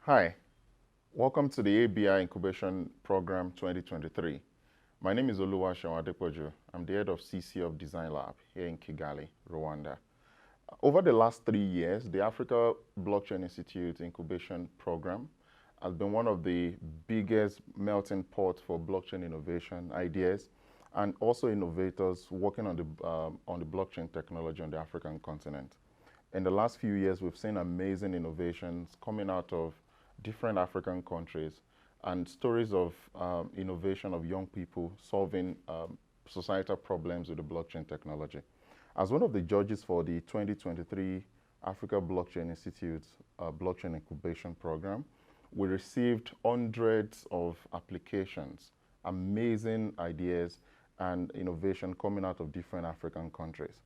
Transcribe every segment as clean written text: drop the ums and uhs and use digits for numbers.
Hi, welcome to the ABI Incubation Program 2023. My name is Oluwaseun Adepoju. I'm the head of CC of Design Lab here in Kigali, Rwanda. Over the last 3 years, the Africa Blockchain Institute Incubation Program has been one of the biggest melting pots for blockchain innovation ideas and also innovators working on the blockchain technology on the African continent. In the last few years, we've seen amazing innovations coming out of different African countries and stories of innovation of young people solving societal problems with the blockchain technology. As one of the judges for the 2023 Africa Blockchain Institute Blockchain Incubation Program, we received hundreds of applications, amazing ideas and innovation coming out of different African countries.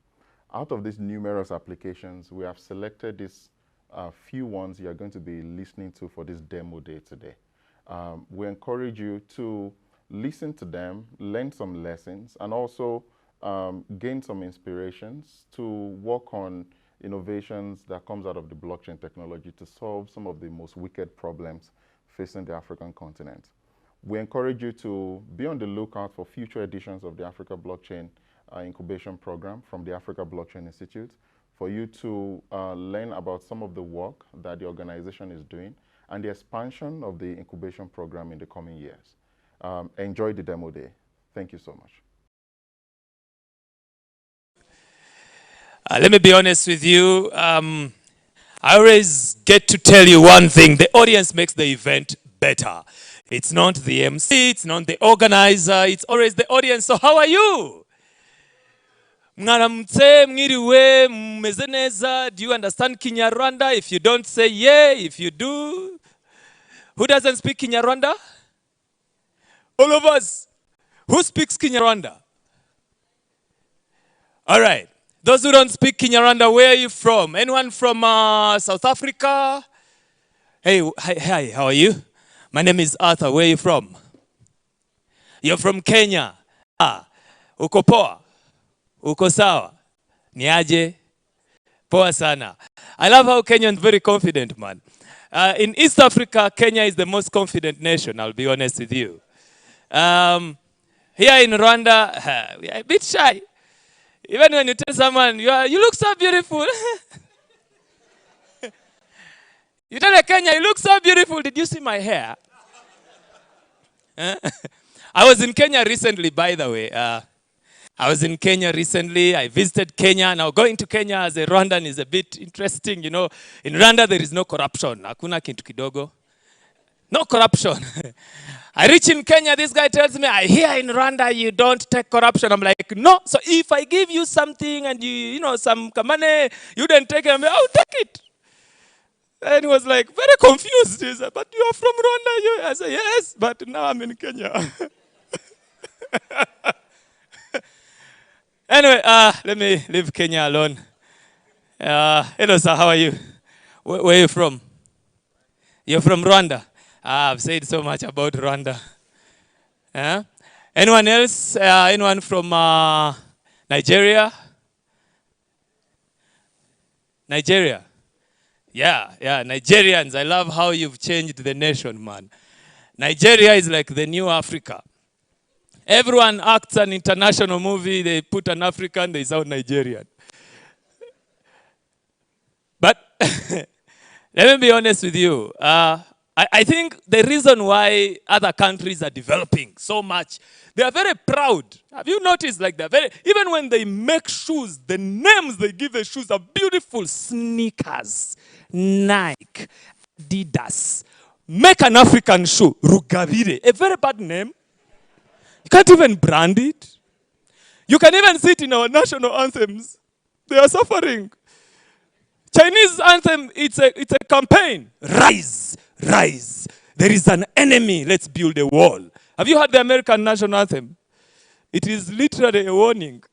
Out of these numerous applications, we have selected these few ones you are going to be listening to for this demo day today. We encourage you to listen to them, learn some lessons, and also gain some inspirations to work on innovations that comes out of the blockchain technology to solve some of the most wicked problems facing the African continent. We encourage you to be on the lookout for future editions of the Africa Blockchain Incubation Program from the Africa Blockchain Institute, for you to learn about some of the work that the organization is doing and the expansion of the incubation program in the coming years. Enjoy the demo day. Thank you so much. Let me be honest with you. I always get to tell you one thing. The audience makes the event better. It's not the MC, it's not the organizer, it's always the audience. So how are you? Mwaramutse, mwiriwe, mmeze neza. Do you understand Kinyarwanda? If you don't, say yeah. If you do. Who doesn't speak Kinyarwanda? All of us. Who speaks Kinyarwanda? All right. Those who don't speak Kinyarwanda, where are you from? Anyone from South Africa? Hey, hi, how are you? My name is Arthur. Where are you from? You're from Kenya. Uko poa? Uko sawa? Niaje? Poa sana. I love how Kenyans are very confident, man. In East Africa, Kenya is the most confident nation, I'll be honest with you. Here in Rwanda, we are a bit shy. Even when you tell someone, you look so beautiful. You tell a Kenya, you look so beautiful. Did you see my hair? I was in Kenya recently, by the way. I was in Kenya recently. I visited Kenya. Now, going to Kenya as a Rwandan is a bit interesting. You know, in Rwanda, there is no corruption. Hakuna kintu kidogo. No corruption. I reach in Kenya, this guy tells me, I hear in Rwanda you don't take corruption. I'm like, no. So if I give you something and you know, some money, you didn't take it, I'm like, I'll take it. And he was like, very confused. He said, but you are from Rwanda? I said, yes, but now I'm in Kenya. Anyway, let me leave Kenya alone. Hello, sir, how are you? Where are you from? You're from Rwanda. I've said so much about Rwanda. Anyone else? Anyone from Nigeria? Nigeria? Yeah, Nigerians. I love how you've changed the nation, man. Nigeria is like the new Africa. Everyone acts an international movie, they put an African, they sound Nigerian. But let me be honest with you. I think the reason why other countries are developing so much, they are very proud. Have you noticed like that? Even when they make shoes, the names they give the shoes are beautiful. Sneakers, Nike, Adidas. Make an African shoe, Rugabire, a very bad name. You can't even brand it. You can even see it in our national anthems. They are suffering. Chinese anthem, it's a campaign. Rise, rise. There is an enemy. Let's build a wall. Have you heard the American national anthem? It is literally a warning.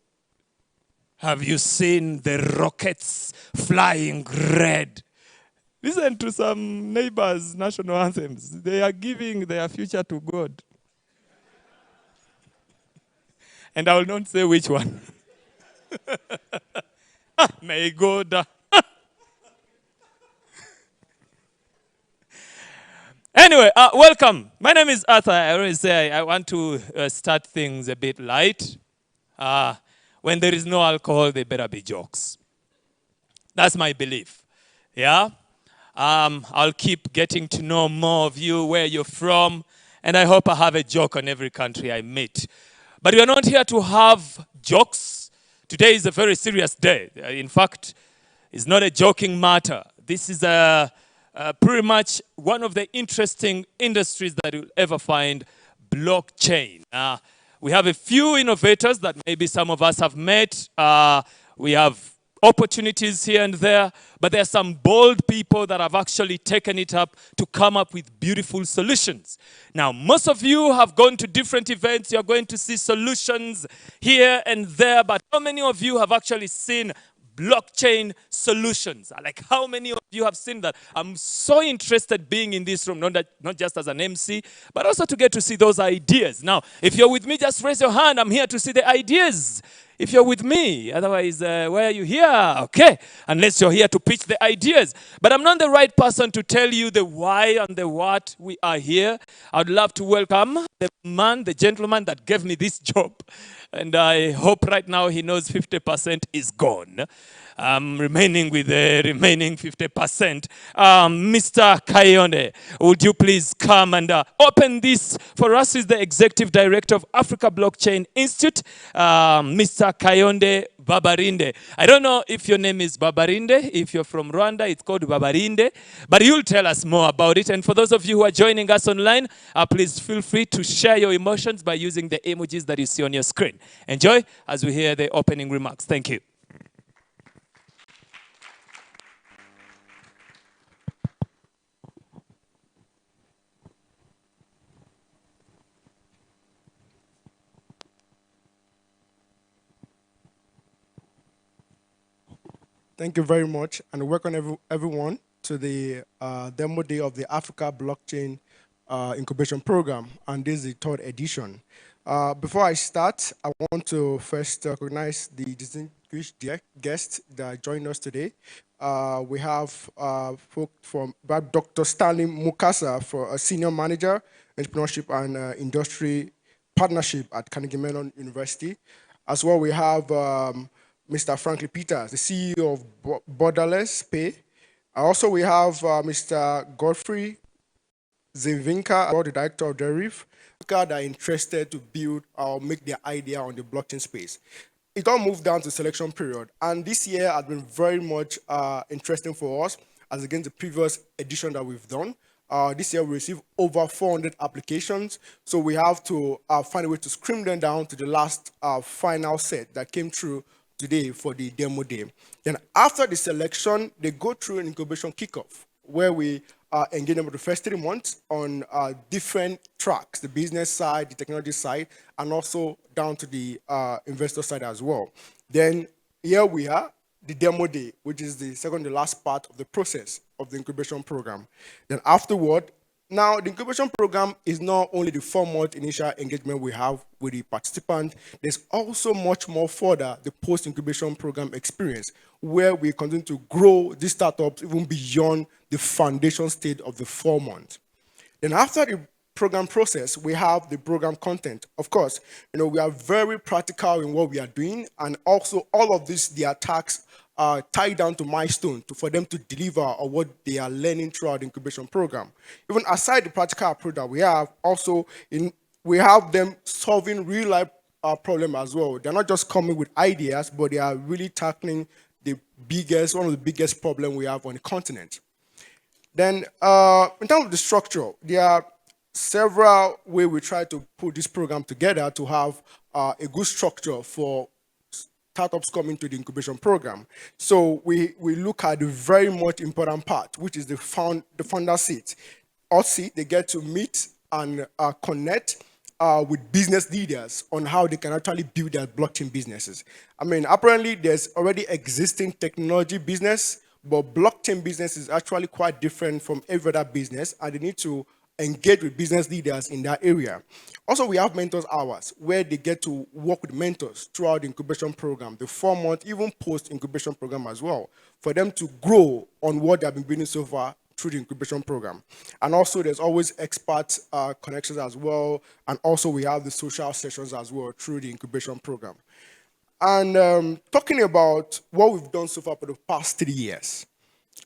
Have you seen the rockets flying red? Listen to some neighbors' national anthems. They are giving their future to God. And I will not say which one. May God. Anyway, welcome. My name is Arthur. I always say I want to start things a bit light. When there is no alcohol, there better be jokes. That's my belief. Yeah? I'll keep getting to know more of you, where you're from, and I hope I have a joke on every country I meet. But we are not here to have jokes. Today is a very serious day. In fact, it's not a joking matter. This is pretty much one of the interesting industries that you'll ever find, blockchain. We have a few innovators that maybe some of us have met. We have opportunities here and there, but there are some bold people that have actually taken it up to come up with beautiful solutions. Now, most of you have gone to different events. You're going to see solutions here and there, but how many of you have actually seen blockchain solutions? Like, how many of you have seen that? I'm so interested being in this room, not just as an MC, but also to get to see those ideas. Now, if you're with me, just raise your hand. I'm here to see the ideas. If you're with me, otherwise, why are you here? Okay, unless you're here to pitch the ideas. But I'm not the right person to tell you the why and the what we are here. I'd love to welcome the gentleman that gave me this job. And I hope right now he knows 50% is gone. I'm remaining with the remaining 50%. Mr. Kayonde, would you please come and open this for us? He's the Executive Director of Africa Blockchain Institute, Mr. Kayonde Babarinde. I don't know if your name is Babarinde. If you're from Rwanda, it's called Babarinde. But you'll tell us more about it. And for those of you who are joining us online, please feel free to share your emotions by using the emojis that you see on your screen. Enjoy as we hear the opening remarks. Thank you. Thank you very much, and welcome everyone to the demo day of the Africa Blockchain Incubation Program, and this is the third edition. Before I start, I want to first recognize the distinguished guests that joined us today. We have folk from Dr. Stanley Mukasa, for a senior manager, entrepreneurship and industry partnership at Carnegie Mellon University. As well, we have Mr. Franklin Peters, the CEO of Borderless Pay. Also, we have Mr. Godfrey Zevinka, the director of Deriv, that are interested to build or make their idea on the blockchain space. It all moved down to selection period, and this year has been very much interesting for us as against the previous edition that we've done. This year we received over 400 applications, so we have to find a way to scrim them down to the last final set that came through today for the demo day. Then after the selection, they go through an incubation kickoff where we engage them for the first 3 months on different tracks, the business side, the technology side, and also down to the investor side as well. Then here we are, the demo day, which is the second to last part of the process of the incubation program. Then afterward, now, the incubation program is not only the 4-month initial engagement we have with the participant, there's also much more further the post-incubation program experience, where we continue to grow these startups even beyond the foundation state of the 4 months. Then after the program process, we have the program content. Of course, we are very practical in what we are doing, and also all of this, the attacks are tied down to milestone for them to deliver on what they are learning throughout the incubation program. Even aside the practical approach that we have, also we have them solving real life problem as well. They're not just coming with ideas, but they are really tackling one of the biggest problem we have on the continent. Then in terms of the structure, there are several ways we try to put this program together to have a good structure for startups coming to the incubation program. So we look at the very much important part, which is the founder seat. Hot seat, they get to meet and connect with business leaders on how they can actually build their blockchain businesses. I mean, apparently there's already existing technology business, but blockchain business is actually quite different from every other business, and they need to engage with business leaders in that area. Also, we have mentors hours where they get to work with mentors throughout the incubation program, the 4-month, even post-incubation program as well, for them to grow on what they've been building so far through the incubation program. And also there's always expert connections as well. And also we have the social sessions as well through the incubation program. And talking about what we've done so far for the past 3 years,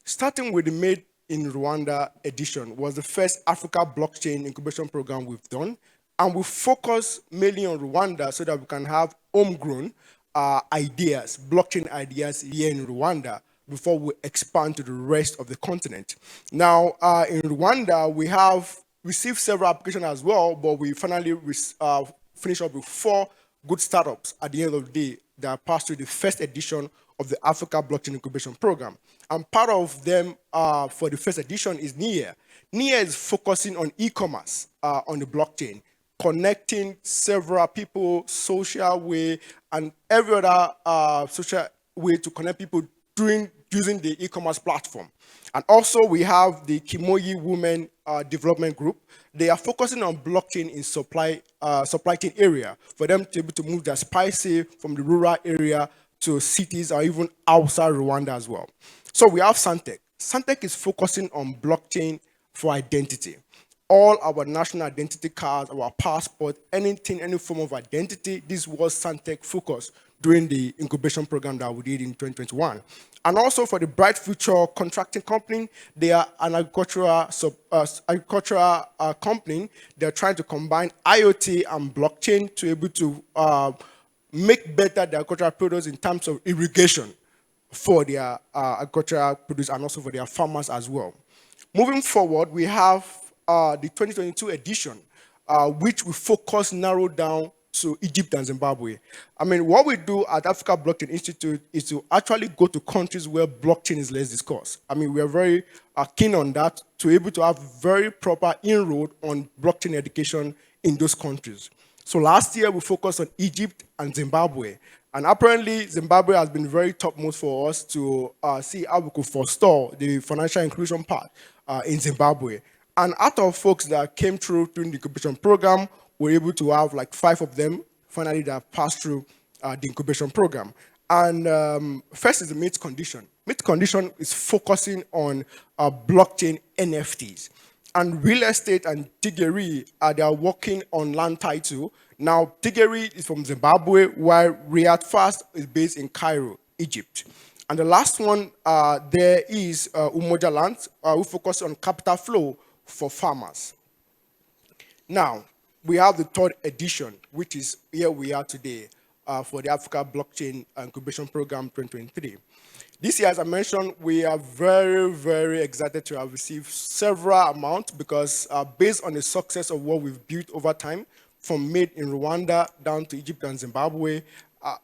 starting with the Made in Rwanda edition was the first Africa Blockchain Incubation Program we've done. And we focus mainly on Rwanda so that we can have homegrown ideas, blockchain ideas here in Rwanda before we expand to the rest of the continent. Now, in Rwanda, we have received several applications as well, but we finally finished up with 4 good startups at the end of the day that passed through the first edition of the Africa Blockchain Incubation Program. And part of them for the first edition is NIA. NIA is focusing on e-commerce on the blockchain, connecting several people, social way, and every other social way to connect people using the e-commerce platform. And also we have the Kimoyi Women Development Group. They are focusing on blockchain in supply chain area for them to be able to move their spices from the rural area to cities or even outside Rwanda as well. So we have Santec. Santec is focusing on blockchain for identity. All our national identity cards, our passport, anything, any form of identity, this was Santec focus during the incubation program that we did in 2021. And also for the Bright Future Contracting Company, they are an agricultural company. They're trying to combine IoT and blockchain to be able to make better the agricultural produce in terms of irrigation for their agricultural produce and also for their farmers as well. Moving forward, we have the 2022 edition, which we focus narrowed down to Egypt and Zimbabwe. I mean, what we do at Africa Blockchain Institute is to actually go to countries where blockchain is less discussed. I mean, we are very keen on that to be able to have very proper inroad on blockchain education in those countries. So last year, we focused on Egypt and Zimbabwe. And apparently, Zimbabwe has been very topmost for us to see how we could forestall the financial inclusion part in Zimbabwe. And out of folks that came through during the incubation program, we're able to have like 5 of them finally that passed through the incubation program. And first is the MIT condition. MIT condition is focusing on blockchain NFTs. And real estate and Tigeri, they are working on land title. Now, Tigeri is from Zimbabwe, while Riyadh Fast is based in Cairo, Egypt. And the last one there is Umoja Land, who focus on capital flow for farmers. Now, we have the 3rd edition, which is here we are today for the Africa Blockchain Incubation Program 2023. This year, as I mentioned, we are very, very excited to have received several amounts because based on the success of what we've built over time, from Made in Rwanda down to Egypt and Zimbabwe,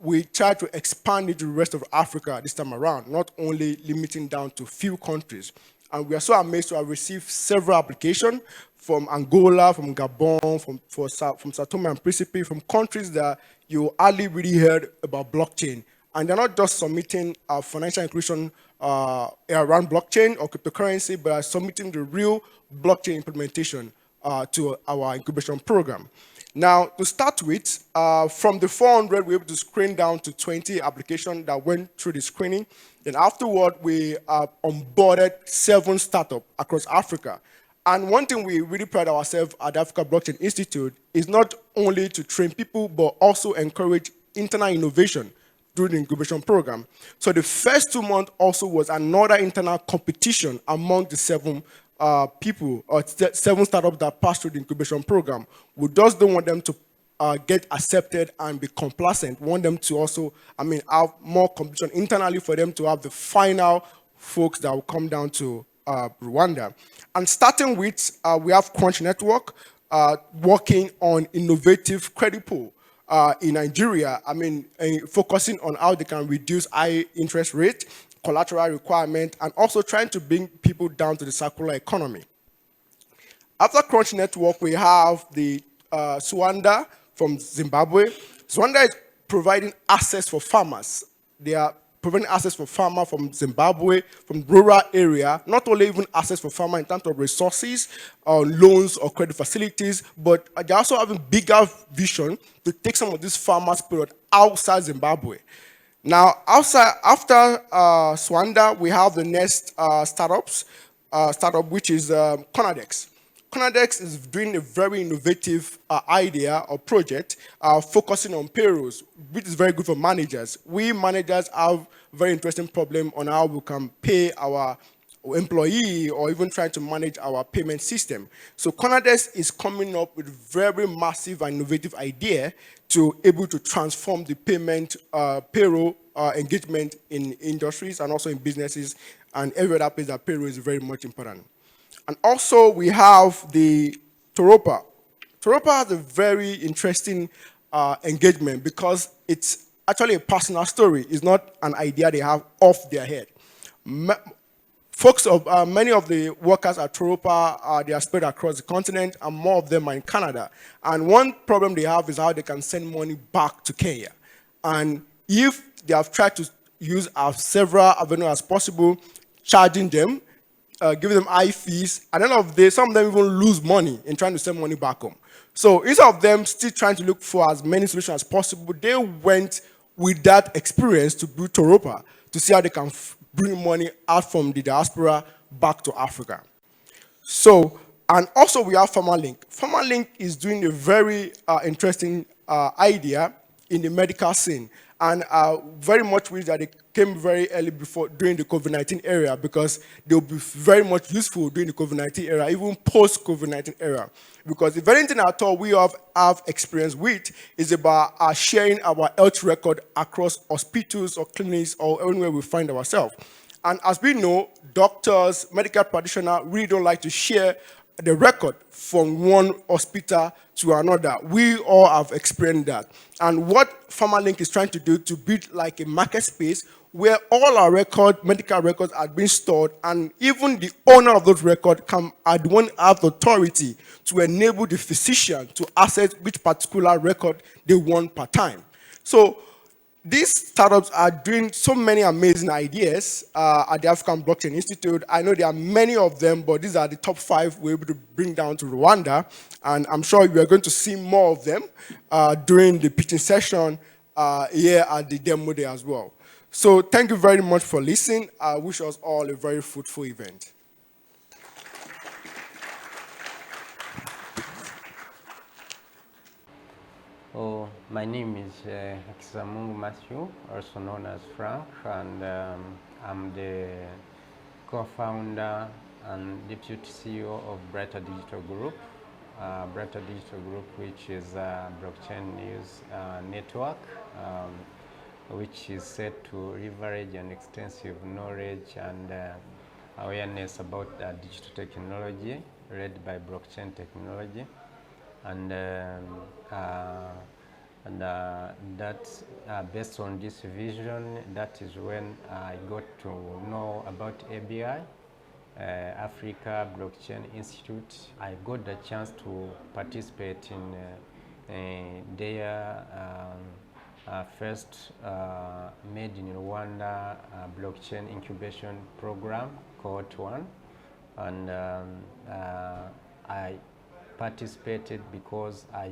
we try to expand it to the rest of Africa this time around, not only limiting down to few countries. And we are so amazed to have received several applications from Angola, from Gabon, from Sao Tome and Principe, from countries that you hardly really heard about blockchain. And they're not just submitting financial inclusion around blockchain or cryptocurrency, but are submitting the real blockchain implementation to our incubation program. Now, to start with, from the 400, we were able to screen down to 20 applications that went through the screening. Then afterward, we onboarded 7 startups across Africa. And one thing we really pride ourselves at Africa Blockchain Institute is not only to train people, but also encourage internal innovation during the incubation program. So the first 2 months also was another internal competition among the 7 people, or 7 startups that passed through the incubation program. We just don't want them to get accepted and be complacent. We want them to also, have more competition internally for them to have the final folks that will come down to Rwanda. And starting with, we have Crunch Network working on innovative credit pool in Nigeria. Focusing on how they can reduce high interest rate, collateral requirement, and also trying to bring people down to the circular economy. After Crunch Network, we have the Swanda from Zimbabwe. Swanda is providing access for farmers. They are providing access for farmers from Zimbabwe, from rural area, not only even access for farmers in terms of resources, or loans or credit facilities, but they're also having bigger vision to take some of these farmers period outside Zimbabwe. Now, after Swanda, we have the next startups. startup, which is Conadex. Conadex is doing a very innovative idea or project focusing on payrolls, which is very good for managers. We managers have very interesting problem on how we can pay our employee or even trying to manage our payment system. So Conadex is coming up with very massive and innovative idea to able to transform the payment payroll engagement in industries and also in businesses and every other place that payroll is very much important. And also we have the Toropa. Toropa has a very interesting engagement because it's actually a personal story. It's not an idea they have off their head. Many of the workers at Toropa, they are spread across the continent, and more of them are in Canada. And one problem they have is how they can send money back to Kenya. And if they have tried to use as several avenues as possible, charging them, giving them high fees, at the end of the day, some of them even lose money in trying to send money back home. So instead of them still trying to look for as many solutions as possible, they went with that experience to build Toropa to see how they can bring money out from the diaspora back to Africa. So, and also we have FarmerLink. FarmerLink is doing a very interesting idea in the medical scene. And very much wish that they came very early during the COVID-19 era, because they'll be very much useful during the COVID-19 era, even post-COVID-19 era. Because if anything at all we have experience with is about sharing our health record across hospitals or clinics or anywhere we find ourselves. And as we know, doctors, medical practitioners really don't like to share the record from one hospital to another. We all have experienced that. And what FarmerLink is trying to do to build like a market space where all our medical records are being stored, and even the owner of those records can have authority to enable the physician to access which particular record they want per time. So these startups are doing so many amazing ideas at the African Blockchain Institute. I know there are many of them, but these are the top 5 we're able to bring down to Rwanda. And I'm sure we are going to see more of them during the pitching session here at the demo day as well. So thank you very much for listening. I wish us all a very fruitful event. Oh, my name is Kisamungu Matthew, also known as Frank, and I'm the co-founder and deputy CEO of Brighter Digital Group. Brighter Digital Group, which is a blockchain news network, which is set to leverage an extensive knowledge and awareness about digital technology led by blockchain technology. And that's based on this vision, that is when I got to know about ABI, Africa Blockchain Institute. I got the chance to participate in their first made in Rwanda blockchain incubation program, cohort 1, and I participated because I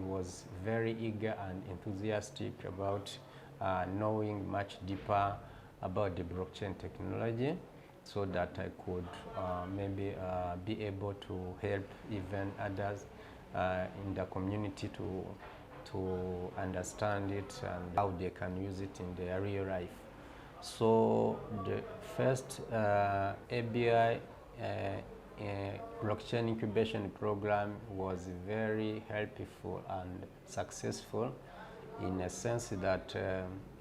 was very eager and enthusiastic about knowing much deeper about the blockchain technology, so that I could maybe be able to help even others in the community to understand it and how they can use it in their real life. So the first ABI blockchain incubation program was very helpful and successful, in a sense that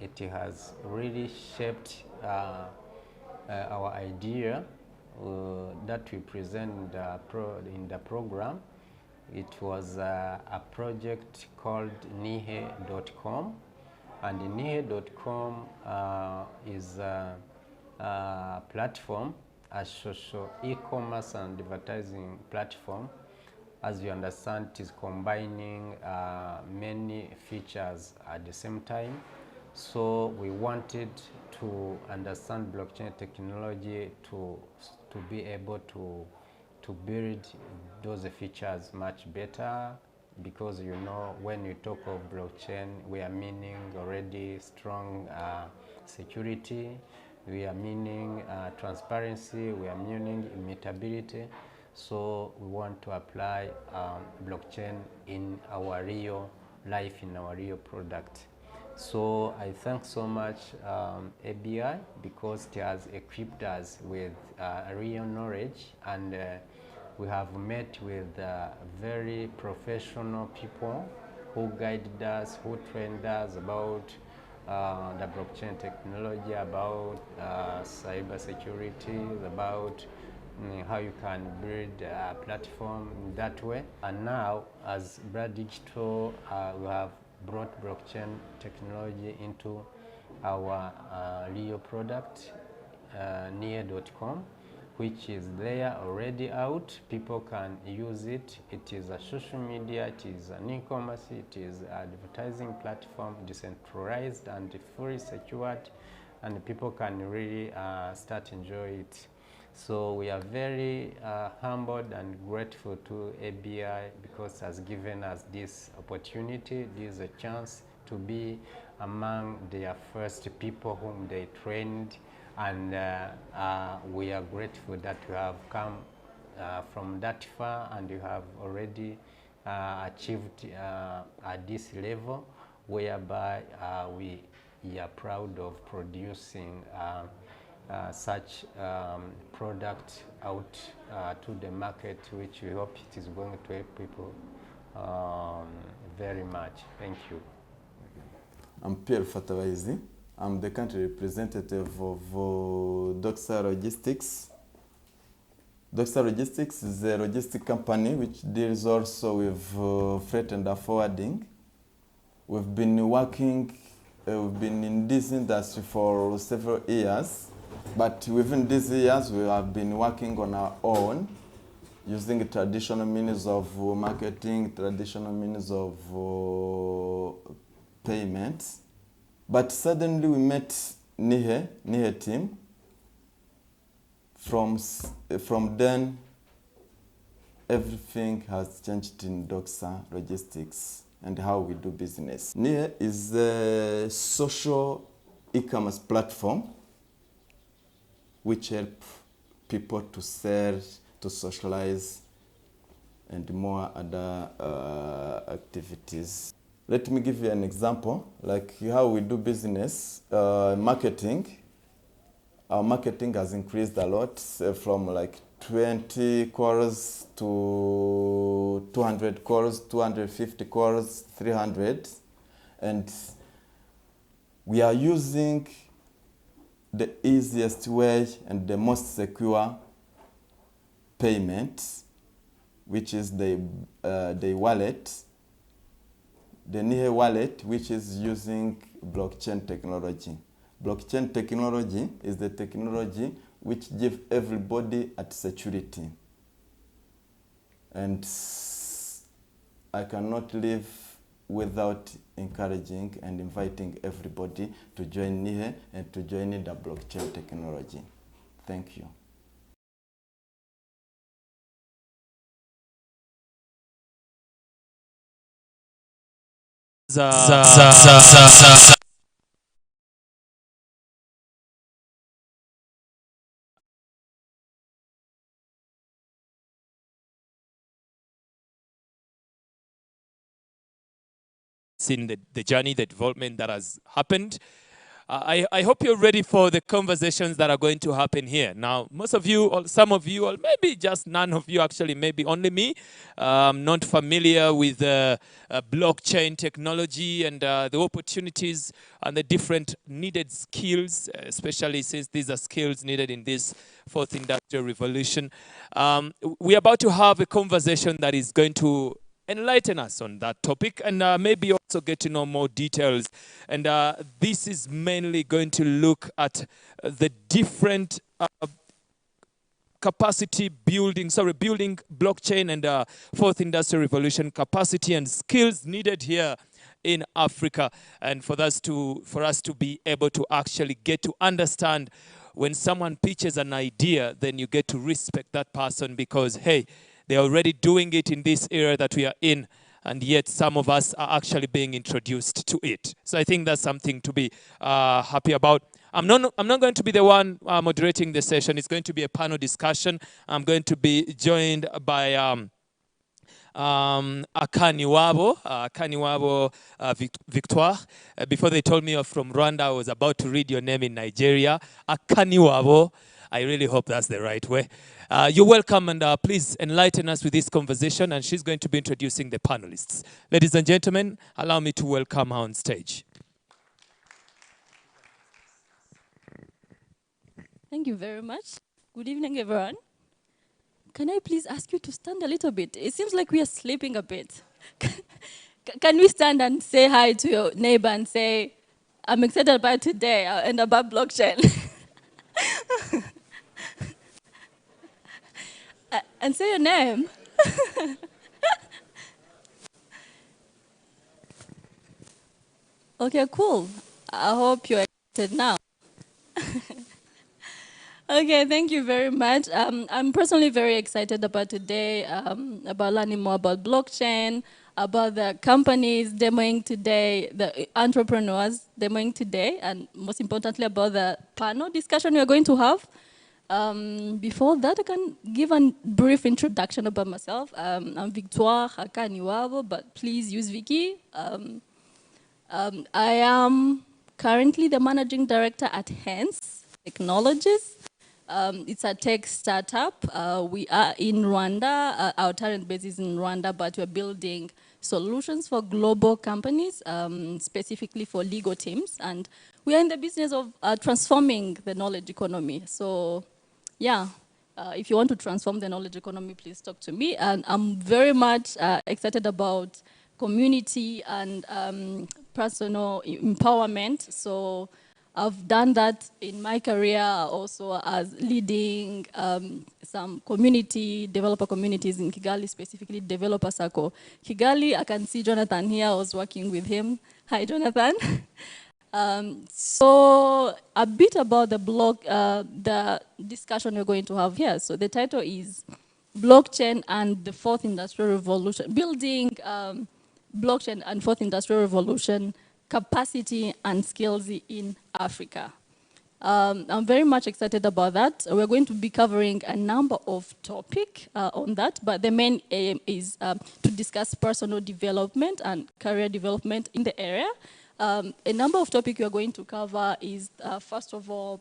it has really shaped our idea that we present in the program. It was a project called nihe.com, and nihe.com is a platform, a social e-commerce and advertising platform. As you understand, it is combining many features at the same time. So we wanted to understand blockchain technology to be able to build those features much better, because you know, when you talk of blockchain, we are meaning already strong security, we are meaning transparency, we are meaning immutability. So we want to apply blockchain in our real life, in our real product. So I thank so much ABI because it has equipped us with real knowledge, and we have met with very professional people who guided us, who trained us about the blockchain technology, about cyber security, about how you can build a platform in that way. And now, as Brad Digital, we have brought blockchain technology into our real product, near.com, which is there already out. People can use it. It is a social media, it is an e-commerce, it is an advertising platform, decentralized and fully secured, and people can really start enjoy it. So we are very humbled and grateful to ABI because it has given us this opportunity, this a chance to be among their first people whom they trained, and we are grateful that we have come from that far, and you have already achieved at this level, whereby we are proud of producing such product out to the market, which we hope it is going to help people very much. Thank you. I'm Pierre Fatawaizi. I'm the country representative of Doxa Logistics. Doxa Logistics is a logistic company which deals also with freight and forwarding. We've been working, we've been in this industry for several years, but within these years we have been working on our own, using traditional means of marketing, traditional means of payments. But suddenly we met Nihe team. From then, everything has changed in Doxa Logistics and how we do business. Nihe is a social e-commerce platform which help people to sell, to socialize, and more other activities. Let me give you an example, like how we do business, marketing. Our marketing has increased a lot, from like 20 calls to 200 calls, 250 calls, 300. And we are using the easiest way and the most secure payment, which is the wallet. The Nihe wallet, which is using blockchain technology. Blockchain technology is the technology which gives everybody at security. And I cannot live without encouraging and inviting everybody to join Nihe and to join the blockchain technology. Thank you. Seen the journey, the development that has happened. I hope you're ready for the conversations that are going to happen here. Now, most of you, or some of you, or maybe just none of you, actually, maybe only me, not familiar with blockchain technology and the opportunities and the different needed skills, especially since these are skills needed in this fourth industrial revolution. We're about to have a conversation that is going to enlighten us on that topic, and maybe also get to know more details. And this is mainly going to look at the different capacity building, building blockchain and fourth industrial revolution capacity and skills needed here in Africa, and for us to be able to actually get to understand when someone pitches an idea, then you get to respect that person because, hey, they're already doing it in this era that we are in, and yet some of us are actually being introduced to it. So I think that's something to be happy about. I'm not going to be the one moderating the session. It's going to be a panel discussion. I'm going to be joined by Akaniwabo Victoire. Before they told me you're from Rwanda, I was about to read your name in Nigeria. Akaniwabo. I really hope that's the right way. You're welcome, and please enlighten us with this conversation, and she's going to be introducing the panelists. Ladies and gentlemen, allow me to welcome her on stage. Thank you very much. Good evening, everyone. Can I please ask you to stand a little bit? It seems like we are sleeping a bit. Can we stand and say hi to your neighbor and say, I'm excited about today and about blockchain? And say your name. Okay, cool. I hope you're excited now. Okay, thank you very much. I'm personally very excited about today, about learning more about blockchain, about the companies demoing today, the entrepreneurs demoing today, and most importantly about the panel discussion we're going to have. Before that, I can give a brief introduction about myself. I'm Victoire Akaniwabo, but please use Vicky. I am currently the managing director at Hence Technologies. It's a tech startup. We are in Rwanda. Our talent base is in Rwanda, but we're building solutions for global companies, specifically for legal teams. And we are in the business of transforming the knowledge economy. So, yeah, if you want to transform the knowledge economy, please talk to me. And I'm very much excited about community and personal empowerment. So I've done that in my career also as leading some developer communities in Kigali, specifically Developer Circle. Kigali, I can see Jonathan here, I was working with him. Hi, Jonathan. So a bit about the discussion we're going to have here. So the title is Blockchain and the Fourth Industrial Revolution, Building Blockchain and Fourth Industrial Revolution, Capacity and Skills in Africa. I'm very much excited about that. We're going to be covering a number of topics on that, but the main aim is to discuss personal development and career development in the area. A number of topics we're going to cover is, first of all,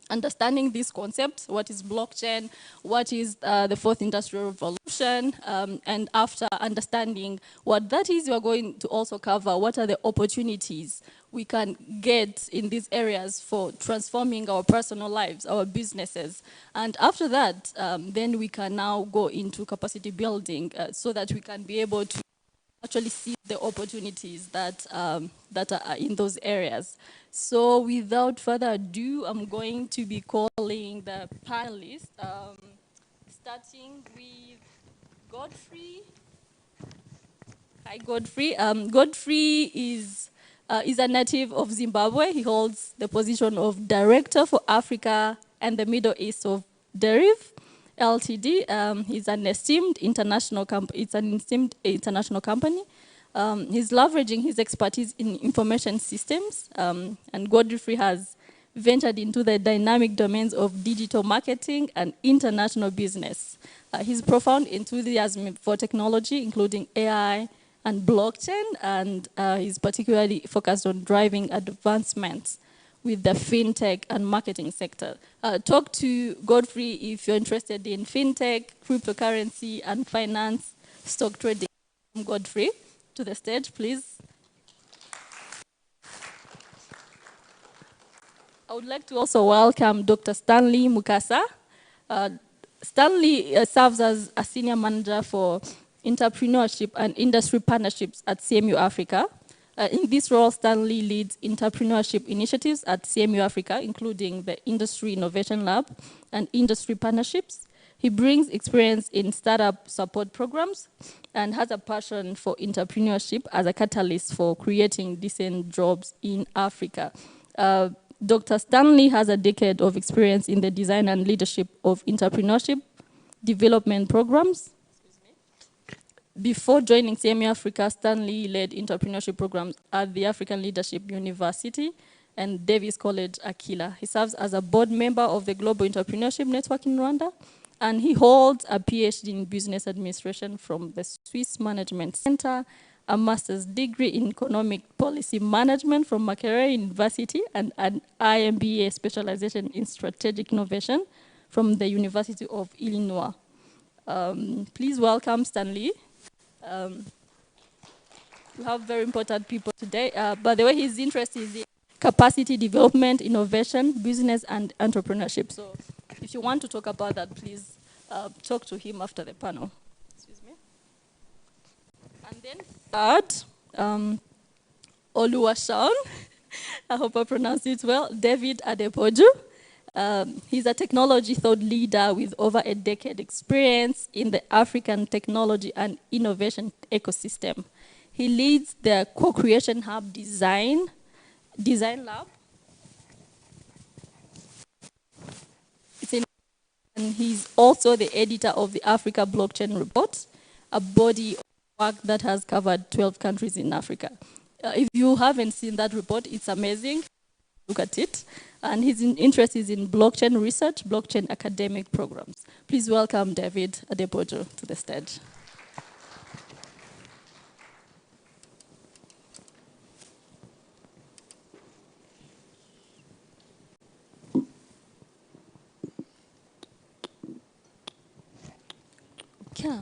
understanding this concept, what is blockchain, what is the fourth industrial revolution, and after understanding what that is, we are going to also cover what are the opportunities we can get in these areas for transforming our personal lives, our businesses. And after that, then we can now go into capacity building so that we can be able to actually see the opportunities that, that are in those areas. So without further ado, I'm going to be calling the panelists, starting with Godfrey. Hi, Godfrey. Godfrey is a native of Zimbabwe. He holds the position of Director for Africa and the Middle East of Deriv Ltd. He's an esteemed international company. It's an esteemed international company. He's leveraging his expertise in information systems, and Godfrey has ventured into the dynamic domains of digital marketing and international business. His profound enthusiasm for technology, including AI and blockchain, and he's particularly focused on driving advancements with the fintech and marketing sector. Talk to Godfrey if you're interested in fintech, cryptocurrency, and finance, stock trading. Godfrey, to the stage, please. I would like to also welcome Dr. Stanley Mukasa. Stanley serves as a senior manager for entrepreneurship and industry partnerships at CMU Africa. In this role, Stanley leads entrepreneurship initiatives at CMU Africa, including the Industry Innovation Lab and industry partnerships. He brings experience in startup support programs and has a passion for entrepreneurship as a catalyst for creating decent jobs in Africa. Dr. Stanley has a decade of experience in the design and leadership of entrepreneurship development programs. Before joining CMU Africa, Stanley led entrepreneurship programs at the African Leadership University and Davis College, Aquila. He serves as a board member of the Global Entrepreneurship Network in Rwanda, and he holds a PhD in business administration from the Swiss Management Center, a master's degree in economic policy management from Makerere University, and an IMBA specialization in strategic innovation from the University of Illinois. Please welcome Stanley. We have very important people today. By the way, his interest is in capacity development, innovation, business, and entrepreneurship. So if you want to talk about that, please talk to him after the panel. Excuse me. And then third, Oluwaseun. I hope I pronounced it well. David Adepoju. He's a technology thought leader with over a decade experience in the African technology and innovation ecosystem. He leads the Co-Creation Hub Design Lab. And he's also the editor of the Africa Blockchain Report, a body of work that has covered 12 countries in Africa. If you haven't seen that report, it's amazing. Look at it. And his interest is in blockchain research, blockchain academic programs. Please welcome David Adepoju to the stage. Yeah.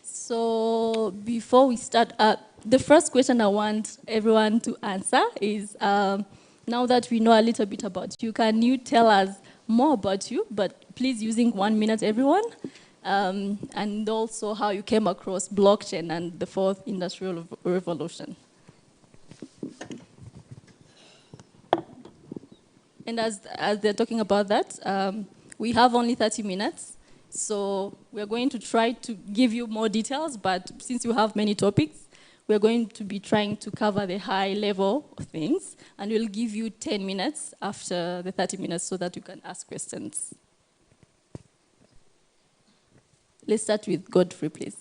So before we start, the first question I want everyone to answer is, now that we know a little bit about you, can you tell us more about you, but please using 1 minute, everyone, and also how you came across blockchain and the fourth industrial revolution. And as they're talking about that, we have only 30 minutes. So we're going to try to give you more details, but since you have many topics, we're going to be trying to cover the high level of things, and we'll give you 10 minutes after the 30 minutes so that you can ask questions. Let's start with Godfrey, please.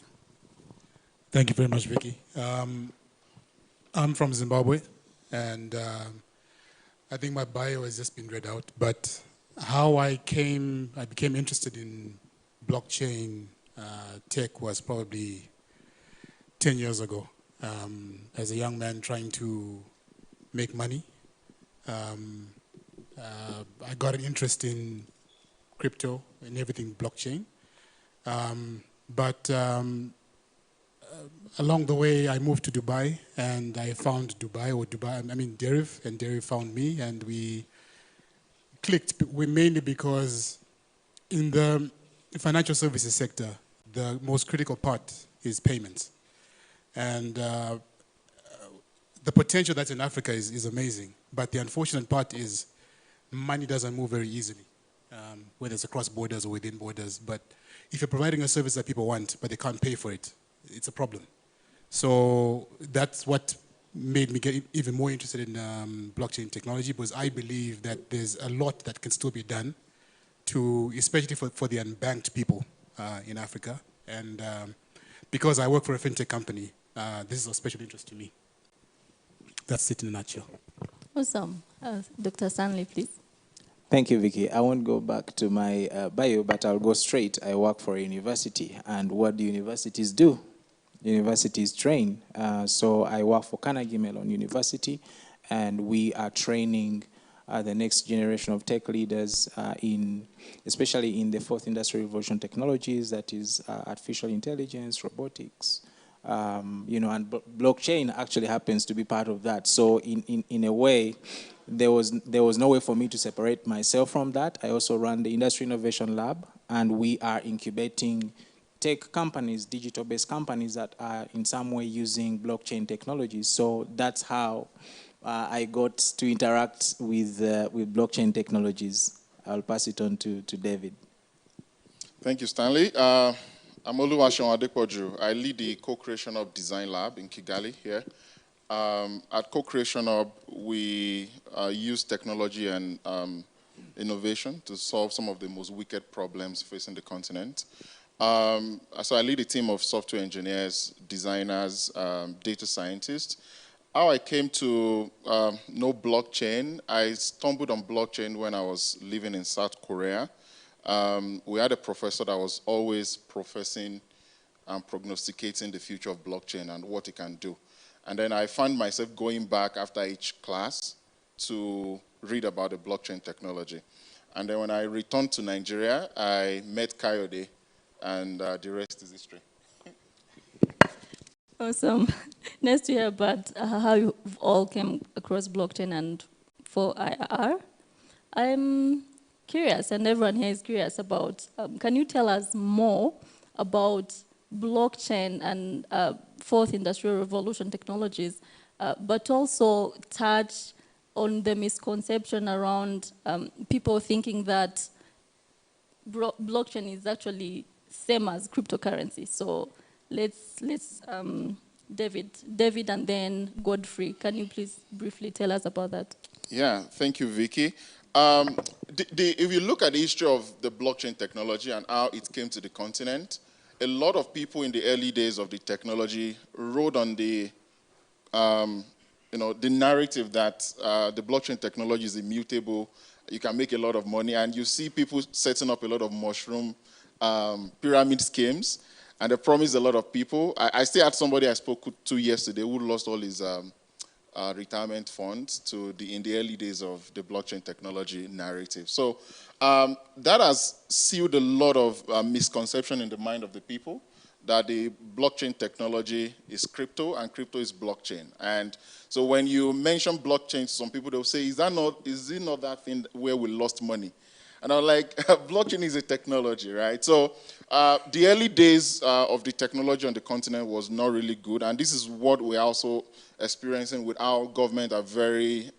Thank you very much, Vicky. I'm from Zimbabwe, and I think my bio has just been read out, but how I became interested in blockchain tech was probably 10 years ago. As a young man trying to make money, I got an interest in crypto and everything blockchain. But along the way, I moved to Dubai, and I found Deriv, and Deriv found me, and we clicked. Mainly because in the financial services sector, the most critical part is payments. And the potential that's in Africa is amazing. But the unfortunate part is money doesn't move very easily, whether it's across borders or within borders. But if you're providing a service that people want, but they can't pay for it, it's a problem. So that's what made me get even more interested in blockchain technology, because I believe that there's a lot that can still be done to, especially for the unbanked people in Africa. And because I work for a fintech company, this is of special interest to me. That's it in a nutshell. Awesome. Dr. Stanley, please. Thank you, Vicky. I won't go back to my bio, but I'll go straight. I work for a university. And what do universities do? Universities train. So I work for Carnegie Mellon University, and we are training the next generation of tech leaders especially in the fourth industrial revolution technologies, that is artificial intelligence, robotics, and blockchain actually happens to be part of that. So in a way, there was no way for me to separate myself from that. I also run the Industry Innovation Lab, and we are incubating tech companies, digital-based companies that are in some way using blockchain technologies. So that's how I got to interact with blockchain technologies. I'll pass it on to David. Thank you, Stanley. I'm Oluwaseun Adepoju. I lead the Co-Creation Hub Design Lab in Kigali here. At Co-Creation Hub, we use technology and innovation to solve some of the most wicked problems facing the continent. So I lead a team of software engineers, designers, data scientists. how I came to know blockchain, I stumbled on blockchain when I was living in South Korea. We had a professor that was always professing and prognosticating the future of blockchain and what it can do. And then I found myself going back after each class to read about the blockchain technology. And then when I returned to Nigeria, I met Kayode, and the rest is history. Awesome. Nice to hear about how you all came across blockchain and for IR. I'm curious, and everyone here is curious about, can you tell us more about blockchain and fourth industrial revolution technologies, but also touch on the misconception around people thinking that blockchain is actually same as cryptocurrency. So let's David and then Godfrey. Can you please briefly tell us about that? Yeah, thank you, Vicky. If you look at the history of the blockchain technology and how it came to the continent, a lot of people in the early days of the technology rode on the the narrative that the blockchain technology is immutable, you can make a lot of money, and you see people setting up a lot of mushroom pyramid schemes, and they promise a lot of people. I still had somebody I spoke to yesterday who lost all his retirement funds in the early days of the blockchain technology narrative. So that has sealed a lot of misconception in the mind of the people that the blockchain technology is crypto and crypto is blockchain. And so when you mention blockchain to some people, they'll say, is it not that thing where we lost money? And I'm like, blockchain is a technology, right? So the early days of the technology on the continent was not really good. And this is what we're also experiencing with our government are very,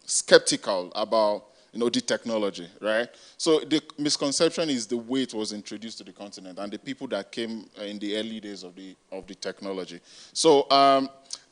skeptical about the technology, right? So the misconception is the way it was introduced to the continent and the people that came in the early days of the technology. So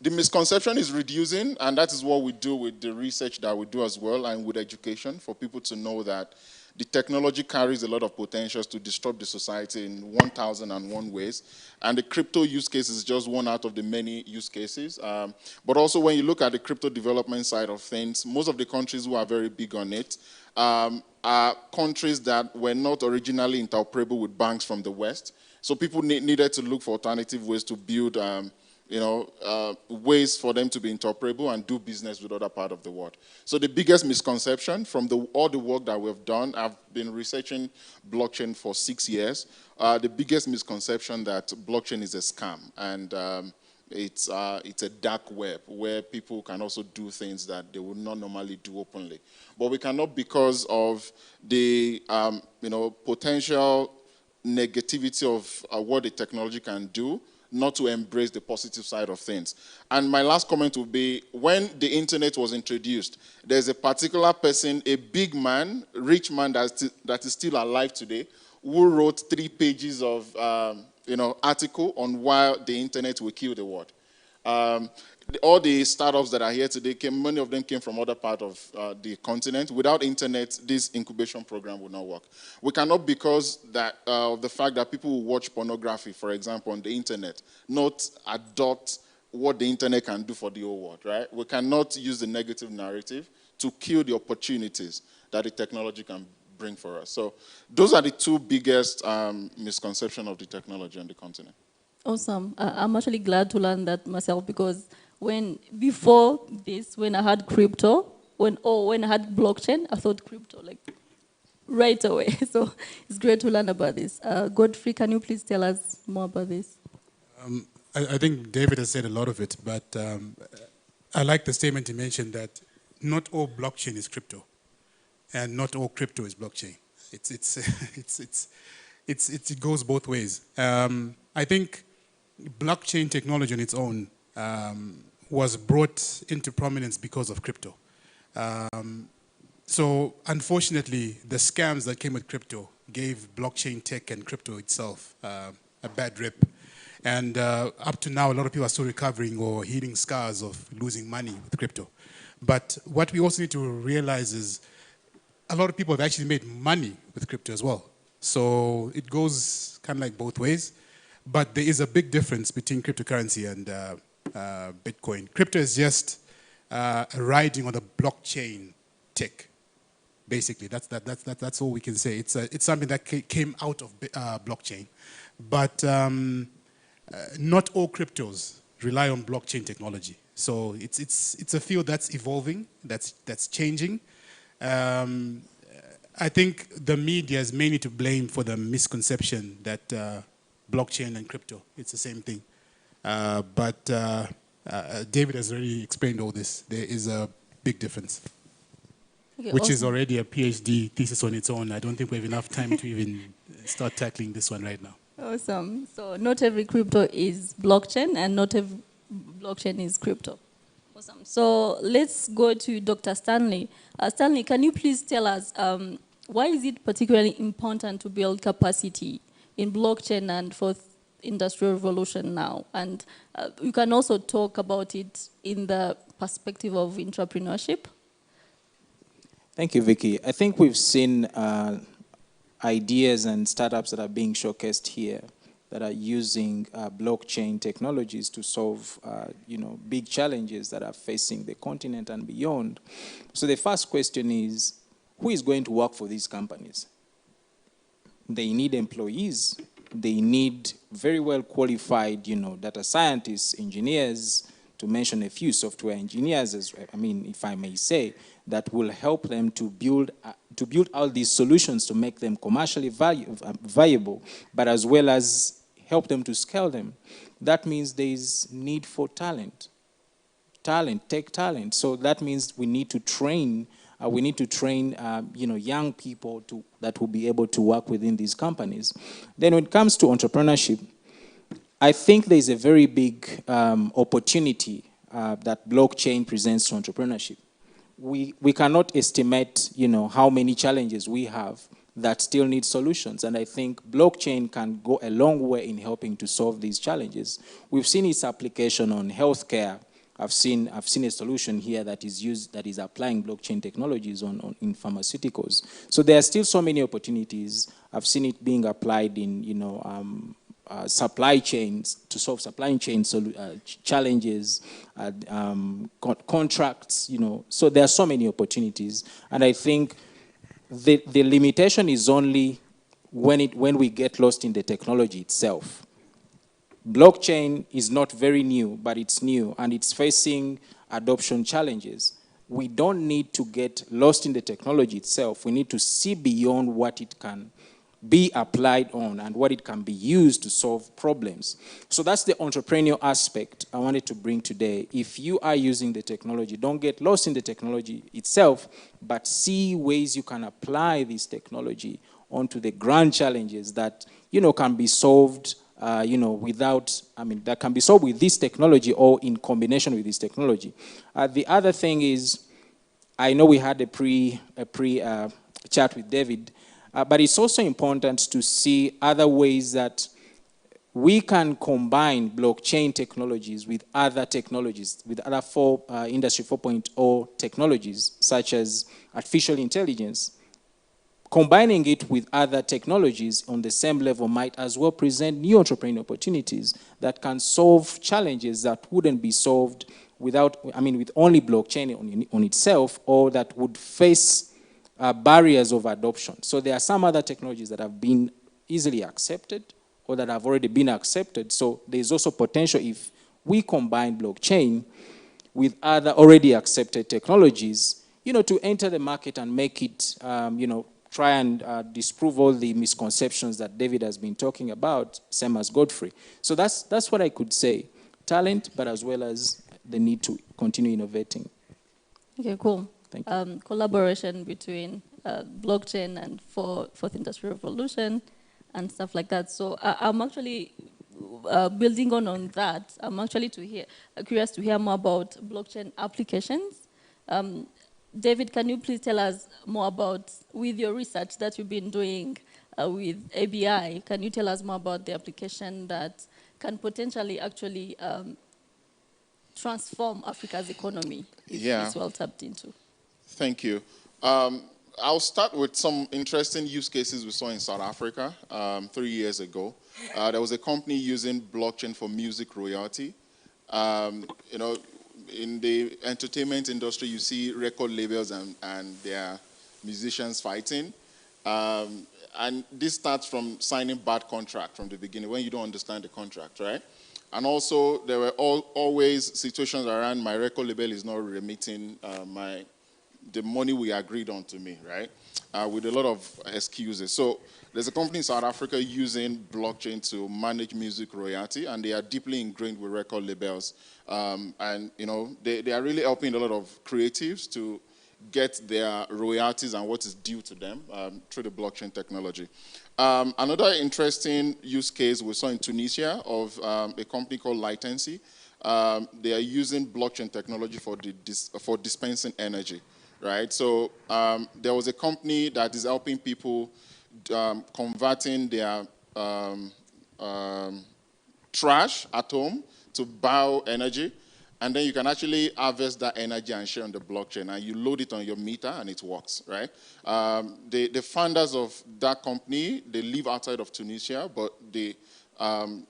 the misconception is reducing, and that is what we do with the research that we do as well, and with education, for people to know that the technology carries a lot of potentials to disrupt the society in 1,001 ways. And the crypto use case is just one out of the many use cases. But also when you look at the crypto development side of things, most of the countries who are very big on it are countries that were not originally interoperable with banks from the West. So people needed to look for alternative ways to build ways for them to be interoperable and do business with other parts of the world. So the biggest misconception from all the work that we've done, I've been researching blockchain for 6 years, the biggest misconception that blockchain is a scam, and it's a dark web where people can also do things that they would not normally do openly. But we cannot, because of the potential negativity of what the technology can do, not to embrace the positive side of things. And my last comment would be, when the internet was introduced, there's a particular person, a big man, rich man that is still alive today, who wrote 3 pages of article on why the internet will kill the world. All the startups that are here today, many of them came from other parts of the continent. Without internet, this incubation program would not work. We cannot, because of the fact that people will watch pornography, for example, on the internet, not adopt what the internet can do for the whole world, right? We cannot use the negative narrative to kill the opportunities that the technology can bring for us. So those are the 2 biggest misconceptions of the technology on the continent. Awesome. I'm actually glad to learn that myself, because before this, when I had crypto, when I had blockchain, I thought crypto, like right away. So it's great to learn about this. Godfrey, can you please tell us more about this? I think David has said a lot of it, but I like the statement he mentioned that not all blockchain is crypto, and not all crypto is blockchain. It goes both ways. I think blockchain technology on its own was brought into prominence because of crypto. So unfortunately, the scams that came with crypto gave blockchain tech and crypto itself a bad rep. And up to now, a lot of people are still recovering or healing scars of losing money with crypto. But what we also need to realize is a lot of people have actually made money with crypto as well. So it goes kind of like both ways. But there is a big difference between cryptocurrency and Bitcoin. Crypto is just riding on the blockchain tech. Basically, that's all we can say. It's something that came out of blockchain, but not all cryptos rely on blockchain technology. So it's a field that's evolving, that's changing. I think the media is mainly to blame for the misconception that blockchain and crypto, it's the same thing. But David has already explained all this. There is a big difference, Okay, which is awesome. already a PhD thesis on its own. I don't think we have enough time to even start tackling this one right now. Awesome. So not every crypto is blockchain, and not every blockchain is crypto. Awesome. So let's go to Dr. Stanley. Stanley, can you please tell us why is it particularly important to build capacity in blockchain and fourth industrial revolution now? And you can also talk about it in the perspective of entrepreneurship. Thank you, Vicky. I think we've seen ideas and startups that are being showcased here that are using blockchain technologies to solve, big challenges that are facing the continent and beyond. So the first question is, who is going to work for these companies? They need employees. They need very well qualified, data scientists, engineers, to mention a few, software engineers, if I may say, that will help them to build out these solutions to make them commercially viable, but as well as help them to scale them. That means there is need for talent, tech talent. So that means we need to train. Young people that will be able to work within these companies. Then when it comes to entrepreneurship, I think there's a very big opportunity that blockchain presents to entrepreneurship. We cannot estimate, how many challenges we have that still need solutions. And I think blockchain can go a long way in helping to solve these challenges. We've seen its application on healthcare. I've seen a solution here that is applying blockchain technologies in pharmaceuticals. So there are still so many opportunities. I've seen it being applied in, supply chains, to solve supply chain challenges, contracts, So there are so many opportunities. And I think the limitation is only when we get lost in the technology itself. Blockchain is not very new, but it's new, and it's facing adoption challenges. We don't need to get lost in the technology itself. We need to see beyond what it can be applied on and what it can be used to solve problems. So that's the entrepreneurial aspect I wanted to bring today. If you are using the technology, don't get lost in the technology itself, but see ways you can apply this technology onto the grand challenges that, can be solved that can be solved with this technology or in combination with this technology. The other thing is, I know we had a pre chat with David, but it's also important to see other ways that we can combine blockchain technologies with other technologies, with other Industry 4.0 technologies, such as artificial intelligence. Combining it with other technologies on the same level might as well present new entrepreneurial opportunities that can solve challenges that wouldn't be solved with only blockchain on itself, or that would face barriers of adoption. So there are some other technologies that have been easily accepted or that have already been accepted. So there's also potential if we combine blockchain with other already accepted technologies, to enter the market and make it, try and disprove all the misconceptions that David has been talking about, same as Godfrey. So that's what I could say. Talent, but as well as the need to continue innovating. Okay, cool. Thank you. Collaboration between blockchain and fourth industrial revolution and stuff like that. So I'm actually building on that. I'm actually curious to hear more about blockchain applications. David, can you please tell us more about, with your research that you've been doing with ABI, can you tell us more about the application that can potentially actually transform Africa's economy if it's well tapped into? Thank you. I'll start with some interesting use cases we saw in South Africa 3 years ago. There was a company using blockchain for music royalty. You know, in the entertainment industry, you see record labels and their musicians fighting. And this starts from signing bad contract from the beginning when you don't understand the contract, right? And also, there were always situations around my record label is not remitting the money we agreed on to me, right? With a lot of excuses. So there's a company in South Africa using blockchain to manage music royalty, and they are deeply ingrained with record labels. And you know, they are really helping a lot of creatives to get their royalties and what is due to them through the blockchain technology. Another interesting use case we saw in Tunisia of a company called Latency. They are using blockchain technology for dispensing energy, right? So there was a company that is helping people converting their trash at home to bioenergy. And then you can actually harvest that energy and share on the blockchain, and you load it on your meter, and it works, right? The founders of that company, they live outside of Tunisia, but the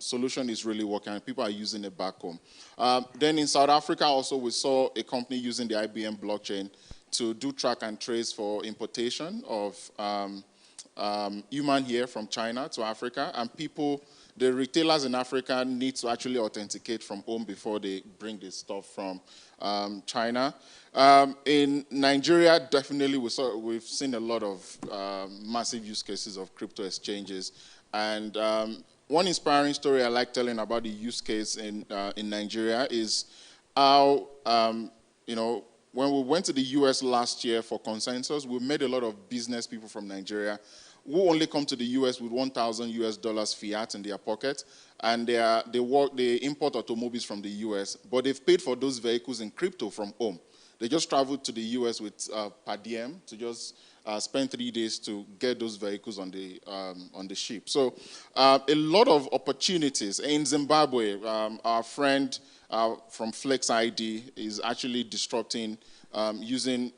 solution is really working, and people are using it back home. Then in South Africa also, we saw a company using the IBM blockchain to do track and trace for importation of human hair from China to Africa, and the retailers in Africa need to actually authenticate from home before they bring this stuff from China. In Nigeria, definitely we've seen a lot of massive use cases of crypto exchanges. And one inspiring story I like telling about the use case in Nigeria is how, you know, when we went to the US last year for Consensus, we met a lot of business people from Nigeria who only come to the US with $1,000 fiat in their pocket, and they import automobiles from the US, but they've paid for those vehicles in crypto from home. They just traveled to the US with per diem to just spend 3 days to get those vehicles on the ship. So a lot of opportunities. In Zimbabwe, our friend from Flex ID is actually disrupting using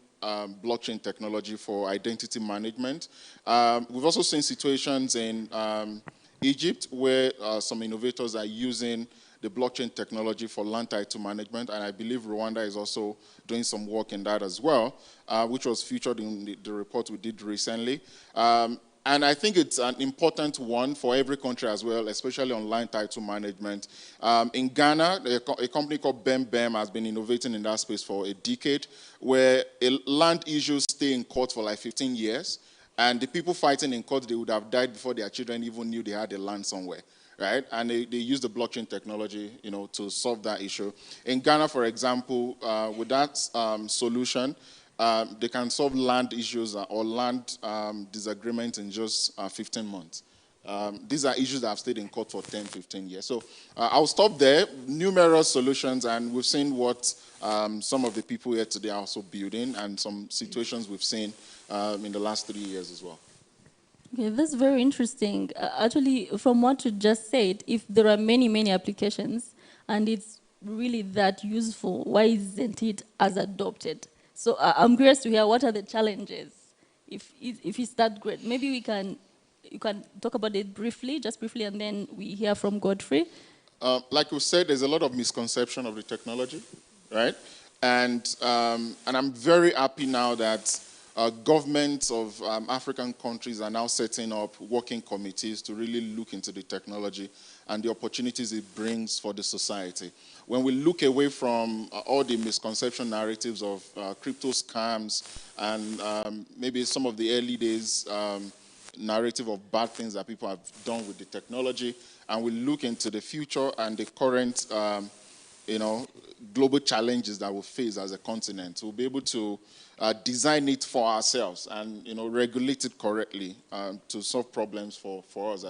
blockchain technology for identity management. We've also seen situations in Egypt where some innovators are using the blockchain technology for land title management, and I believe Rwanda is also doing some work in that as well, which was featured in the report we did recently. And I think it's an important one for every country as well, especially on land title management. In Ghana, a company called BEM has been innovating in that space for a decade, where land issues stay in court for like 15 years, and the people fighting in court, they would have died before their children even knew they had a land somewhere, right? And they use the blockchain technology, you know, to solve that issue. In Ghana, for example, with that solution, they can solve land issues or land disagreements in just 15 months. These are issues that have stayed in court for 10, 15 years. So I'll stop there. Numerous solutions, and we've seen what some of the people here today are also building, and some situations we've seen in the last 3 years as well. Okay, that's very interesting. Actually, from what you just said, if there are many, many applications, and it's really that useful, why isn't it as adopted? So I'm curious to hear what are the challenges. If it's that great, maybe you can talk about it briefly, just briefly, and then we hear from Godfrey. Like we said, there's a lot of misconception of the technology, right? And I'm very happy now that governments of African countries are now setting up working committees to really look into the technology and the opportunities it brings for the society. When we look away from all the misconception narratives of crypto scams and maybe some of the early days narrative of bad things that people have done with the technology, and we look into the future and the current global challenges that we face as a continent, we'll be able to design it for ourselves and regulate it correctly to solve problems for us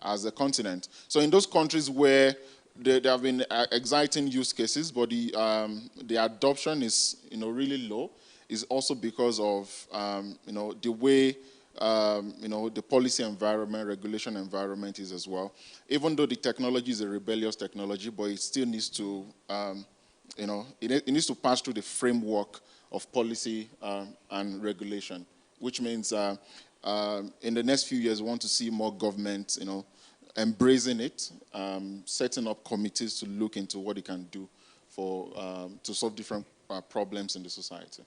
as a continent. So in those countries where there have been exciting use cases, but the adoption is really low, is also because of the way the policy environment, regulation environment is as well. Even though the technology is a rebellious technology, but it still needs to it needs to pass through the framework of policy and regulation, which means in the next few years we want to see more government embracing it, setting up committees to look into what it can do for to solve different problems in the society.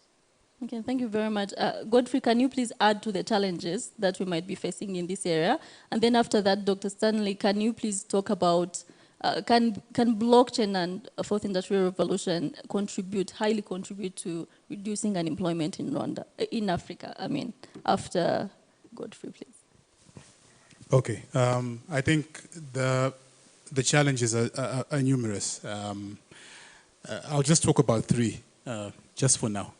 Okay, thank you very much. Godfrey, can you please add to the challenges that we might be facing in this area? And then after that, Dr. Stanley, can you please talk about, can blockchain and fourth industrial revolution highly contribute to reducing unemployment in Rwanda, in Africa, I mean, after Godfrey, please. Okay, I think the challenges are numerous. I'll just talk about three, just for now.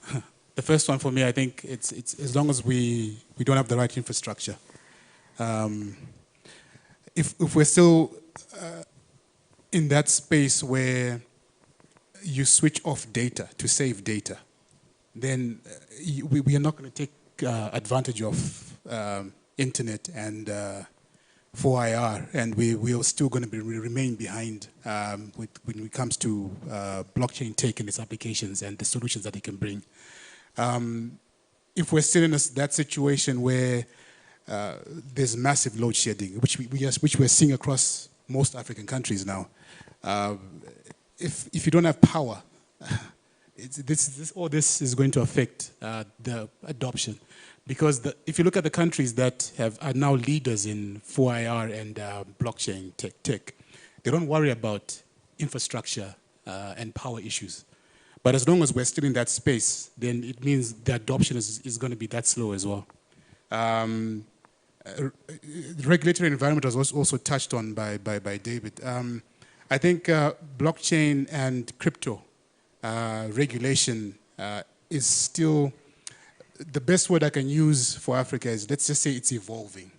The first one for me, I think it's as long as we don't have the right infrastructure. If we're still in that space where you switch off data to save data, then we are not going to take advantage of internet and 4IR, and we are still going to remain behind when it comes to blockchain tech and its applications and the solutions that it can bring. If we're still in that situation where there's massive load shedding, which we're seeing across most African countries now, if you don't have power, all this is going to affect the adoption. Because if you look at the countries that are now leaders in 4IR and blockchain tech, they don't worry about infrastructure and power issues. But as long as we're still in that space, then it means the adoption is going to be that slow as well. The regulatory environment was also touched on by David. I think blockchain and crypto regulation is still, the best word I can use for Africa is, let's just say it's evolving.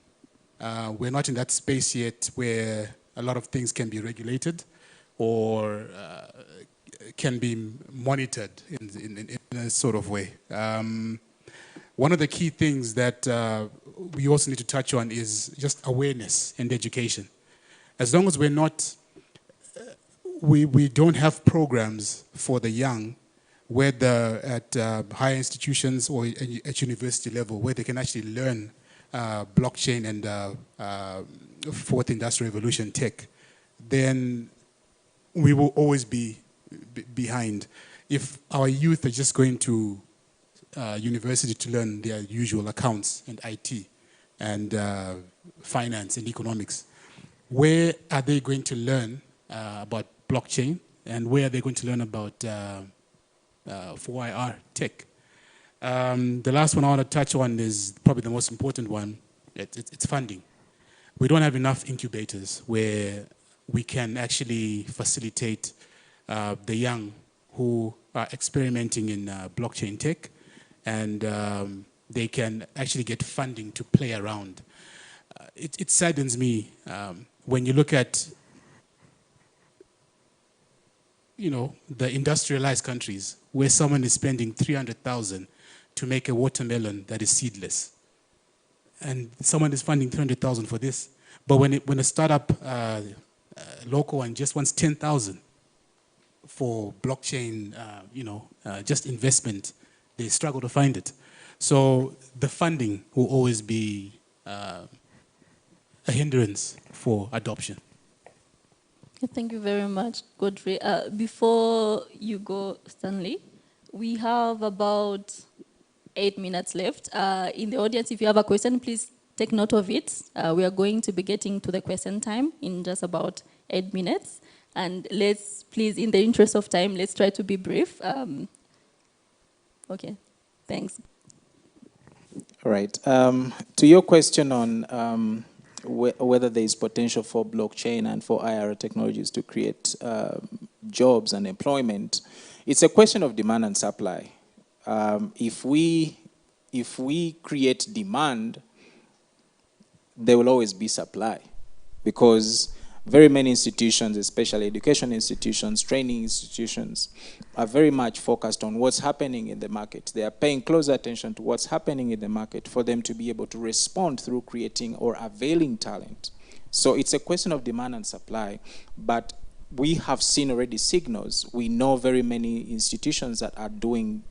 We're not in that space yet where a lot of things can be regulated or can be monitored in a sort of way. One of the key things that we also need to touch on is just awareness and education. As long as we're not, we don't have programs for the young, whether at higher institutions or at university level, where they can actually learn blockchain and fourth industrial revolution tech, then we will always be behind. If our youth are just going to university to learn their usual accounts and IT and finance and economics, where are they going to learn about blockchain, and where are they going to learn about 4IR tech? The last one I want to touch on is probably the most important one. It's funding. We don't have enough incubators where we can actually facilitate the young who are experimenting in blockchain tech, and they can actually get funding to play around. It saddens me when you look at, the industrialized countries where someone is spending 300,000 to make a watermelon that is seedless, and someone is funding 300,000 for this. But when a startup, local one, just wants 10,000 for blockchain, just investment, they struggle to find it. So the funding will always be a hindrance for adoption. Thank you very much, Godfrey. Before you go, Stanley, we have about 8 minutes left. In the audience, if you have a question, please take note of it. We are going to be getting to the question time in just about 8 minutes. And let's, please, in the interest of time, let's try to be brief. Okay, thanks. All right. To your question on whether there is potential for blockchain and for IR technologies to create jobs and employment, it's a question of demand and supply. If we create demand, there will always be supply, because very many institutions, especially education institutions, training institutions, are very much focused on what's happening in the market. They are paying close attention to what's happening in the market for them to be able to respond through creating or availing talent. So it's a question of demand and supply, but we have seen already signals. We know very many institutions that are doing,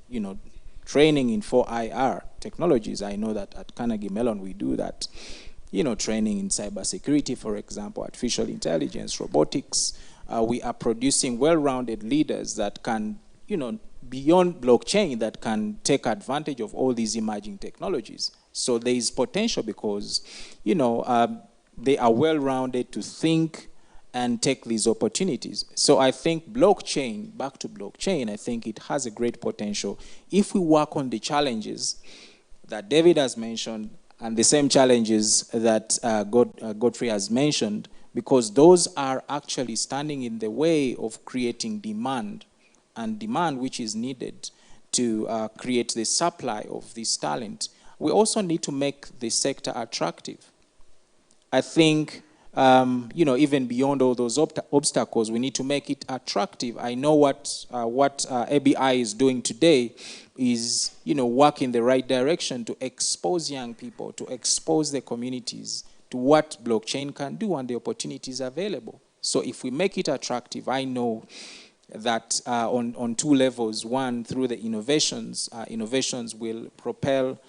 training in 4IR technologies. I know that at Carnegie Mellon we do that. training in cybersecurity, for example, artificial intelligence, robotics. We are producing well-rounded leaders that can, beyond blockchain, that can take advantage of all these emerging technologies. So there is potential because, they are well-rounded to think and take these opportunities. So I think blockchain, back to blockchain, I think it has a great potential if we work on the challenges that David has mentioned and the same challenges that Godfrey has mentioned, because those are actually standing in the way of creating demand, and demand which is needed to create the supply of this talent. We also need to make the sector attractive. I think, even beyond all those obstacles, we need to make it attractive. I know what ABI is doing today is, work in the right direction to expose young people, to expose the communities to what blockchain can do and the opportunities available. So if we make it attractive, I know that on two levels. One, through the innovations will propel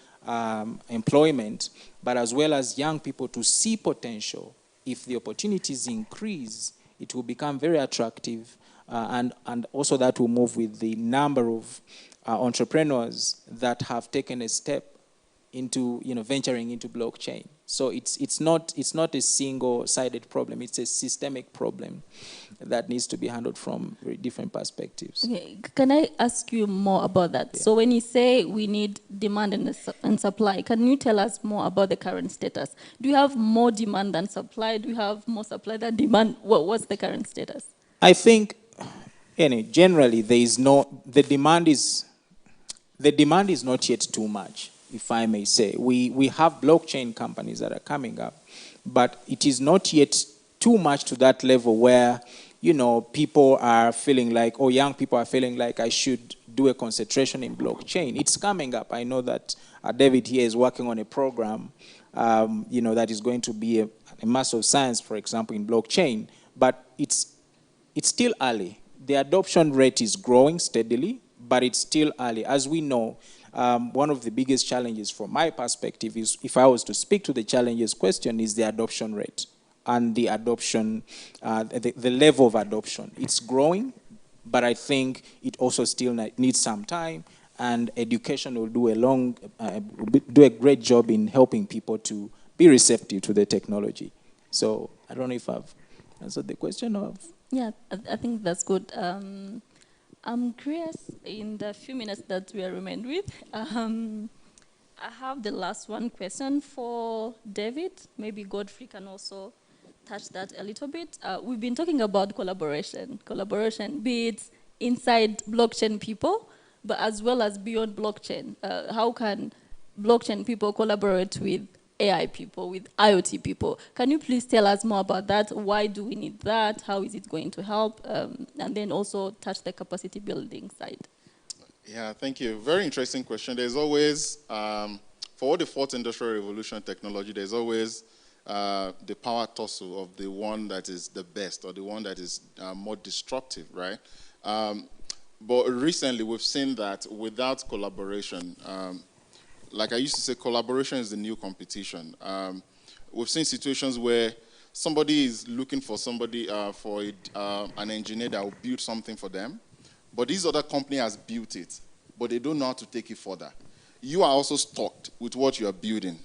employment, but as well as young people to see potential. If the opportunities increase, it will become very attractive, and also that will move with the number of entrepreneurs that have taken a step into venturing into blockchain. So it's not a single-sided problem. It's a systemic problem that needs to be handled from very different perspectives. Okay. Can I ask you more about that? Yeah. So when you say we need demand and supply, can you tell us more about the current status? Do you have more demand than supply? Do you have more supply than demand? What's the current status? I think, generally, the demand is not yet too much, if I may say. We have blockchain companies that are coming up, but it is not yet too much to that level where, people are feeling like, or young people are feeling like I should do a concentration in blockchain. It's coming up. I know that David here is working on a program, that is going to be a Master of Science, for example, in blockchain, but it's still early. The adoption rate is growing steadily, but it's still early. As we know, one of the biggest challenges from my perspective is, if I was to speak to the challenges question, is the adoption rate and the adoption, the level of adoption. It's growing, but I think it also still needs some time, and education will do a great job in helping people to be receptive to the technology. So I don't know if I've answered the question of. Yeah, I think that's good. I'm curious, in the few minutes that we are remained with, I have the last one question for David. Maybe Godfrey can also touch that a little bit. We've been talking about collaboration, be it inside blockchain people, but as well as beyond blockchain. How can blockchain people collaborate with AI people, with IoT people? Can you please tell us more about that? Why do we need that? How is it going to help? And then also touch the capacity building side. Yeah, thank you. Very interesting question. There's always, for the fourth industrial revolution technology, there's always the power tussle of the one that is the best or the one that is more destructive, right? But recently we've seen that without collaboration, like I used to say, collaboration is the new competition. We've seen situations where somebody is looking for somebody, an engineer that will build something for them, but this other company has built it, but they don't know how to take it further. You are also stuck with what you are building,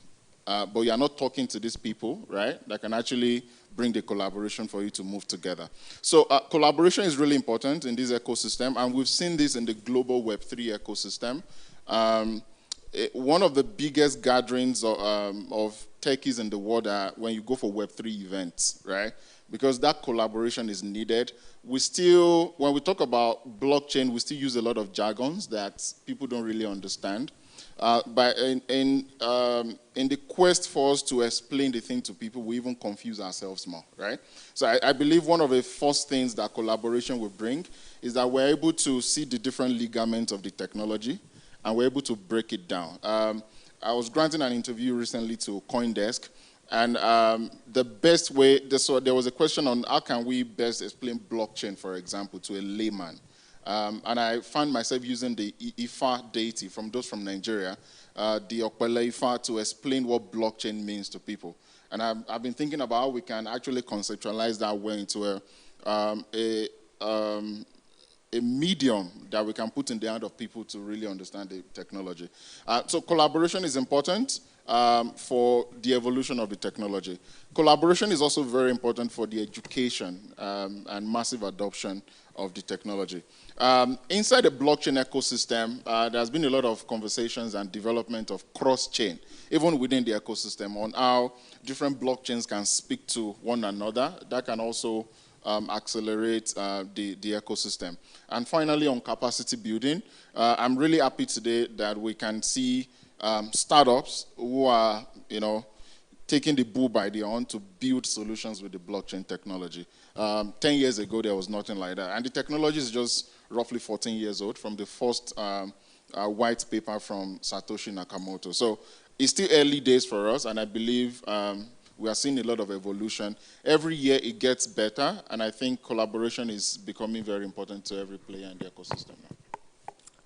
but you are not talking to these people, right, that can actually bring the collaboration for you to move together. So collaboration is really important in this ecosystem, and we've seen this in the global Web3 ecosystem. One of the biggest gatherings of techies in the world are when you go for Web3 events, right? Because that collaboration is needed. We still, when we talk about blockchain, we still use a lot of jargons that people don't really understand. But in the quest for us to explain the thing to people, we even confuse ourselves more, right? So I believe one of the first things that collaboration will bring is that we're able to see the different ligaments of the technology, and we're able to break it down. I was granting an interview recently to CoinDesk, and the best way, so there was a question on how can we best explain blockchain, for example, to a layman. And I found myself using the Ifa deity from those from Nigeria, the Okpele Ifa, to explain what blockchain means to people. And I've been thinking about how we can actually conceptualize that way into a medium that we can put in the hand of people to really understand the technology. So collaboration is important for the evolution of the technology. Collaboration is also very important for the education and massive adoption of the technology. Inside the blockchain ecosystem, there's been a lot of conversations and development of cross-chain, even within the ecosystem, on how different blockchains can speak to one another. That can also accelerate the ecosystem. And finally, on capacity building, I'm really happy today that we can see startups who are, taking the bull by the horn to build solutions with the blockchain technology. 10 years ago, there was nothing like that. And the technology is just roughly 14 years old from the first white paper from Satoshi Nakamoto. So it's still early days for us, and I believe we are seeing a lot of evolution. Every year it gets better, and I think collaboration is becoming very important to every player in the ecosystem now.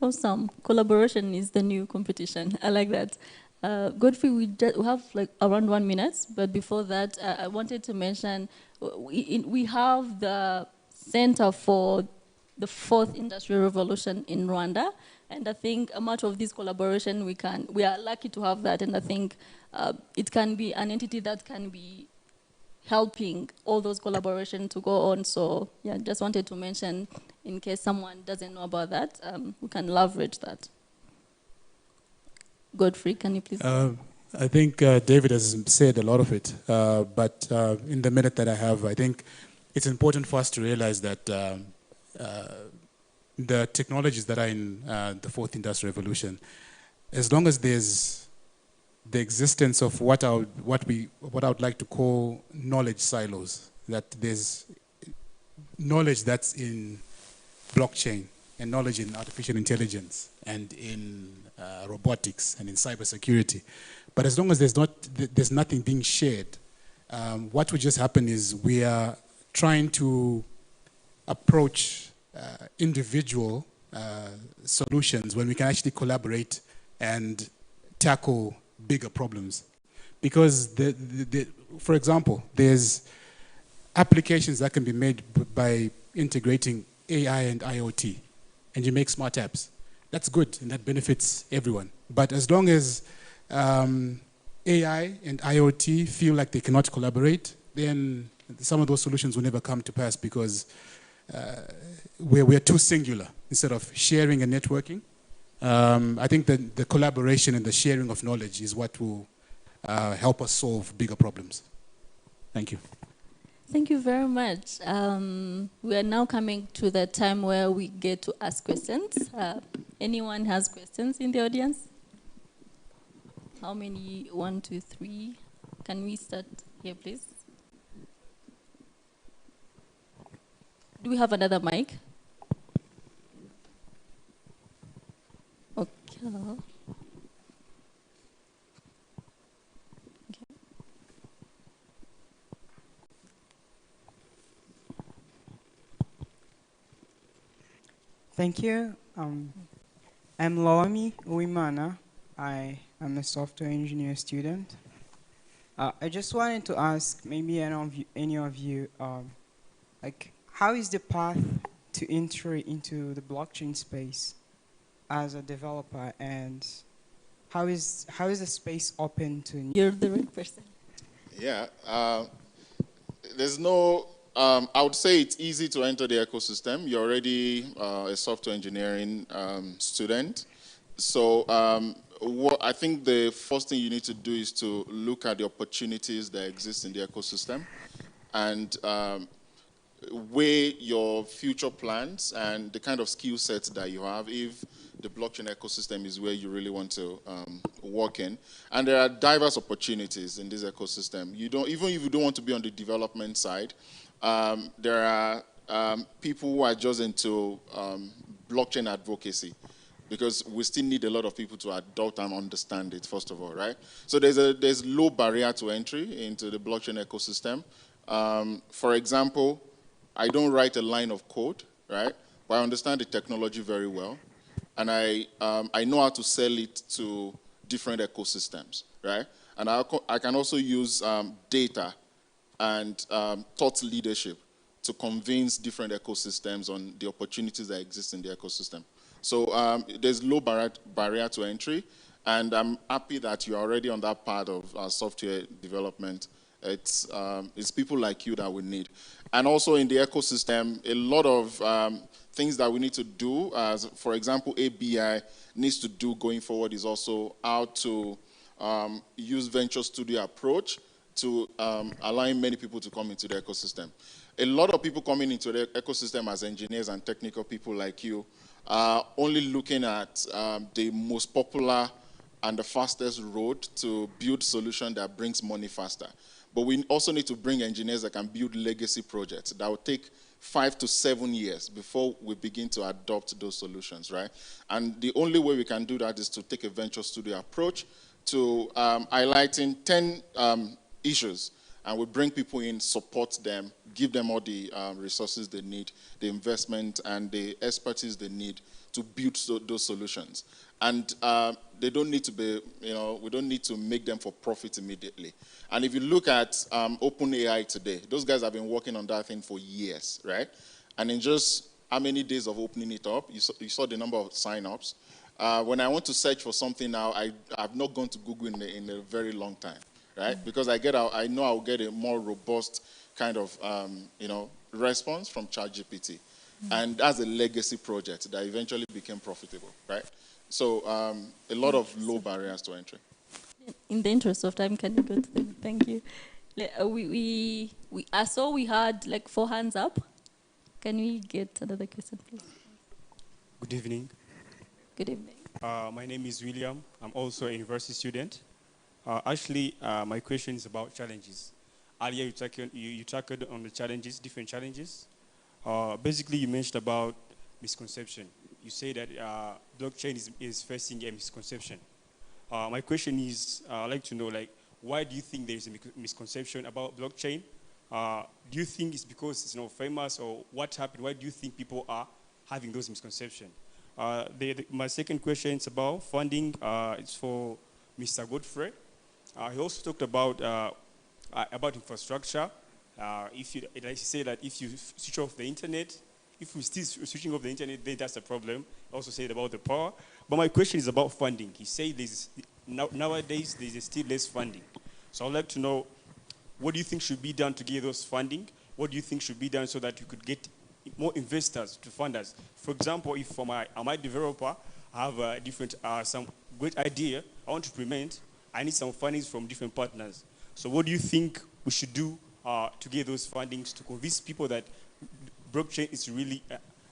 Awesome. Collaboration is the new competition. I like that. Godfrey, we have like around 1 minute, but before that, I wanted to mention we have the Center for the Fourth Industrial Revolution in Rwanda, and I think much of this collaboration we are lucky to have that, and I think it can be an entity that can be helping all those collaboration to go on. So yeah, just wanted to mention in case someone doesn't know about that, we can leverage that. Godfrey, can you please? I think David has said a lot of it, but in the minute that I have, I think it's important for us to realize that the technologies that are in the fourth industrial revolution, as long as there's the existence of what I would like to call knowledge silos, that there's knowledge that's in blockchain and knowledge in artificial intelligence and in robotics and in cybersecurity. But as long as there's nothing being shared, what will just happen is we are trying to approach individual solutions when we can actually collaborate and tackle bigger problems. Because, for example, there's applications that can be made by integrating AI and IoT, and you make smart apps. That's good, and that benefits everyone. But as long as AI and IoT feel like they cannot collaborate, then some of those solutions will never come to pass because we're too singular instead of sharing and networking. I think that the collaboration and the sharing of knowledge is what will help us solve bigger problems. Thank you. Thank you very much. We are now coming to the time where we get to ask questions. Anyone has questions in the audience? How many? 1, 2, 3. Can we start here, please? Do we have another mic? Okay. Thank you. I'm Loami Uimana. I am a software engineer student. I just wanted to ask maybe any of you, like, how is the path to entry into the blockchain space as a developer, and how is the space open to? You're the right person. Yeah, there's no. I would say it's easy to enter the ecosystem. You're already a software engineering student. So what I think the first thing you need to do is to look at the opportunities that exist in the ecosystem and weigh your future plans and the kind of skill sets that you have if the blockchain ecosystem is where you really want to work in. And there are diverse opportunities in this ecosystem. Even if you don't want to be on the development side, there are people who are just into blockchain advocacy, because we still need a lot of people to adopt and understand it, first of all, right? So there's low barrier to entry into the blockchain ecosystem. For example, I don't write a line of code, right? But I understand the technology very well, and I know how to sell it to different ecosystems, right? And I can also use data and thought leadership to convince different ecosystems on the opportunities that exist in the ecosystem. So there's low barrier to entry, and I'm happy that you're already on that part of software development. It's people like you that we need. And also in the ecosystem, a lot of things that we need to do, as for example, ABI needs to do going forward is also how to use venture studio approach to allowing many people to come into the ecosystem. A lot of people coming into the ecosystem as engineers and technical people like you are only looking at the most popular and the fastest road to build solution that brings money faster. But we also need to bring engineers that can build legacy projects that will take 5 to 7 years before we begin to adopt those solutions, right? And the only way we can do that is to take a venture studio approach to highlighting 10 issues, and we bring people in, support them, give them all the resources they need, the investment and the expertise they need to build those solutions. And they don't need to be, we don't need to make them for profit immediately. And if you look at OpenAI today, those guys have been working on that thing for years, right? And in just how many days of opening it up, you saw the number of signups. When I want to search for something now, I've not gone to Google in a very long time, right? Because I know I'll get a more robust kind of, response from ChatGPT. And that's a legacy project that eventually became profitable, right? So a lot of low barriers to entry. In the interest of time, can you go to them? Thank you. I saw we had like 4 hands up. Can we get another question, please? Good evening. Good evening. My name is William. I'm also a university student. Actually, my question is about challenges. Earlier, you tackled on the challenges, different challenges. Basically, you mentioned about misconception. You say that blockchain is facing a misconception. My question is, I'd like to know, why do you think there is a misconception about blockchain? Do you think it's because it's not famous, or what happened? Why do you think people are having those misconceptions? My second question is about funding. It's for Mr. Godfrey. He also talked about infrastructure. If you say that if you switch off the internet, if we're still switching off the internet, then that's a problem. I also said about the power. But my question is about funding. He said nowadays there's still less funding. So I'd like to know, what do you think should be done to get those funding? What do you think should be done so that you could get more investors to fund us? For example, if I'm a developer, I have some great idea I want to implement, I need some funding from different partners. So what do you think we should do to get those fundings to convince people that blockchain is really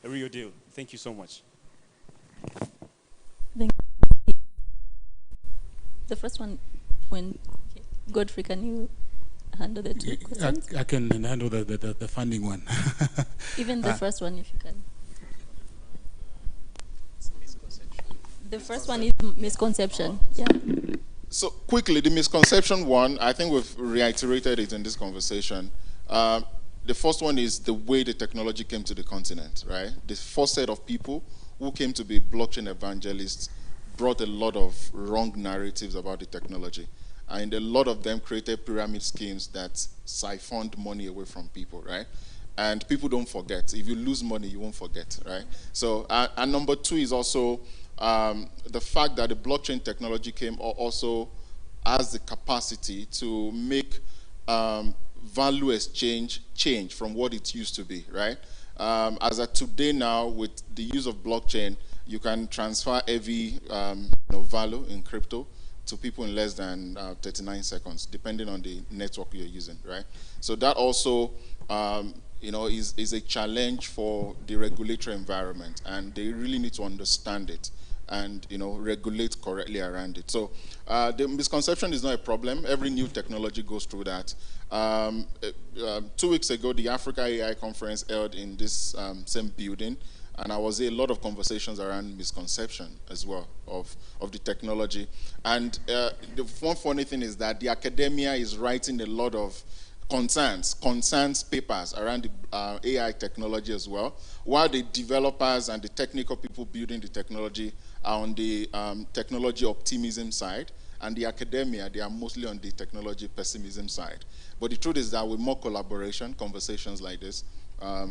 a real deal? Thank you so much. Thank you. The first one, Godfrey, can you handle the 2 questions? I can handle the funding one. Even the first one, if you can. The first one is misconception. Yeah. So quickly, the misconception one, I think we've reiterated it in this conversation. The first one is the way the technology came to the continent, right? The first set of people who came to be blockchain evangelists brought a lot of wrong narratives about the technology. And a lot of them created pyramid schemes that siphoned money away from people, right? And people don't forget. If you lose money, you won't forget, right? So, and number 2 is also the fact that the blockchain technology also has the capacity to make value exchange change from what it used to be, right? As of today now, with the use of blockchain, you can transfer heavy value in crypto to people in less than 39 seconds, depending on the network you're using, right? So that also, is a challenge for the regulatory environment, and they really need to understand it and, regulate correctly around it. So the misconception is not a problem. Every new technology goes through that. 2 weeks ago, the Africa AI conference held in this same building, and I was a lot of conversations around misconception as well of the technology. And the one funny thing is that the academia is writing a lot of concerns papers around the AI technology as well, while the developers and the technical people building the technology are on the technology optimism side, and the academia, they are mostly on the technology pessimism side. But the truth is that with more collaboration, conversations like this,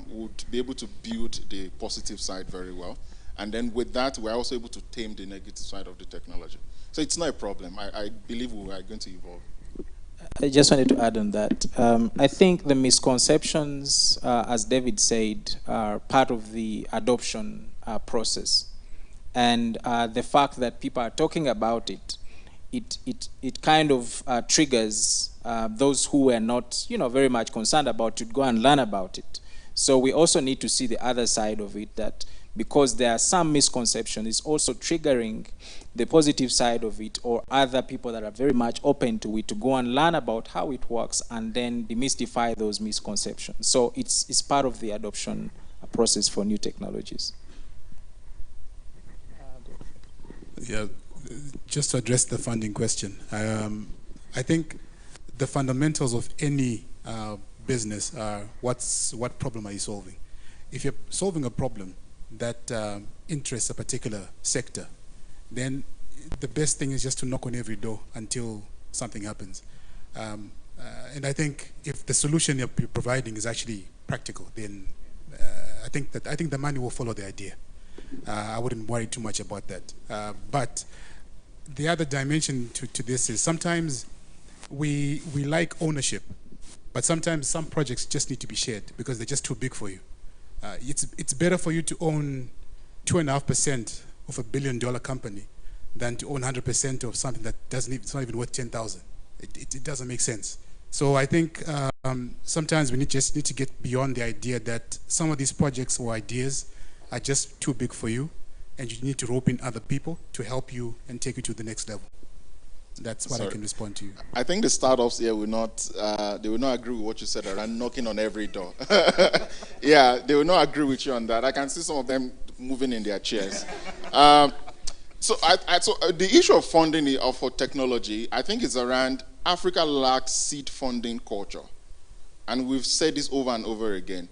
would be able to build the positive side very well. And then with that, we're also able to tame the negative side of the technology. So it's not a problem. I believe we are going to evolve. I just wanted to add on that. I think the misconceptions, as David said, are part of the adoption process. And the fact that people are talking about it, it kind of triggers those who are not, very much concerned about it, go and learn about it. So we also need to see the other side of it, that because there are some misconceptions, it's also triggering the positive side of it, or other people that are very much open to it to go and learn about how it works and then demystify those misconceptions. So it's part of the adoption process for new technologies. Yeah, just to address the funding question, I think the fundamentals of any business are what problem are you solving? If you're solving a problem that interests a particular sector, then the best thing is just to knock on every door until something happens. And I think if the solution you're providing is actually practical, then I think the money will follow the idea. I wouldn't worry too much about that. But the other dimension to this is sometimes we like ownership, but sometimes some projects just need to be shared because they're just too big for you. It's better for you to own 2.5% of $1 billion company than to own 100% of something that it's not even worth 10,000. It doesn't make sense. So I think sometimes we just need to get beyond the idea that some of these projects or ideas are just too big for you, and you need to rope in other people to help you and take you to the next level. That's what I can respond to you. I think the startups here will not agree with what you said around knocking on every door. Yeah, they will not agree with you on that. I can see some of them moving in their chairs. So the issue of funding for technology, I think is around Africa lacks seed funding culture. And we've said this over and over again.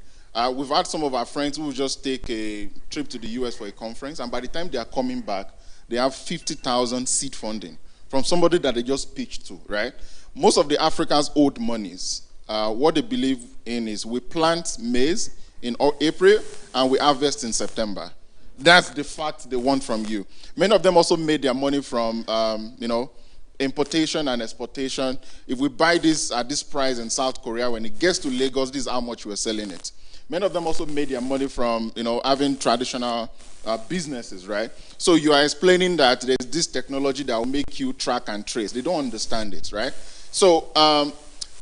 We've had some of our friends who just take a trip to the US for a conference, and by the time they are coming back, they have 50,000 seed funding from somebody that they just pitched to, right? Most of the Africans owed monies. What they believe in is we plant maize in April and we harvest in September. That's the fact they want from you. Many of them also made their money from, importation and exportation. If we buy this at this price in South Korea, when it gets to Lagos, this is how much we're selling it. Many of them also made their money from, having traditional businesses, right? So you are explaining that there's this technology that will make you track and trace. They don't understand it, right? So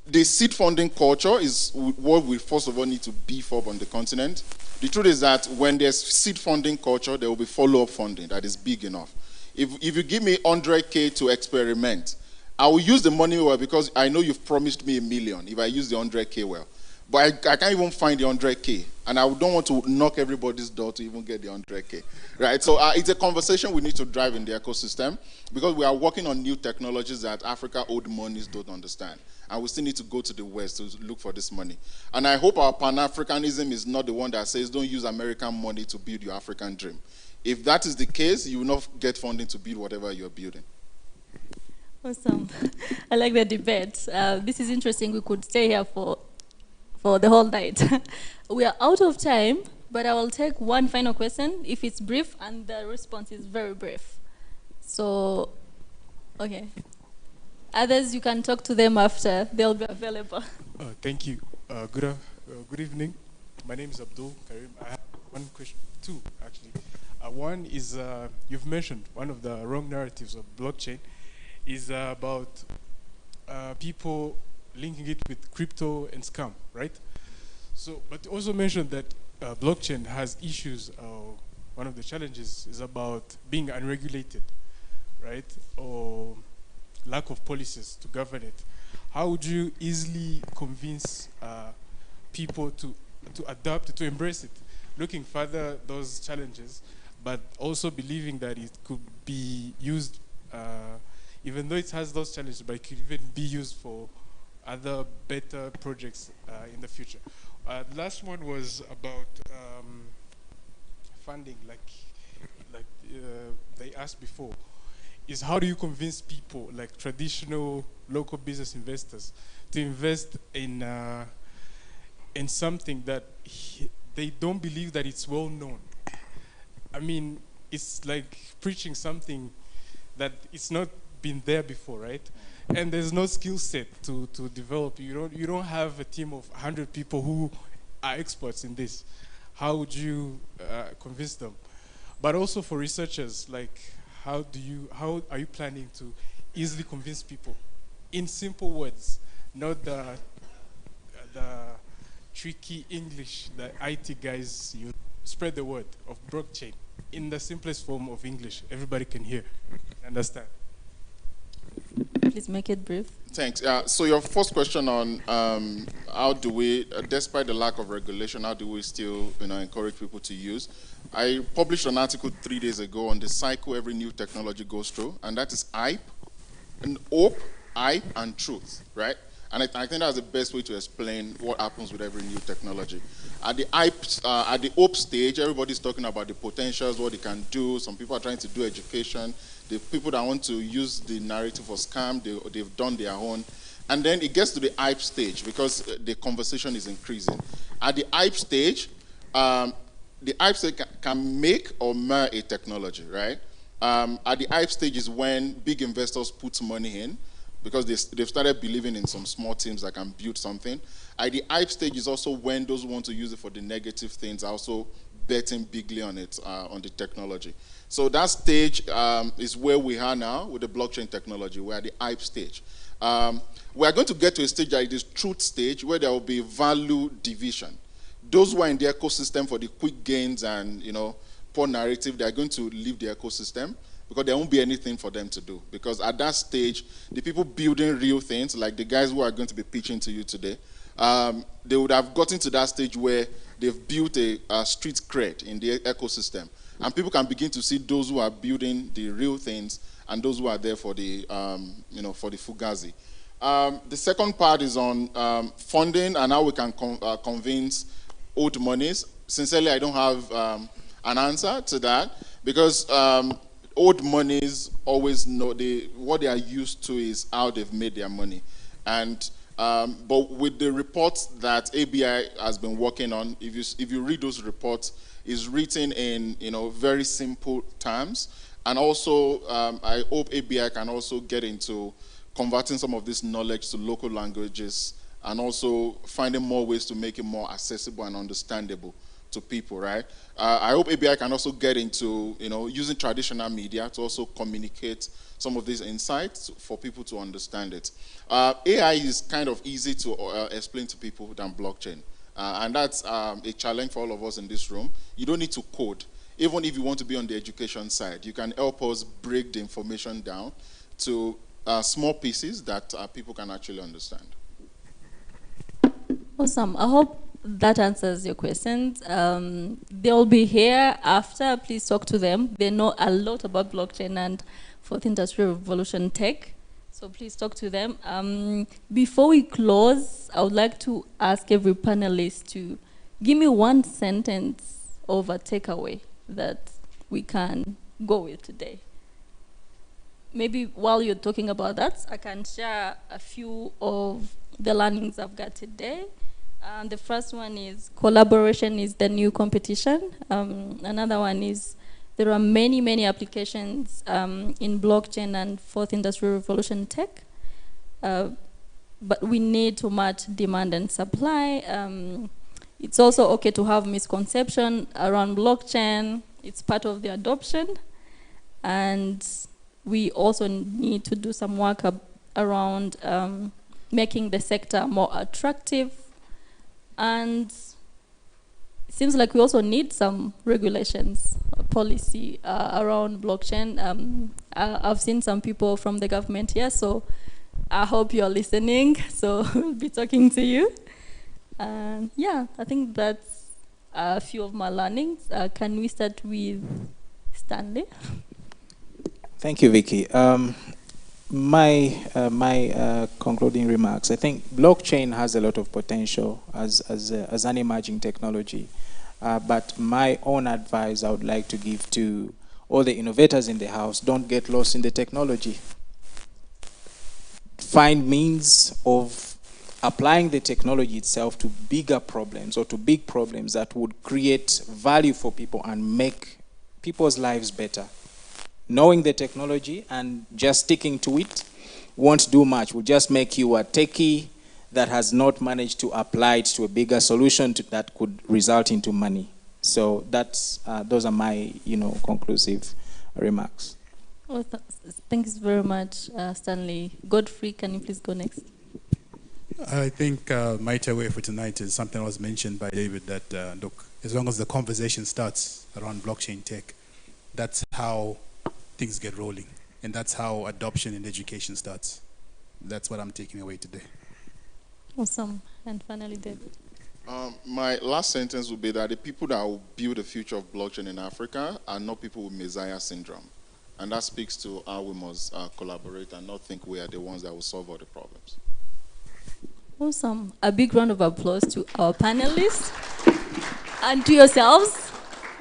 the seed funding culture is what we first of all need to beef up on the continent. The truth is that when there's seed funding culture, there will be follow-up funding that is big enough. If you give me 100K to experiment, I will use the money well because I know you've promised me $1 million if I use the 100K well. But I can't even find the 100K, and I don't want to knock everybody's door to even get the 100K, right? So it's a conversation we need to drive in the ecosystem because we are working on new technologies that Africa old monies don't understand, and we still need to go to the West to look for this money. And I hope our Pan-Africanism is not the one that says don't use American money to build your African dream. If that is the case, you will not get funding to build whatever you're building. Awesome. I like the debate. This is interesting. We could stay here for the whole night. We are out of time, but I will take one final question if it's brief and the response is very brief. So, okay. Others, you can talk to them after. They'll be available. Thank you. Good evening. My name is Abdul Karim. I have one question, two actually. One is, you've mentioned one of the wrong narratives of blockchain is about people linking it with crypto and scam, right? So, but you also mentioned that blockchain has issues. One of the challenges is about being unregulated, right? Or lack of policies to govern it. How would you easily convince people to adapt, to embrace it, looking further those challenges, but also believing that it could be used, even though it has those challenges, but it could even be used for other better projects in the future. The last one was about funding, like they asked before. is how do you convince people, like traditional local business investors, to invest in something that they don't believe that it's well known. I mean, it's like preaching something that it's not been there before, right? And there's no skill set to develop. You don't have a team of 100 people who are experts in this. How would you convince them? But also for researchers, like how are you planning to easily convince people in simple words, not the tricky English that IT guys use? Spread the word of blockchain in the simplest form of English. Everybody can hear, understand. Please make it brief. Thanks. So your first question on how do we, despite the lack of regulation, how do we still encourage people to use? I published an article 3 days ago on the cycle every new technology goes through, and that is hype, and hope, hype, and truth, right? And I think that's the best way to explain what happens with every new technology. At the hope stage, everybody's talking about the potentials, what it can do. Some people are trying to do education. The people that want to use the narrative for scam, they've done their own. And then it gets to the hype stage because the conversation is increasing. At the hype stage can make or mar a technology, right? At the hype stage is when big investors put money in because they've started believing in some small teams that can build something. At the hype stage is also when those who want to use it for the negative things are also betting bigly on it, on the technology. So that stage is where we are now with the blockchain technology. We're at the hype stage. We are going to get to a stage that is truth stage where there will be value division. Those who are in the ecosystem for the quick gains and poor narrative, they are going to leave the ecosystem because there won't be anything for them to do. Because at that stage, the people building real things, like the guys who are going to be pitching to you today, they would have gotten to that stage where they've built a street cred in the ecosystem. And people can begin to see those who are building the real things and those who are there for the, for the fugazi. The second part is on funding and how we can convince old monies. Sincerely, I don't have an answer to that because old monies always know what they are used to is how they've made their money. And but with the reports that ABI has been working on, if you read those reports, it's written in very simple terms. And also, I hope ABI can also get into converting some of this knowledge to local languages and also finding more ways to make it more accessible and understandable to people, right? I hope ABI can also get into using traditional media to also communicate some of these insights for people to understand it. AI is kind of easy to explain to people than blockchain. And that's a challenge for all of us in this room. You don't need to code. Even if you want to be on the education side, you can help us break the information down to small pieces that people can actually understand. Awesome. I hope that answers your questions. They'll be here after. Please talk to them. They know a lot about blockchain and fourth industrial revolution tech. So please talk to them. Before we close, I would like to ask every panelist to give me one sentence of a takeaway that we can go with today. Maybe while you're talking about that, I can share a few of the learnings I've got today. The first one is collaboration is the new competition. Another one is there are many, many applications in blockchain and fourth industrial revolution tech, but we need to match demand and supply. It's also okay to have misconception around blockchain. It's part of the adoption. And we also need to do some work around making the sector more attractive. And it seems like we also need some regulations, policy around blockchain. I've seen some people from the government here, so I hope you're listening. So we'll be talking to you. Yeah, I think that's a few of my learnings. Can we start with Stanley? Thank you, Vicky. My concluding remarks. I think blockchain has a lot of potential as an emerging technology, but my own advice I would like to give to all the innovators in the house, don't get lost in the technology. Find means of applying the technology itself to bigger problems or to big problems that would create value for people and make people's lives better. Knowing the technology and just sticking to it won't do much. Will just make you a techie that has not managed to apply it to a bigger solution that could result into money. So that's those are my conclusive remarks. Well, thanks very much, Stanley. Godfrey, can you please go next? I think my takeaway for tonight is something that was mentioned by David, that look, as long as the conversation starts around blockchain tech, that's how things get rolling. And that's how adoption in education starts. That's what I'm taking away today. Awesome. And finally, David. My last sentence would be that the people that will build the future of blockchain in Africa are not people with Messiah syndrome. And that speaks to how we must collaborate and not think we are the ones that will solve all the problems. Awesome. A big round of applause to our panelists and to yourselves.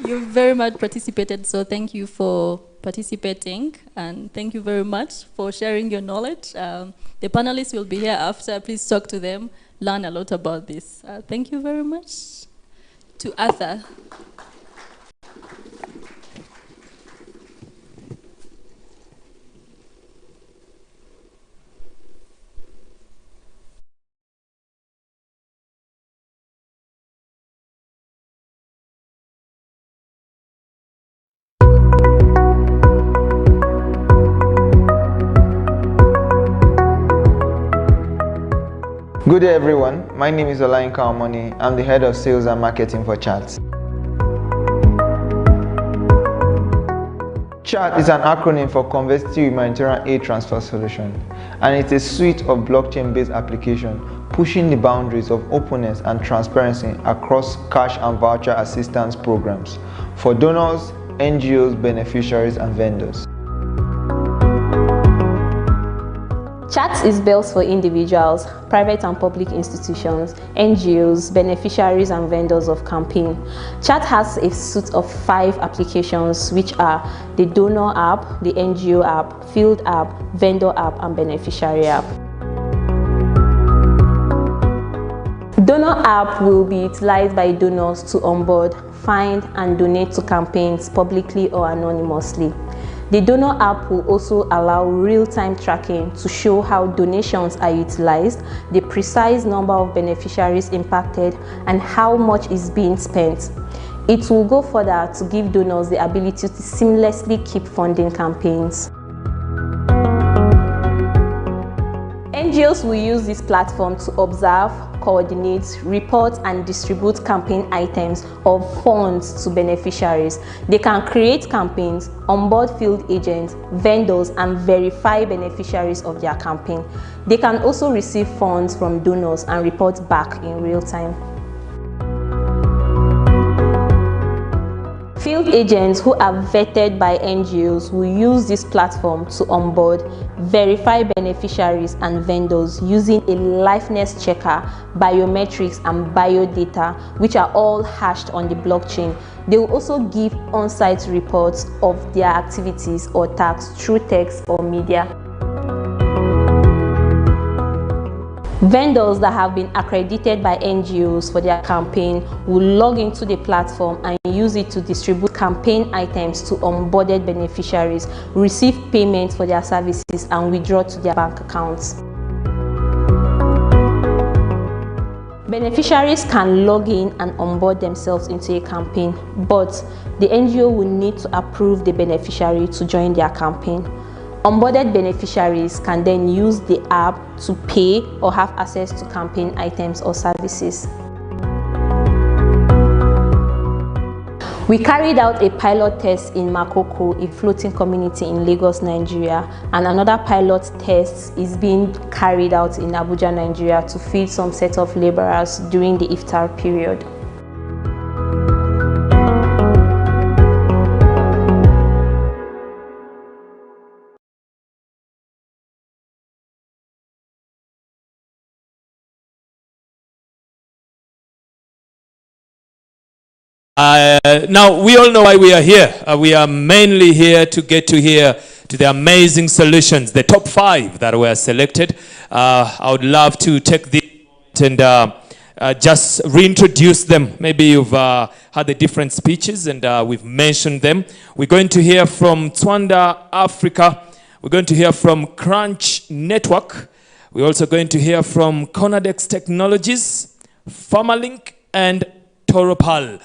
You very much participated, so thank you for participating, and thank you very much for sharing your knowledge. The panelists will be here after. Please talk to them, learn a lot about this. Thank you very much. To Arthur. Good day everyone, my name is Olayinka Omoni. I'm the head of sales and marketing for Chat. Chat is an acronym for Converging Humanitarian Aid Transfer Solution, and it's a suite of blockchain-based applications pushing the boundaries of openness and transparency across cash and voucher assistance programs for donors, NGOs, beneficiaries, and vendors. Chat is built for individuals, private and public institutions, NGOs, beneficiaries and vendors of campaign. Chat has a suite of 5 applications, which are the donor app, the NGO app, field app, vendor app, and beneficiary app. Donor app will be utilized by donors to onboard, find, and donate to campaigns publicly or anonymously. The donor app will also allow real-time tracking to show how donations are utilized, the precise number of beneficiaries impacted, and how much is being spent. It will go further to give donors the ability to seamlessly keep funding campaigns. NGOs will use this platform to observe, coordinate, report, and distribute campaign items or funds to beneficiaries. They can create campaigns, onboard field agents, vendors, and verify beneficiaries of their campaign. They can also receive funds from donors and report back in real time. Field agents who are vetted by NGOs will use this platform to onboard, verify beneficiaries and vendors using a liveness checker, biometrics, and biodata, which are all hashed on the blockchain. They will also give on-site reports of their activities or tasks through text or media. Vendors that have been accredited by NGOs for their campaign will log into the platform and use it to distribute campaign items to onboarded beneficiaries, receive payment for their services, and withdraw to their bank accounts. Beneficiaries can log in and onboard themselves into a campaign, but the NGO will need to approve the beneficiary to join their campaign. Onboarded beneficiaries can then use the app to pay or have access to campaign items or services. We carried out a pilot test in Makoko, a floating community in Lagos, Nigeria, and another pilot test is being carried out in Abuja, Nigeria to feed some set of laborers during the iftar period. Now, we all know why we are here. We are mainly here to get to hear to the amazing solutions, the top 5 that were selected. I would love to take this moment and just reintroduce them. Maybe you've had the different speeches and we've mentioned them. We're going to hear from Rwanda, Africa. We're going to hear from Crunch Network. We're also going to hear from Conadex Technologies, Pharmalink, and Toropal.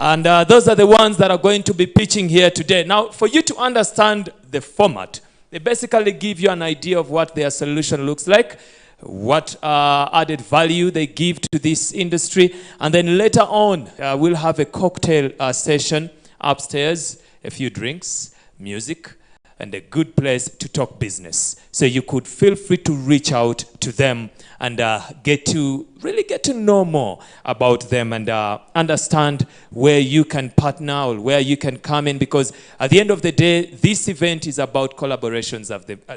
And those are the ones that are going to be pitching here today. Now, for you to understand the format, they basically give you an idea of what their solution looks like, what added value they give to this industry. And then later on, we'll have a cocktail session upstairs, a few drinks, music, and a good place to talk business. So you could feel free to reach out to them and really get to know more about them and understand where you can partner or where you can come in, because at the end of the day, this event is about collaborations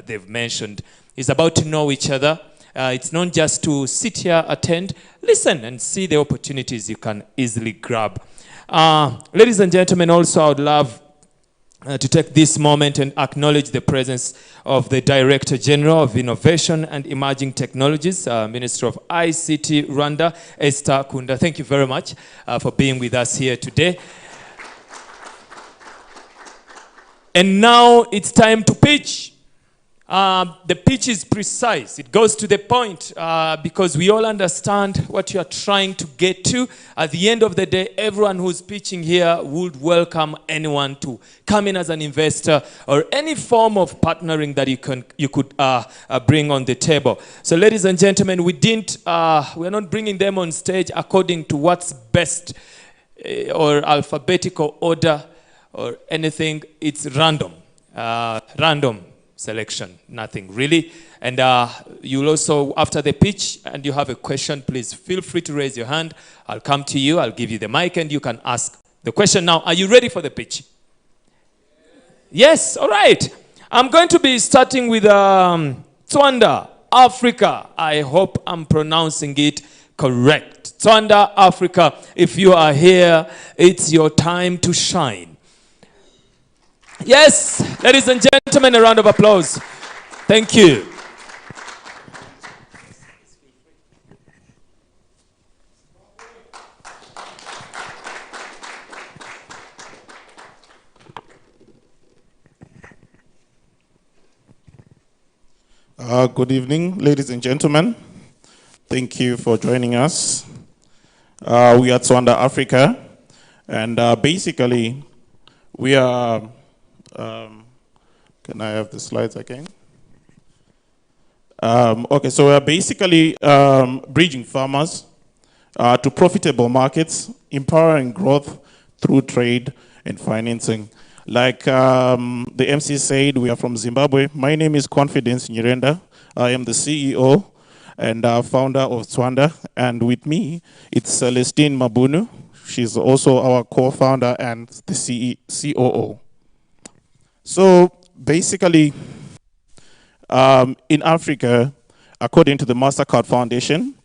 they've mentioned. It's about to know each other. It's not just to sit here, attend, listen, and see the opportunities you can easily grab. Ladies and gentlemen, also I would love to take this moment and acknowledge the presence of the Director General of Innovation and Emerging Technologies, Minister of ICT, Rwanda, Esther Kunda. Thank you very much for being with us here today. And now it's time to pitch. The pitch is precise. It goes to the point because we all understand what you are trying to get to. At the end of the day, everyone who's pitching here would welcome anyone to come in as an investor or any form of partnering that you could bring on the table. So, ladies and gentlemen, we're not bringing them on stage according to what's best or alphabetical order or anything. It's random. Random selection, nothing really. And you'll also, after the pitch and you have a question, please feel free to raise your hand. I'll come to you, I'll give you the mic and you can ask the question. Now, are you ready for the pitch? Yes, all right. I'm going to be starting with Rwanda, Africa. I hope I'm pronouncing it correct. Rwanda, Africa, if you are here, it's your time to shine. Yes, ladies and gentlemen, a round of applause. Thank you. Good evening, ladies and gentlemen. Thank you for joining us. We are Rwanda, Africa, and basically we are can I have the slides again? Okay, so we're basically bridging farmers to profitable markets, empowering growth through trade and financing. Like the MC said, we are from Zimbabwe. My name is Confidence Nyirenda. I am the CEO and founder of Rwanda. And with me, it's Celestine Mabunu. She's also our co-founder and the COO. So basically, in Africa, according to the MasterCard Foundation,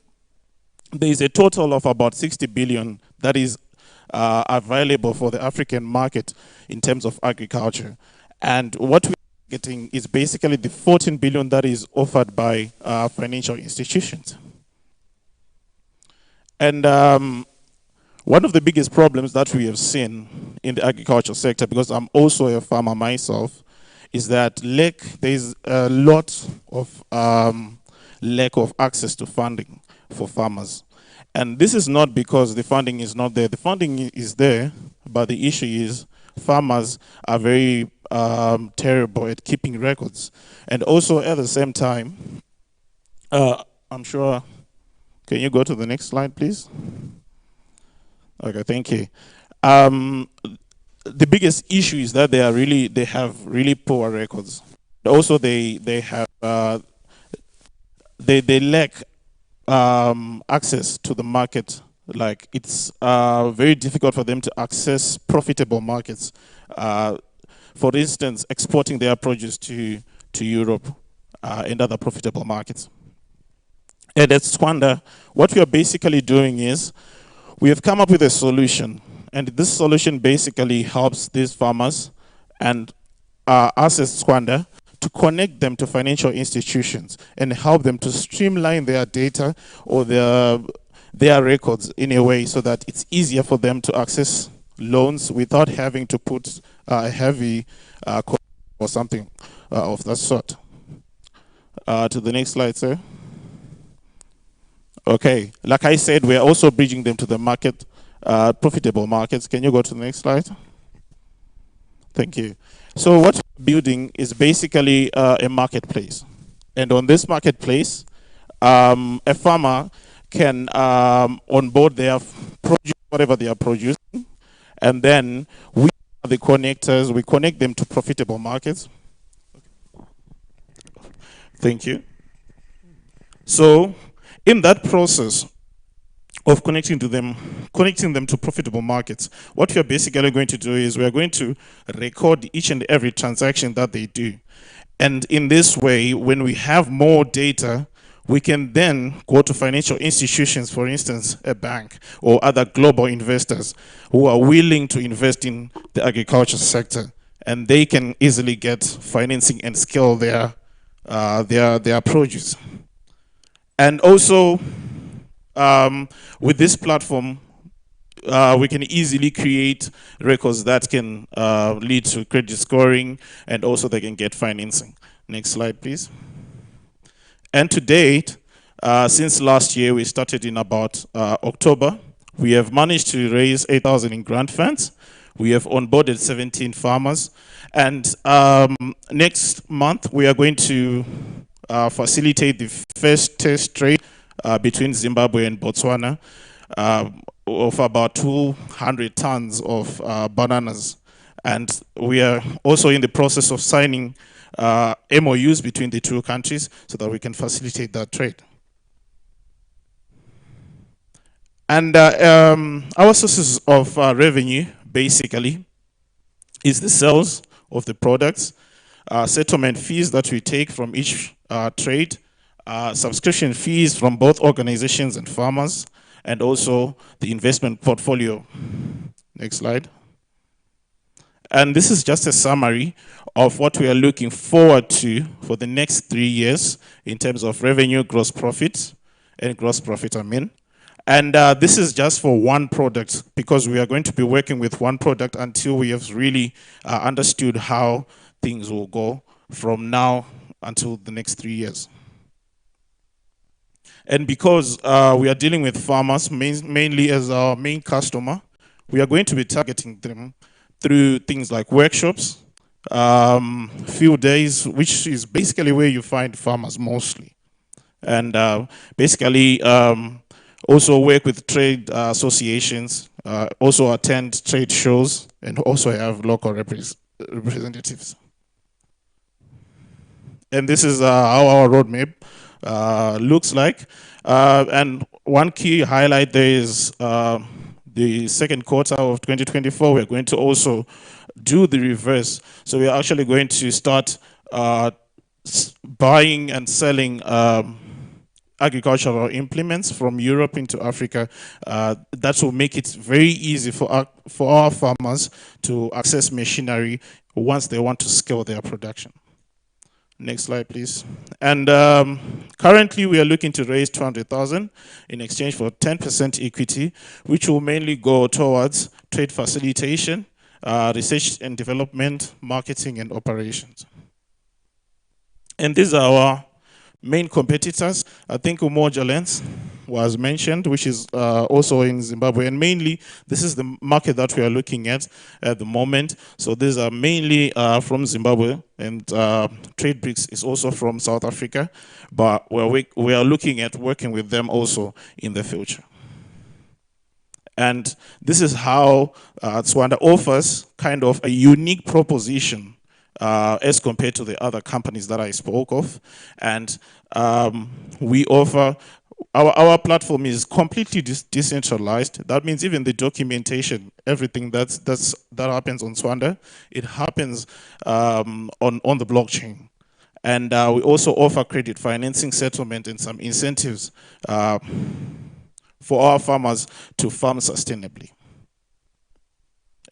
there is a total of about 60 billion that is available for the African market in terms of agriculture. And what we're getting is basically the 14 billion that is offered by financial institutions. And one of the biggest problems that we have seen in the agriculture sector, because I'm also a farmer myself, is that there's a lot of lack of access to funding for farmers. And this is not because the funding is not there. The funding is there, but the issue is farmers are very terrible at keeping records. And also at the same time, I'm sure, can you go to the next slide, please? Okay, thank you. The biggest issue is that they have really poor records. Also, they lack access to the market. Like it's very difficult for them to access profitable markets. For instance, exporting their produce to Europe and other profitable markets. And at Rwanda, what we are basically doing is we have come up with a solution And this solution basically helps these farmers and us as Rwanda to connect them to financial institutions and help them to streamline their data or their records in a way so that it's easier for them to access loans without having to put a heavy cost or something of that sort. To the next slide, sir. Okay, like I said, we're also bridging them to the market, profitable markets. Can you go to the next slide? Thank you. So what we're building is basically a marketplace. And on this marketplace, a farmer can onboard their produce, whatever they are producing, and then we are the connectors, we connect them to profitable markets. Thank you. So in that process of connecting them to profitable markets, what we are basically going to do is we are going to record each and every transaction that they do. And in this way, when we have more data, we can then go to financial institutions, for instance, a bank or other global investors who are willing to invest in the agriculture sector, and they can easily get financing and scale their produce. And also, with this platform, we can easily create records that can lead to credit scoring, and also they can get financing. Next slide, please. And to date, since last year, we started in about October, we have managed to raise 8,000 in grant funds. We have onboarded 17 farmers. And next month, we are going to facilitate the first test trade between Zimbabwe and Botswana of about 200 tons of bananas. And we are also in the process of signing MOUs between the two countries so that we can facilitate that trade. And our sources of revenue basically is the sales of the products, settlement fees that we take from each trade, subscription fees from both organizations and farmers, and also the investment portfolio. Next slide. And this is just a summary of what we are looking forward to for the next 3 years in terms of revenue, gross profit, and gross profit, I mean. And this is just for one product, because we are going to be working with one product until we have really understood how things will go from now until the next 3 years. And because we are dealing with farmers mainly as our main customer, we are going to be targeting them through things like workshops, field days, which is basically where you find farmers mostly. And basically also work with trade associations, also attend trade shows, and also have local representatives. And this is how our roadmap looks like. And one key highlight there is the second quarter of 2024, we're going to also do the reverse. So we're actually going to start buying and selling agricultural implements from Europe into Africa. That will make it very easy for our farmers to access machinery once they want to scale their production. Next slide, please. And currently, we are looking to raise 200,000 in exchange for 10% equity, which will mainly go towards trade facilitation, research and development, marketing, and operations. And these are our main competitors. I think Umoja Lens was mentioned, which is also in Zimbabwe, and mainly this is the market that we are looking at the moment. So these are mainly from Zimbabwe, and TradeBricks is also from South Africa, but we are looking at working with them also in the future. And this is how Rwanda offers kind of a unique proposition as compared to the other companies that I spoke of. And we offer, our platform is completely decentralized. That means even the documentation, everything that happens on Rwanda, it happens on the blockchain. And we also offer credit financing, settlement, and some incentives for our farmers to farm sustainably.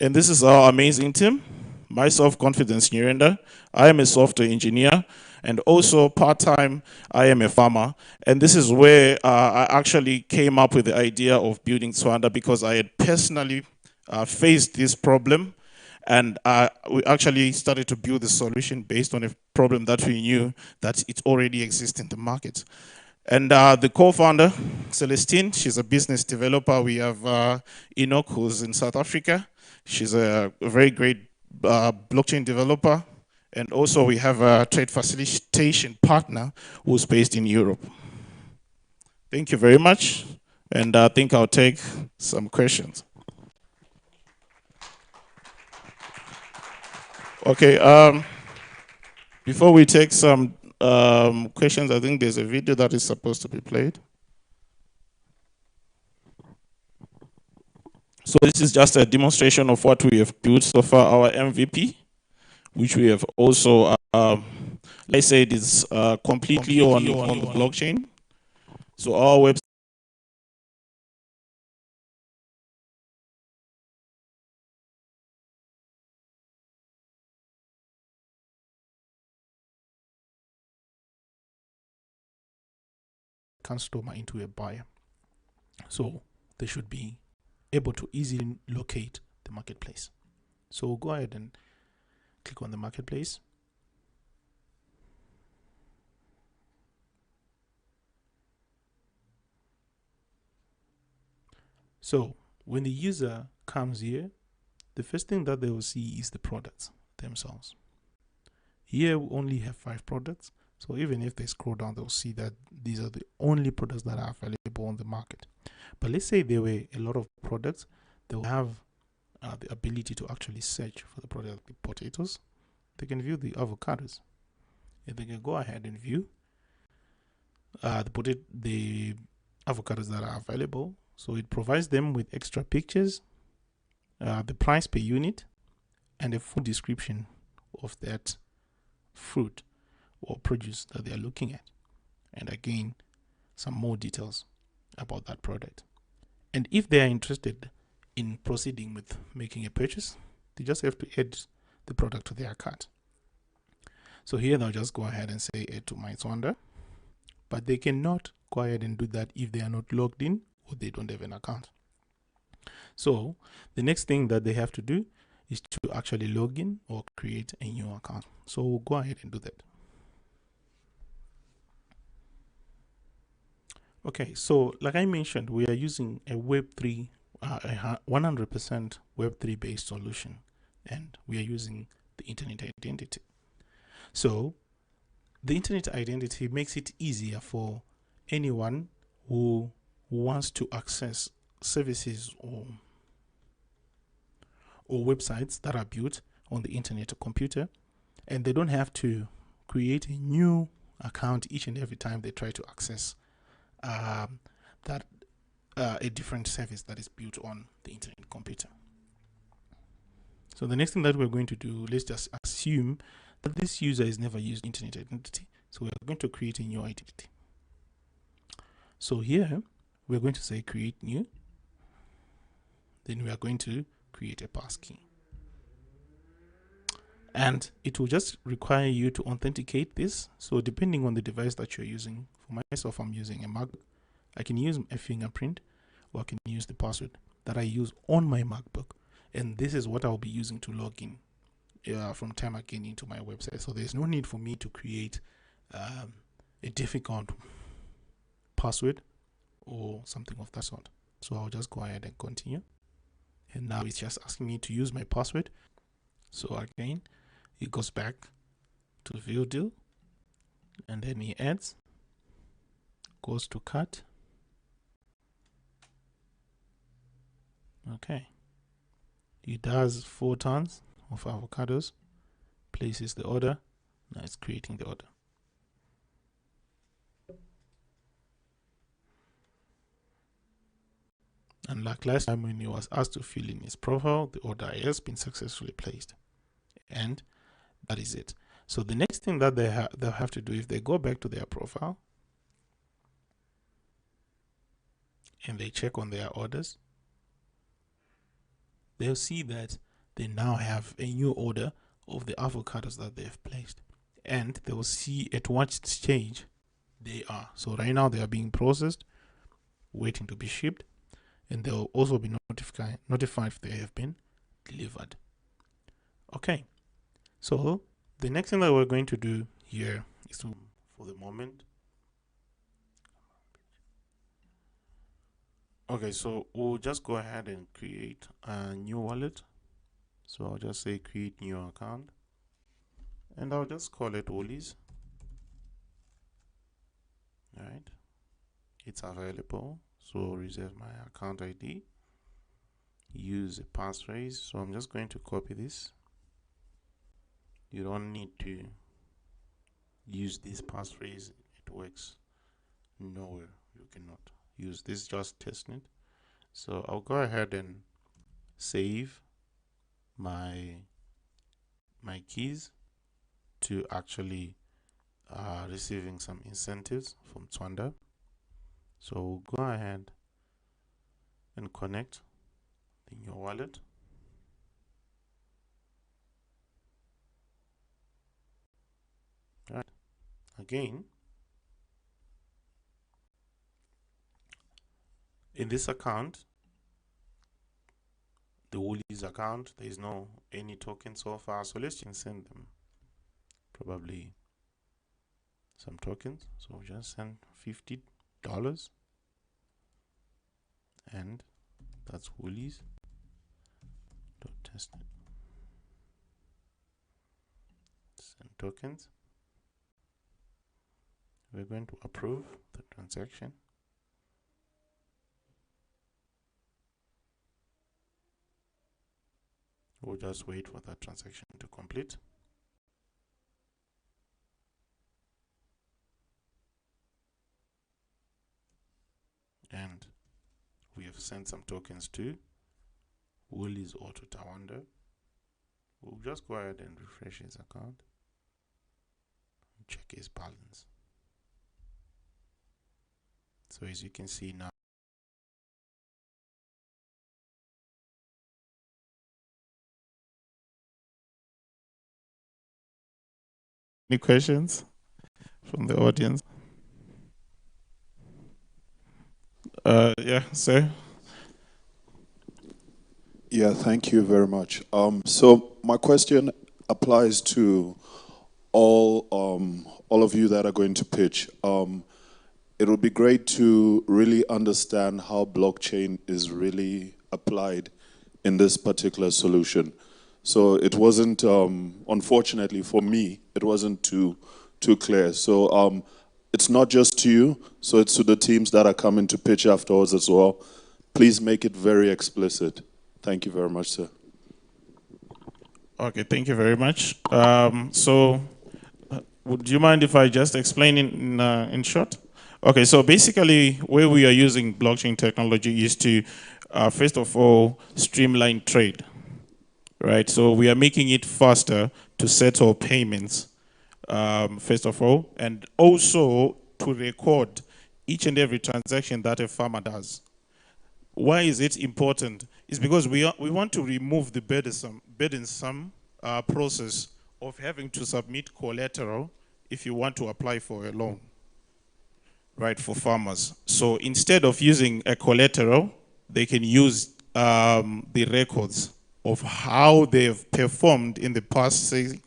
And this is our amazing team. Myself, Confidence Nyirenda. I am a software engineer, and also part-time, I am a farmer. And this is where I actually came up with the idea of building Rwanda, because I had personally faced this problem, and we actually started to build the solution based on a problem that we knew that it already exists in the market. And the co-founder, Celestine, she's a business developer. We have Enoch, who's in South Africa. She's a very great blockchain developer. And also we have a trade facilitation partner who's based in Europe. Thank you very much. And I think I'll take some questions. Okay, before we take some questions, I think there's a video that is supposed to be played. So this is just a demonstration of what we have built so far, our MVP, which we have also, let's say it is completely on the blockchain. So our website customer into a buyer. So they should be able to easily locate the marketplace. So we'll go ahead and click on the marketplace. So when the user comes here, the first thing that they will see is the products themselves. Here we only have 5 products. So even if they scroll down, they'll see that these are the only products that are available on the market. But let's say there were a lot of products, they'll have the ability to actually search for the product, the potatoes. They can view the avocados. And they can go ahead and view the avocados that are available. So it provides them with extra pictures, the price per unit, and a full description of that fruit or produce that they are looking at. And again, some more details about that product. And if they are interested in proceeding with making a purchase, they just have to add the product to their cart. So here they'll just go ahead and say add to my Rwanda, but they cannot go ahead and do that if they are not logged in or they don't have an account. So the next thing that they have to do is to actually log in or create a new account. So we'll go ahead and do that. Okay, so like I mentioned, we are using a Web3, 100% Web3 based solution, and we are using the internet identity. So the internet identity makes it easier for anyone who wants to access services or websites that are built on the internet or computer, and they don't have to create a new account each and every time they try to access a different service that is built on the internet computer. So the next thing that we're going to do, let's just assume that this user has never used internet identity. So we're going to create a new identity. So here we're going to say create new. Then we are going to create a passkey. And it will just require you to authenticate this. So depending on the device that you're using, for myself, I'm using a MacBook. I can use a fingerprint, or I can use the password that I use on my MacBook. And this is what I'll be using to log in from time again into my website. So there's no need for me to create a difficult password or something of that sort. So I'll just go ahead and continue. And now it's just asking me to use my password. So again, it goes back to the view deal, and then he adds, goes to cart. Okay. He does 4 tons of avocados, places the order. Now it's creating the order. And like last time when he was asked to fill in his profile, the order has been successfully placed. And that is it. So the next thing that they'll have to do, if they go back to their profile and they check on their orders, they'll see that they now have a new order of the avocados that they've placed. And they will see at what stage they are. So right now they are being processed, waiting to be shipped, and they'll also be notified if they have been delivered. Okay, so the next thing that we're going to do here is to, for the moment, okay, so we'll just go ahead and create a new wallet. So I'll just say create new account, and I'll just call it Woolies. All right, it's available. So reserve my account ID, use a passphrase. So I'm just going to copy this. You don't need to use this passphrase, it works nowhere. You cannot use this, just testing it. So I'll go ahead and save my keys to actually receiving some incentives from Rwanda. So we'll go ahead and connect in your wallet. Right. Again, in this account, the Woolies account, there is no any token so far. So let's just send them probably some tokens. So we'll just send $50, and that's Woolies. Test it. Send tokens. We're going to approve the transaction. We'll just wait for that transaction to complete. And we have sent some tokens to Woolies Auto Tawanda. We'll just go ahead and refresh his account and check his balance. So as you can see now, any questions from the audience? Yeah, sir. Yeah, thank you very much. So my question applies to all of you that are going to pitch. It would be great to really understand how blockchain is really applied in this particular solution. So it wasn't, unfortunately for me, it wasn't too clear. So it's not just to you, so it's to the teams that are coming to pitch afterwards as well. Please make it very explicit. Thank you very much, sir. Okay, thank you very much. Would you mind if I just explain in short? Okay, so basically where we are using blockchain technology is to, first of all, streamline trade, right? So we are making it faster to settle payments, first of all, and also to record each and every transaction that a farmer does. Why is it important? It's because we want to remove the burdensome process of having to submit collateral if you want to apply for a loan, right, for farmers. So instead of using a collateral, they can use the records of how they've performed in the past, say,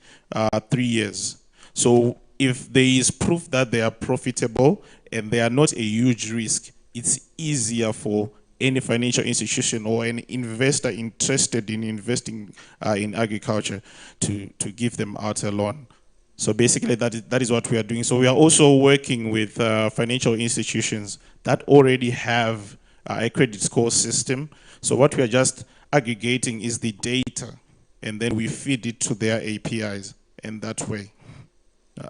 3 years. So if there is proof that they are profitable and they are not a huge risk, it's easier for any financial institution or an investor interested in investing in agriculture to give them out a loan. So basically that is what we are doing. So we are also working with financial institutions that already have a credit score system. So what we are just aggregating is the data, and then we feed it to their APIs in that way.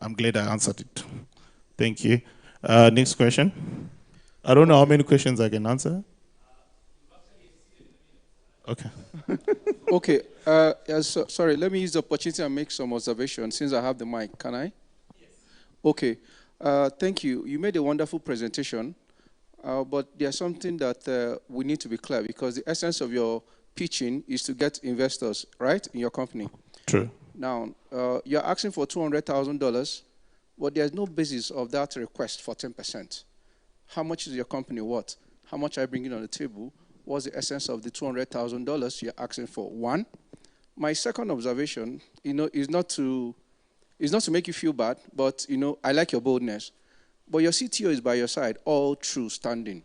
I'm glad I answered it. Thank you. Next question. I don't know how many questions I can answer. Okay. Okay. Sorry, let me use the opportunity and make some observations since I have the mic. Can I? Yes. Okay. Thank you. You made a wonderful presentation, but there's something that we need to be clear, because the essence of your pitching is to get investors, right, in your company. True. Now, you're asking for $200,000, but there's no basis of that request for 10%. How much is your company worth? How much are you bringing on the table? What's the essence of the $200,000 you're asking for? One. My second observation, is not to make you feel bad, but I like your boldness. But your CTO is by your side all through standing.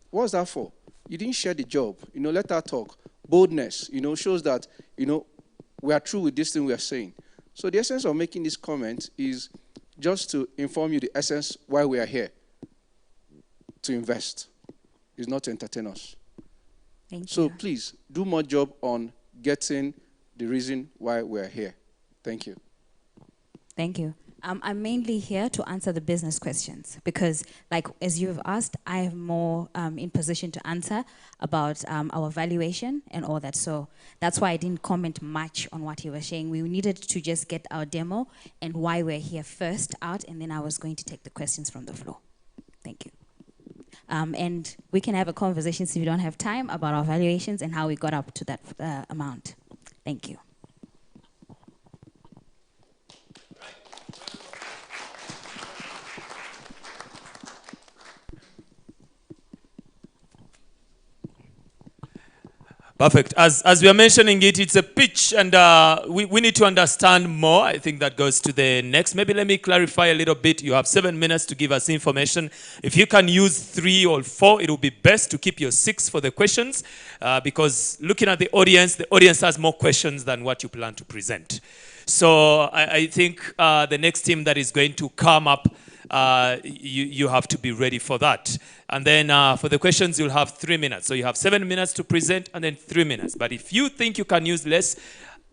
What's that for? You didn't share the job. Let her talk. Boldness, shows that, we are true with this thing we are saying. So the essence of making this comment is just to inform you the essence why we are here. To invest. Is not to entertain us. Thank you. So please, do more job on getting the reason why we're here. Thank you. Thank you. I'm mainly here to answer the business questions because, like, as you've asked, I am more in position to answer about our valuation and all that. So that's why I didn't comment much on what you were saying. We needed to just get our demo and why we're here first out, and then I was going to take the questions from the floor. Thank you. And we can have a conversation, if you don't have time, about our valuations and how we got up to that amount. Thank you. Perfect. As we are mentioning it, it's a pitch, and we need to understand more. I think that goes to the next. Maybe let me clarify a little bit. You have 7 minutes to give us information. If you can use 3 or 4, it will be best to keep your 6 for the questions, because looking at the audience has more questions than what you plan to present. So I think the next team that is going to come up, you have to be ready for that. And then for the questions, you'll have 3 minutes. So you have 7 minutes to present and then 3 minutes. But if you think you can use less,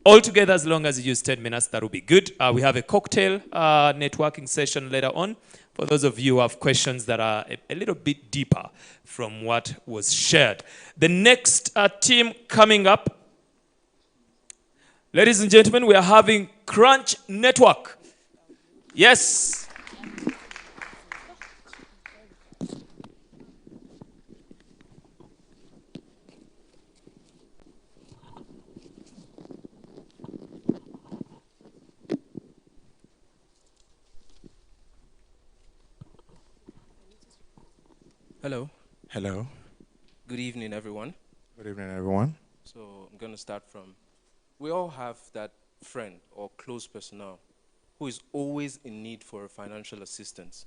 altogether, as long as you use 10 minutes, that will be good. We have a cocktail networking session later on for those of you who have questions that are a little bit deeper from what was shared. The next team coming up, ladies and gentlemen, we are having Crunch Network. Yes. Hello. Hello. Good evening, everyone. Good evening, everyone. So I'm going to start from, we all have that friend or close personnel who is always in need for financial assistance,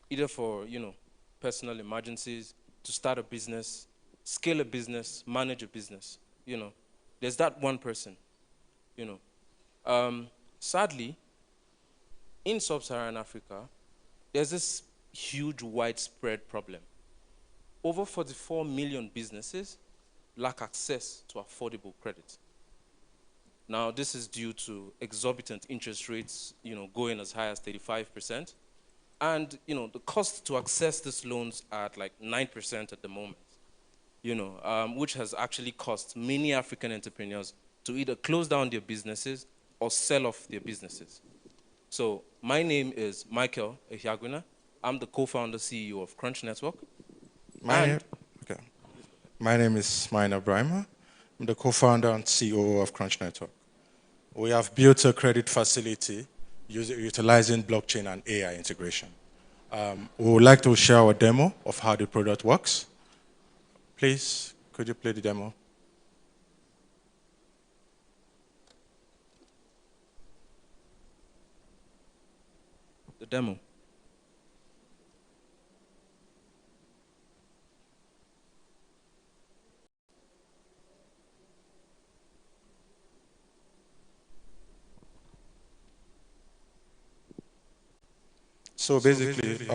either for, personal emergencies, to start a business, scale a business, manage a business. There's that one person. Sadly, in sub-Saharan Africa, there's this huge widespread problem. Over 44 million businesses lack access to affordable credit. Now, this is due to exorbitant interest rates, going as high as 35%. And, the cost to access these loans are at like 9% at the moment, which has actually cost many African entrepreneurs to either close down their businesses or sell off their businesses. So my name is Michael Ehiagwina. I'm the co-founder CEO of Crunch Network. My name is Maina Brima. I'm the co-founder and CEO of Crunch Network. We have built a credit facility utilizing blockchain and AI integration. We would like to share our demo of how the product works. Please, could you play the demo? The demo. So basically,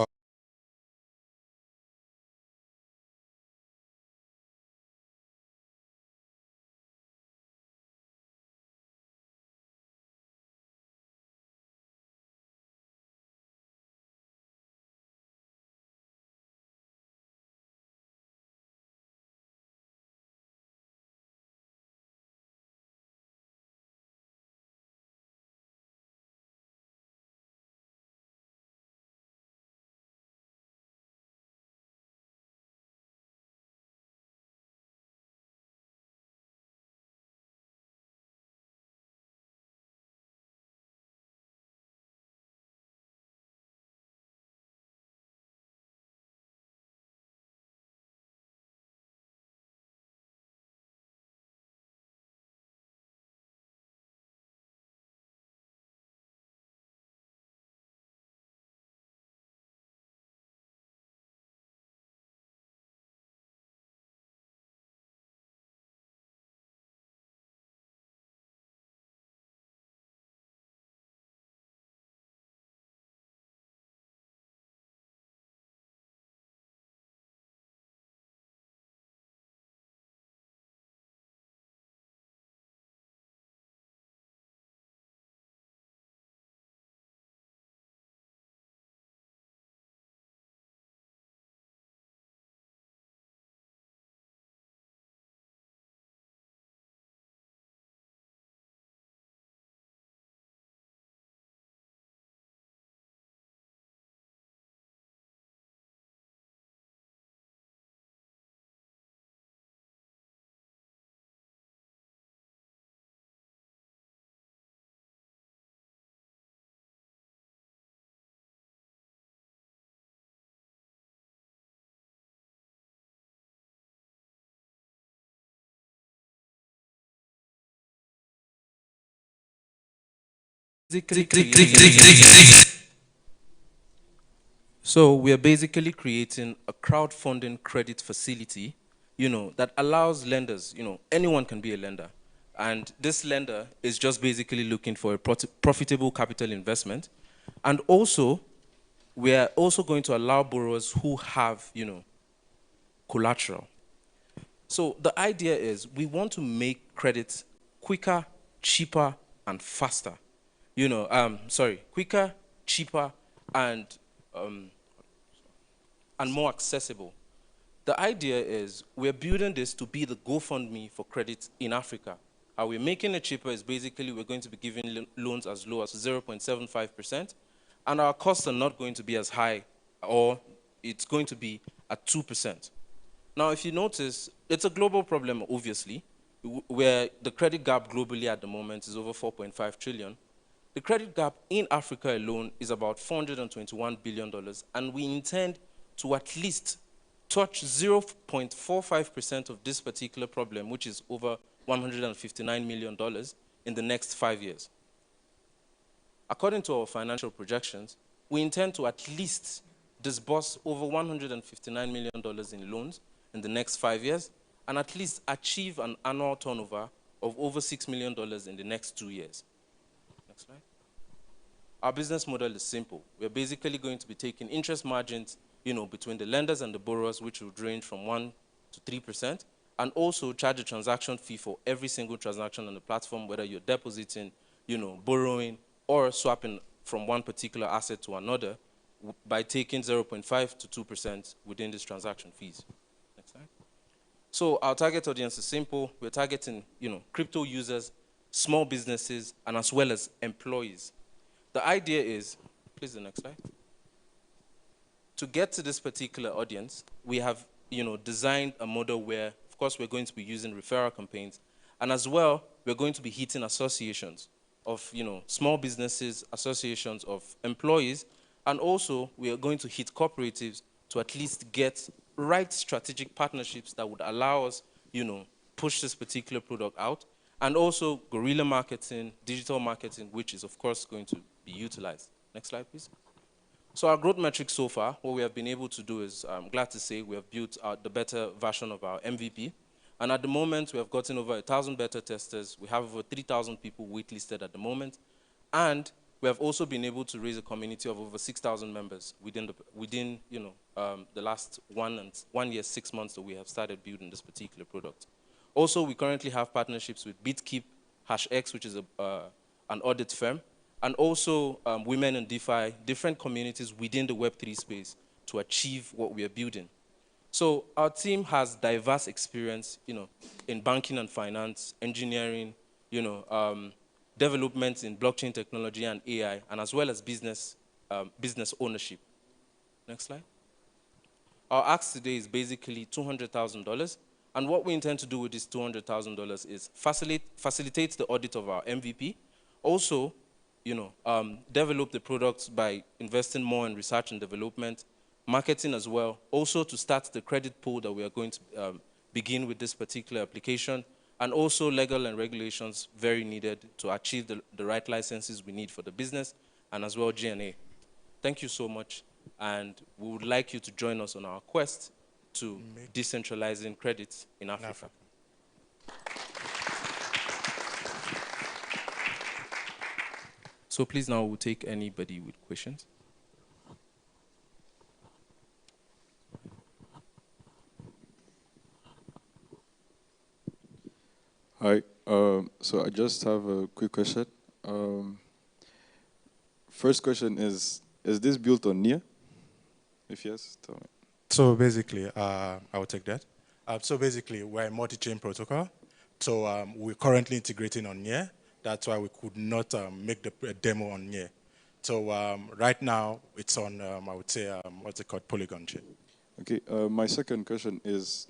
So we are basically creating a crowdfunding credit facility, that allows lenders, anyone can be a lender. And this lender is just basically looking for a profitable capital investment. And also, we are also going to allow borrowers who have, collateral. So the idea is we want to make credit quicker, cheaper, and faster. Quicker, cheaper, and more accessible. The idea is we're building this to be the GoFundMe for credit in Africa. How we're making it cheaper is basically we're going to be giving loans as low as 0.75%, and our costs are not going to be as high, or it's going to be at 2%. Now, if you notice, it's a global problem, obviously, where the credit gap globally at the moment is over 4.5 trillion. The credit gap in Africa alone is about $421 billion, and we intend to at least touch 0.45% of this particular problem, which is over $159 million in the next 5 years. According to our financial projections, we intend to at least disburse over $159 million in loans in the next 5 years, and at least achieve an annual turnover of over $6 million in the next 2 years. Next slide. Our business model is simple. We're basically going to be taking interest margins, between the lenders and the borrowers, which would range from 1% to 3%, and also charge a transaction fee for every single transaction on the platform, whether you're depositing, borrowing, or swapping from one particular asset to another by taking 0.5 to 2% within these transaction fees. Next slide. So our target audience is simple. We're targeting, crypto users, small businesses, and as well as employees. The idea is, please the next slide. To get to this particular audience, we have, designed a model where, of course, we're going to be using referral campaigns, and as well, we're going to be hitting associations of, small businesses, associations of employees, and also we are going to hit cooperatives to at least get right strategic partnerships that would allow us, push this particular product out, and also guerrilla marketing, digital marketing, which is, of course, going to be utilized. Next slide, please. So our growth metrics so far, what we have been able to do is, I'm glad to say, we have built the beta version of our MVP. And at the moment, we have gotten over 1,000 beta testers. We have over 3,000 people waitlisted at the moment. And we have also been able to raise a community of over 6,000 members within the last 1 year, 6 months that we have started building this particular product. Also, we currently have partnerships with BitKeep, HashX, which is an audit firm, and also women in DeFi, different communities within the Web3 space to achieve what we are building. So our team has diverse experience, in banking and finance, engineering, development in blockchain technology and AI, and as well as business ownership. Next slide. Our ask today is basically $200,000, and what we intend to do with this $200,000 is facilitate the audit of our MVP, also, develop the products by investing more in research and development, marketing as well, also to start the credit pool that we are going to begin with this particular application, and also legal and regulations very needed to achieve the right licenses we need for the business, and as well G&A. Thank you so much, and we would like you to join us on our quest to decentralizing credit in Africa. So please now we'll take anybody with questions. Hi, so I just have a quick question. First question is this built on NIA? If yes, tell me. So basically, I will take that. So basically, we're a multi-chain protocol. So we're currently integrating on NIA. That's why we could not make the demo on NIA. So right now, it's on, I would say, what's it called, Polygon chain. Okay, my second question is,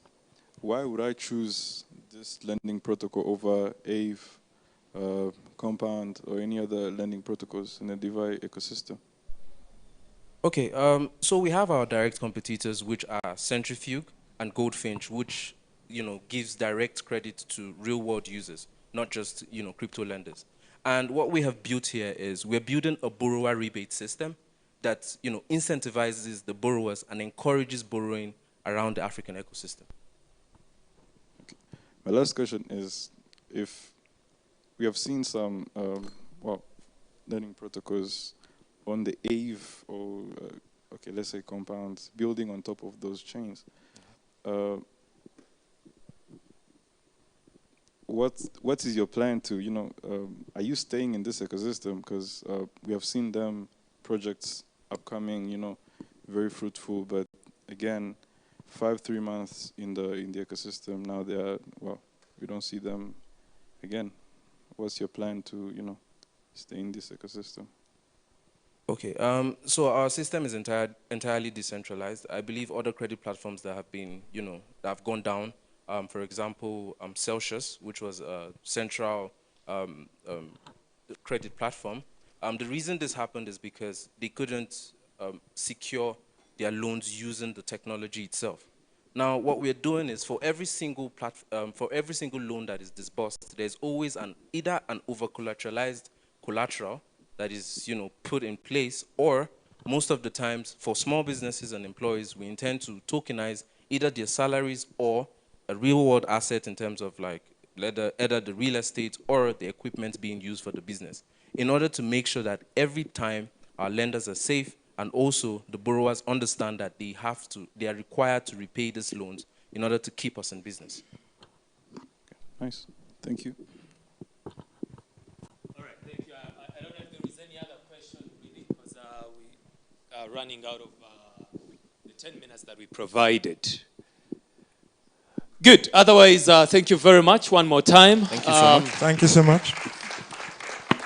why would I choose this lending protocol over Aave, Compound, or any other lending protocols in the DeFi ecosystem? Okay, so we have our direct competitors, which are Centrifuge and Goldfinch, which gives direct credit to real-world users, not just crypto lenders. And what we have built here is we're building a borrower rebate system that incentivizes the borrowers and encourages borrowing around the African ecosystem. Okay. My last question is, if we have seen some learning protocols on the Aave or okay, let's say compounds building on top of those chains. What is your plan to, are you staying in this ecosystem? Because we have seen them projects upcoming, very fruitful, but again, 3 months in the ecosystem, now they are, we don't see them again. What's your plan to, stay in this ecosystem? Okay, so our system is entirely decentralized. I believe other credit platforms that have been, that have gone down, for example, Celsius, which was a central credit platform. The reason this happened is because they couldn't secure their loans using the technology itself. Now, what we're doing is for every single loan that is disbursed, there's always either an over-collateralized collateral that is, put in place, or most of the times for small businesses and employees, we intend to tokenize either their salaries or a real-world asset in terms of like either the real estate or the equipment being used for the business, in order to make sure that every time our lenders are safe and also the borrowers understand that they are required to repay these loans in order to keep us in business. Okay, nice, thank you. Running out of the 10 minutes that we provided. Good. Otherwise, thank you very much one more time. Thank you so much. Thank you so much.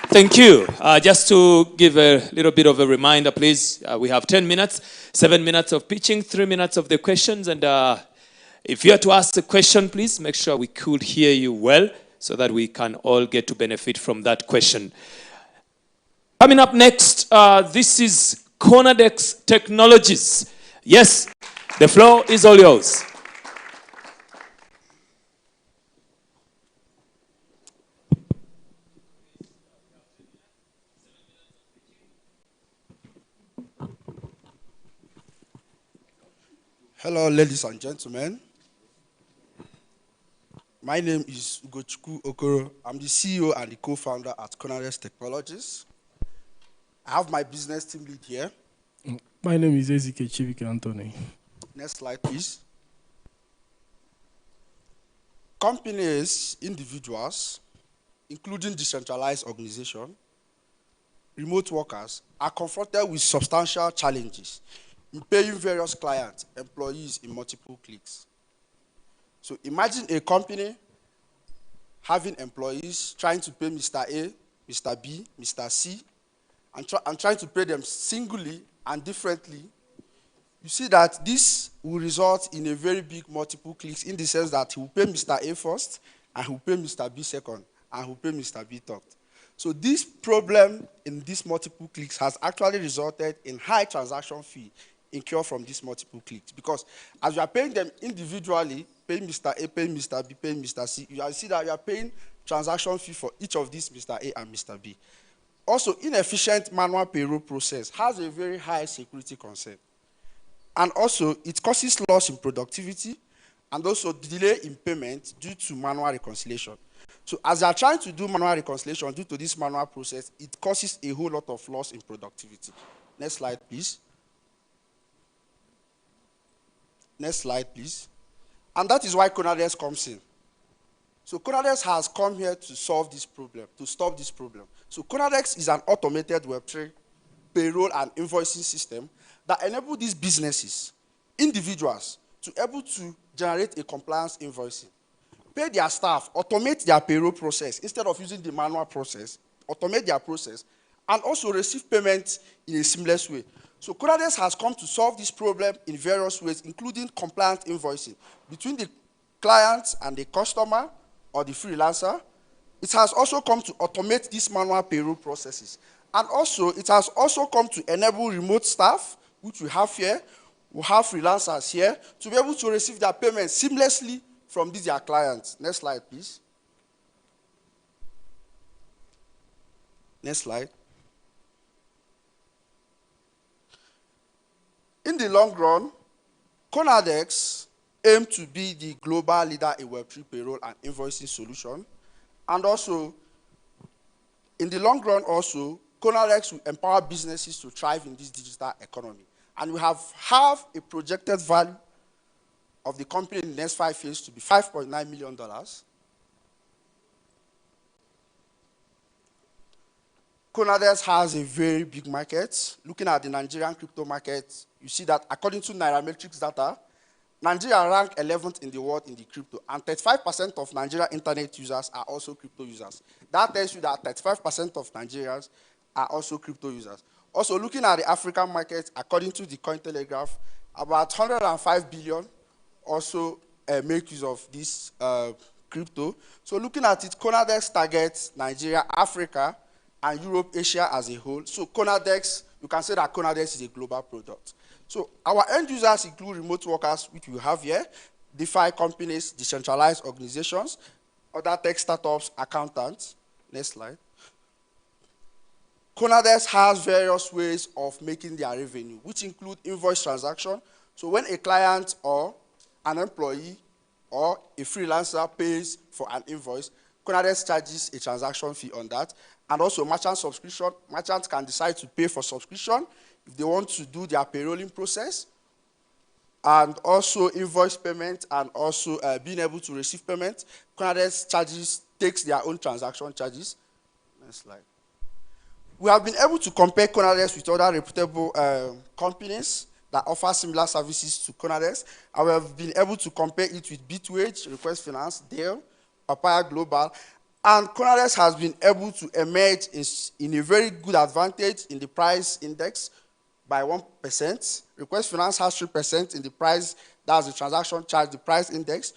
Thank you. Just to give a little bit of a reminder, please, we have 10 minutes, 7 minutes of pitching, 3 minutes of the questions. And if you are to ask a question, please make sure we could hear you well so that we can all get to benefit from that question. Coming up next, this is Conadex Technologies. Yes, the floor is all yours. Hello, ladies and gentlemen. My name is Ugochukwu Okoro. I'm the CEO and the co-founder at Conadex Technologies. I have my business team lead here. My name is Ezike Chivike Anthony. Next slide, please. Companies, individuals, including decentralized organizations, remote workers, are confronted with substantial challenges in paying various clients, employees in multiple clicks. So imagine a company having employees trying to pay Mr. A, Mr. B, Mr. C, and trying to pay them singly and differently. You see that this will result in a very big multiple clicks, in the sense that he will pay Mr. A first, and he will pay Mr. B second, and he will pay Mr. B third. So this problem in these multiple clicks has actually resulted in high transaction fee incurred from these multiple clicks. Because as you are paying them individually, paying Mr. A, paying Mr. B, paying Mr. C, you see that you are paying transaction fee for each of these Mr. A and Mr. B. Also, inefficient manual payroll process has a very high security concern. And also, it causes loss in productivity and also delay in payment due to manual reconciliation. So as they are trying to do manual reconciliation due to this manual process, it causes a whole lot of loss in productivity. Next slide, please. Next slide, please. And that is why Conadex comes in. So Conadex has come here to solve this problem, to stop this problem. So Conadex is an automated Web3 payroll and invoicing system that enables these businesses, individuals, to be able to generate a compliance invoicing, pay their staff, automate their payroll process instead of using the manual process, automate their process, and also receive payments in a seamless way. So Conadex has come to solve this problem in various ways, including compliant invoicing between the client and the customer or the freelancer. It has also come to automate these manual payroll processes. And also, it has also come to enable remote staff, which we have here. We have freelancers here, to be able to receive their payments seamlessly from these their clients. Next slide, please. Next slide. In the long run, Conadex aim to be the global leader in Web3 payroll and invoicing solution. And also, in the long run also, Conadex will empower businesses to thrive in this digital economy. And we have a projected value of the company in the next 5 years to be $5.9 million. Conadex has a very big market. Looking at the Nigerian crypto market, you see that according to Nairametrics data, Nigeria ranked 11th in the world in the crypto, and 35% of Nigerian internet users are also crypto users. That tells you that 35% of Nigerians are also crypto users. Also, looking at the African market, according to the Cointelegraph, about 105 billion also make use of this crypto. So looking at it, Conadex targets Nigeria, Africa, and Europe, Asia as a whole. So Conadex, you can say that Conadex is a global product. So our end users include remote workers, which we have here, DeFi companies, decentralized organizations, other tech startups, accountants. Next slide. Conadex has various ways of making their revenue, which include invoice transaction. So when a client or an employee or a freelancer pays for an invoice, Conadex charges a transaction fee on that. And also merchant subscription. Merchants can decide to pay for subscription if they want to do their payrolling process. And also invoice payment and also being able to receive payment. Conadex takes their own transaction charges. Next slide. We have been able to compare Conadex with other reputable companies that offer similar services to Conadex. And we have been able to compare it with Bitwage, Request Finance, Dale, Papaya Global. And Conadex has been able to emerge in a very good advantage in the price index by 1%. Request Finance has 3% in the price, that's the transaction charge, the price index.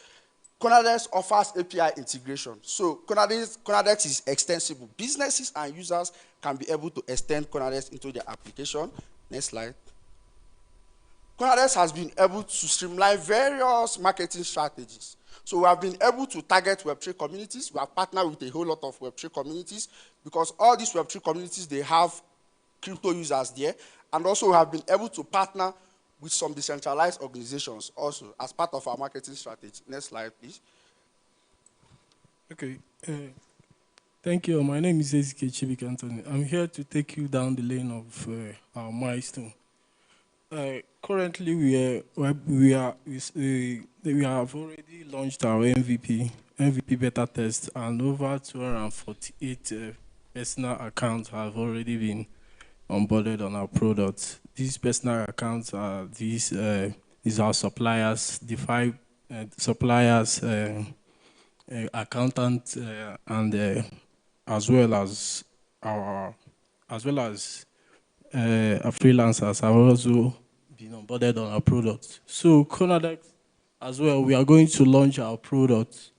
Conadex offers API integration. So Conadex is extensible. Businesses and users can be able to extend Conadex into their application. Next slide. Conadex has been able to streamline various marketing strategies. So we have been able to target Web3 communities. We have partnered with a whole lot of Web3 communities because all these Web3 communities, they have crypto users there. And also we have been able to partner with some decentralized organizations also as part of our marketing strategy. Next slide, please. Okay. Thank you. My name is Ezike Chibik Anthony. I'm here to take you down the lane of our milestone. Currently, we have already launched our MVP beta test, and over 248 personal accounts have already been onboarded on our product. These personal accounts are these are suppliers, DeFi suppliers, accountants, and as well as our freelancers have also been onboarded on our product. So Conadex as well, we are going to launch our product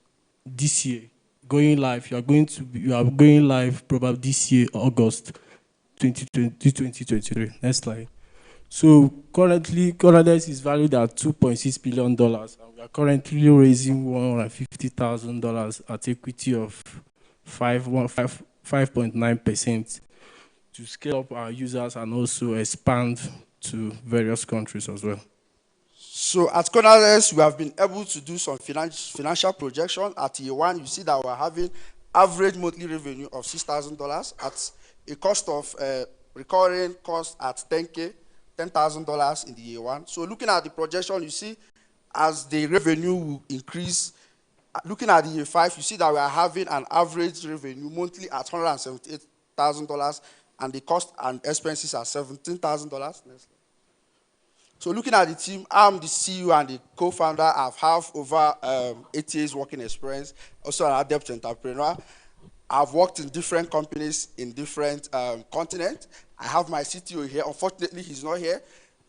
this year. Going live, you are going live probably this year, August 2023. Next slide. So currently, Conadex is valued at $2.6 billion, and we are currently raising $150,000 at equity of 5.9% to scale up our users and also expand to various countries as well. So at Conadex, we have been able to do some financial projection. At year one, you see that we're having average monthly revenue of $6,000 at a cost of recurring cost at $10,000 in the year one. So looking at the projection, you see as the revenue will increase. Looking at the year five, you see that we are having an average revenue monthly at $178,000, and the cost and expenses are $17,000. So looking at the team, I'm the CEO and the co-founder. I have over 8 years working experience, also an adept entrepreneur. I've worked in different companies in different continents. I have my CTO here. Unfortunately, he's not here.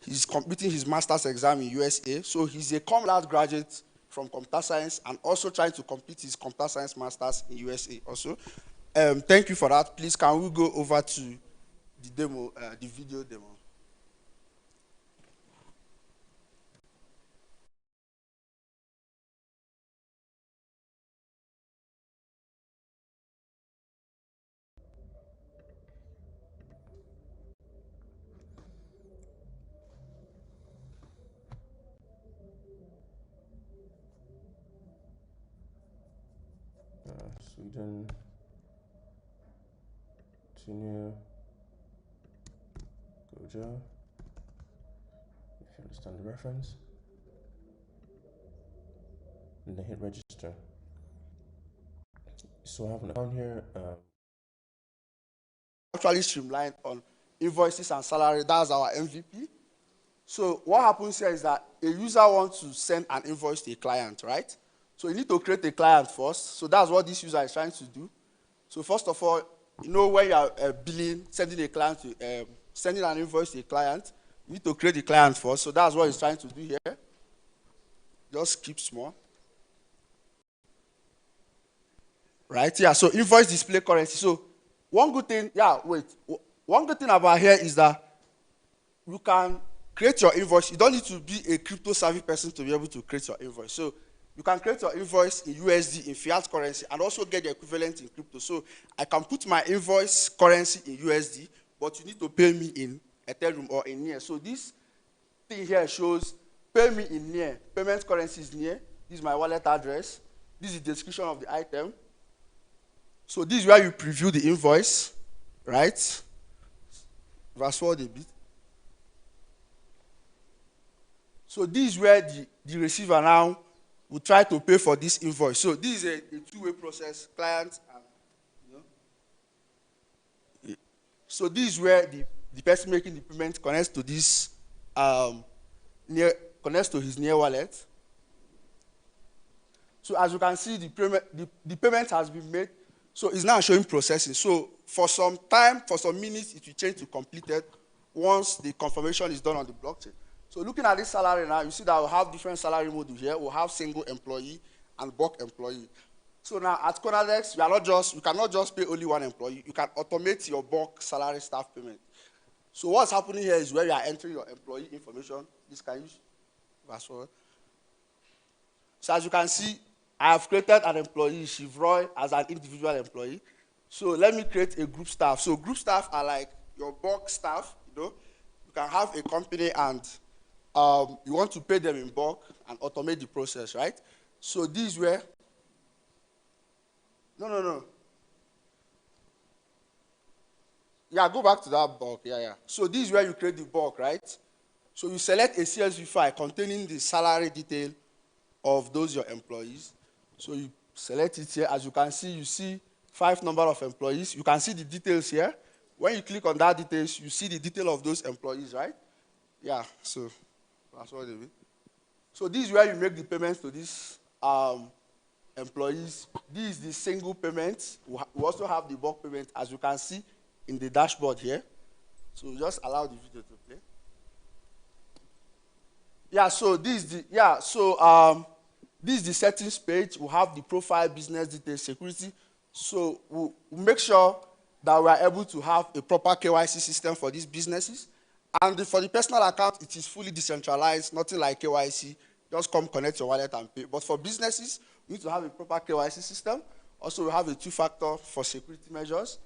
He's completing his master's exam in USA. So he's a cum laude graduate from computer science and also trying to complete his computer science master's in USA also. Thank you for that. Please, can we go over to the demo, the video demo? Sweden, continue, Gojo, if you understand the reference, and then hit register. So I have an account here. Actually streamlined on invoices and salary. That's our MVP. So what happens here is that a user wants to send an invoice to a client, right? So you need to create a client first. So that's what this user is trying to do. So first of all, you know when you are billing, sending an invoice to a client, you need to create a client first. So that's what he's trying to do here. Just keep small. Right? Yeah, so invoice display currency. So one good thing, one good thing about here is that you can create your invoice. You don't need to be a crypto savvy person to be able to create your invoice. So you can create your invoice in USD, in fiat currency, and also get the equivalent in crypto. So I can put my invoice currency in USD, but you need to pay me in Ethereum or in NIR. So this thing here shows pay me in NIR. Payment currency is NIR. This is my wallet address. This is the description of the item. So this is where you preview the invoice, right? Fast forward a bit. So this is where the receiver now will try to pay for this invoice. So this is a two-way process, client and, you know. So this is where the person making the payment connects to this, connects to his NIR wallet. So as you can see, the payment has been made. So it's now showing processing. So for some time, for some minutes, it will change to completed once the confirmation is done on the blockchain. So looking at this salary now, you see that we'll have different salary modules here. We'll have single employee and bulk employee. So now at Conadex, we cannot just pay only one employee. You can automate your bulk salary staff payment. So what's happening here is where you are entering your employee information. This can use fast forward. So as you can see, I have created an employee, Chivroy, as an individual employee. So let me create a group staff. So group staff are like your bulk staff, you know. You can have a company and you want to pay them in bulk and automate the process, right? So this is where, no. Yeah, go back to that bulk, yeah. So this is where you create the bulk, right? So you select a CSV file containing the salary detail of those your employees. So you select it here. As you can see, you see 5 number of employees. You can see the details here. When you click on that details, you see the detail of those employees, right? Yeah, so that's what they mean. So this is where you make the payments to these employees. This is the single payment. We also have the bulk payment, as you can see in the dashboard here. So just allow the video to play. Yeah, so this is the settings page. We have the profile, business details, security. So we'll make sure that we are able to have a proper KYC system for these businesses. And for the personal account, it is fully decentralized, nothing like KYC. Just come connect your wallet and pay. But for businesses, we need to have a proper KYC system. Also, we have a 2-factor for security measures.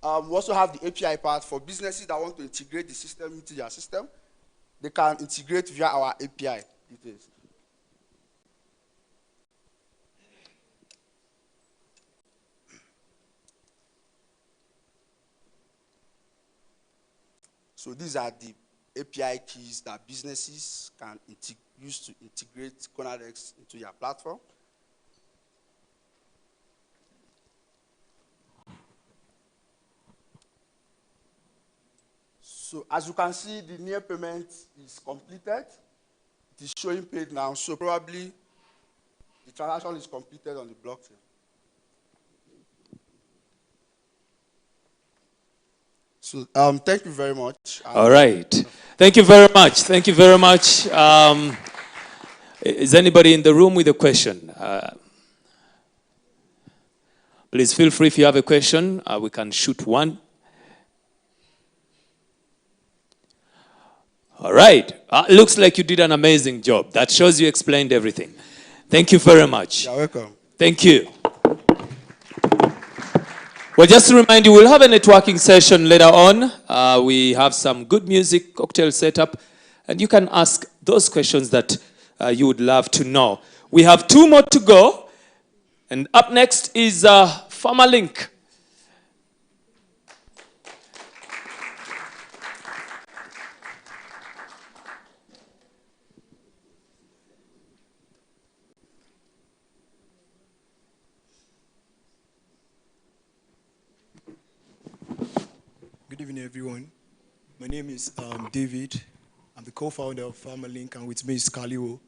We also have the API part for businesses that want to integrate the system into their system. They can integrate via our API details. So these are the API keys that businesses can use to integrate Conadex into your platform. So as you can see, the near payment is completed. It is showing paid now, so probably the transaction is completed on the blockchain. So thank you very much. All right. Thank you very much. Thank you very much. Is anybody in the room with a question? Please feel free if you have a question. We can shoot one. All right. Looks like you did an amazing job. That shows you explained everything. Thank you very much. You're welcome. Thank you. Well, just to remind you, we'll have a networking session later on. We have some good music, cocktail setup, and you can ask those questions that you would love to know. We have 2 more to go, and up next is Pharmalink. Good evening, everyone. My name is David. I'm the co-founder of Pharmalink, and with me is Kaliwo,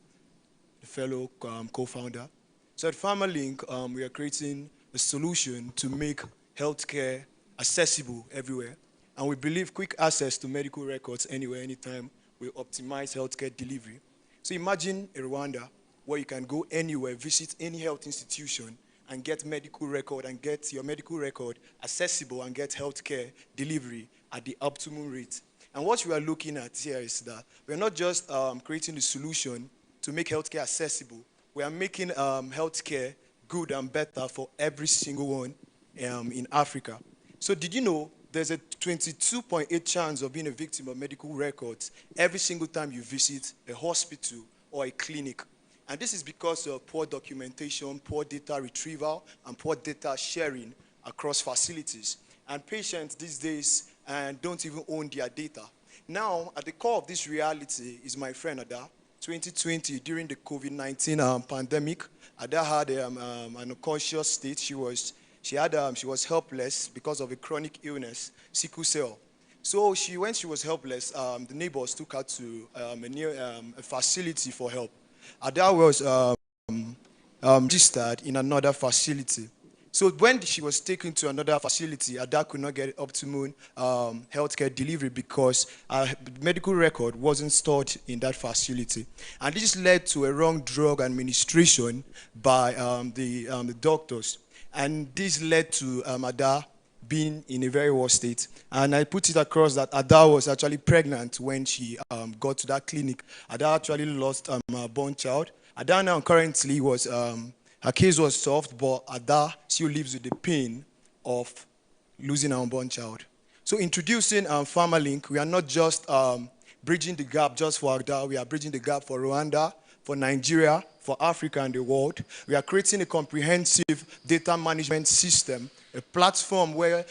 the fellow co-founder. So at Pharmalink, we are creating a solution to make healthcare accessible everywhere. And we believe quick access to medical records anywhere, anytime will optimize healthcare delivery. So imagine a Rwanda where you can go anywhere, visit any health institution, and get medical record and get your medical record accessible and get healthcare delivery at the optimum rate. And what we are looking at here is that we are not just creating a solution to make healthcare accessible, we are making healthcare good and better for every single one in Africa. So did you know there's a 22.8 chance of being a victim of medical records every single time you visit a hospital or a clinic? And this is because of poor documentation, poor data retrieval, and poor data sharing across facilities. And patients these days don't even own their data. Now, at the core of this reality is my friend Ada. 2020, during the COVID-19 pandemic, Ada had an unconscious state. She was helpless because of a chronic illness, sickle cell. So when she was helpless, the neighbors took her to a facility for help. Ada was registered in another facility. So when she was taken to another facility, Ada could not get optimum healthcare delivery because her medical record wasn't stored in that facility. And this led to a wrong drug administration by the doctors. And this led to Ada being in a very worse state. And I put it across that Ada was actually pregnant when she got to that clinic. Ada actually lost her born child. Ada now currently was, her case was solved, but Ada still lives with the pain of losing her unborn child. So introducing Pharmalink, we are not just bridging the gap just for Ada, we are bridging the gap for Rwanda, for Nigeria, for Africa and the world. We are creating a comprehensive data management system, a platform where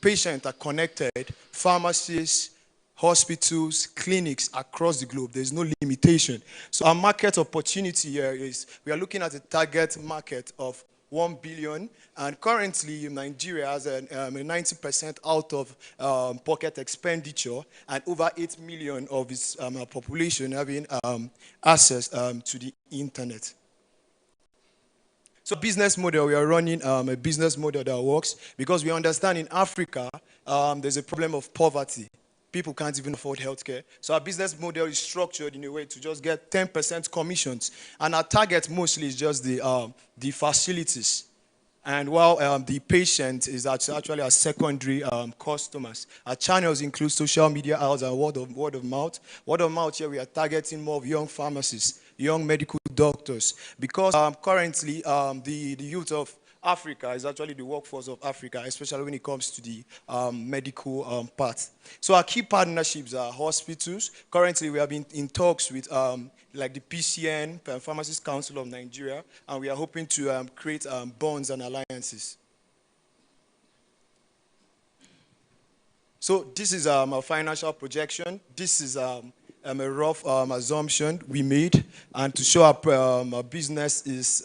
patients are connected, pharmacies, hospitals, clinics across the globe. There's no limitation. So our market opportunity here is, we are looking at a target market of 1 billion, and currently Nigeria has a 90% out of pocket expenditure, and over 8 million of its population having access to the internet. So business model, we are running a business model that works because we understand in Africa there's a problem of poverty. People can't even afford healthcare. So our business model is structured in a way to just get 10% commissions. And our target mostly is just the facilities. And while the patient is actually our secondary customers. Our channels include social media ads and word of mouth. Word of mouth here, we are targeting more of young pharmacists, young medical doctors. Because currently the youth of Africa is actually the workforce of Africa, especially when it comes to the medical part. So our key partnerships are hospitals. Currently, we have been in talks with like the PCN, Pharmacist Council of Nigeria, and we are hoping to create bonds and alliances. So this is our financial projection. This is a rough assumption we made, and to show our business is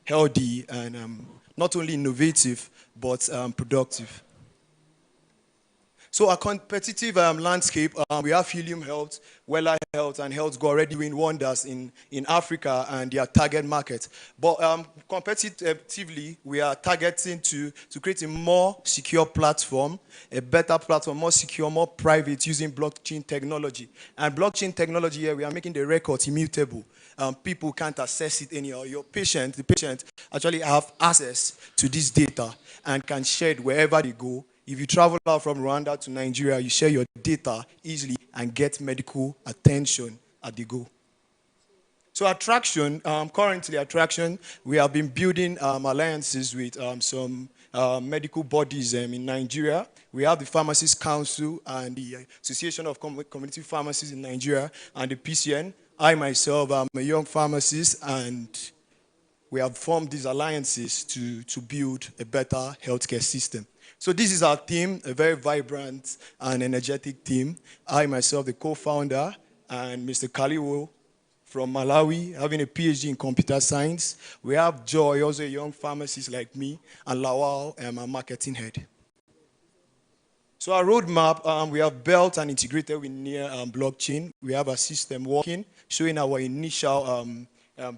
healthy and not only innovative, but productive. So our competitive landscape, we have Helium Health, Wella Health, and Health Go already doing wonders in Africa and their target market. But competitively, we are targeting to create a more secure platform, a better platform, more secure, more private, using blockchain technology. And blockchain technology here, we are making the records immutable. People can't access it anyhow. The patient actually have access to this data and can share it wherever they go. If you travel out from Rwanda to Nigeria, you share your data easily and get medical attention at the go. So attraction, currently attraction, we have been building alliances with some medical bodies in Nigeria. We have the Pharmacist Council and the Association of Community Pharmacists in Nigeria and the PCN. I myself am a young pharmacist, and we have formed these alliances to build a better healthcare system. So this is our team, a very vibrant and energetic team. I myself, the co-founder, and Mr. Kaliwo from Malawi, having a PhD in computer science. We have Joy, also a young pharmacist like me, and Lawal, our marketing head. So our roadmap, we have built and integrated with near blockchain. We have a system working, showing our initial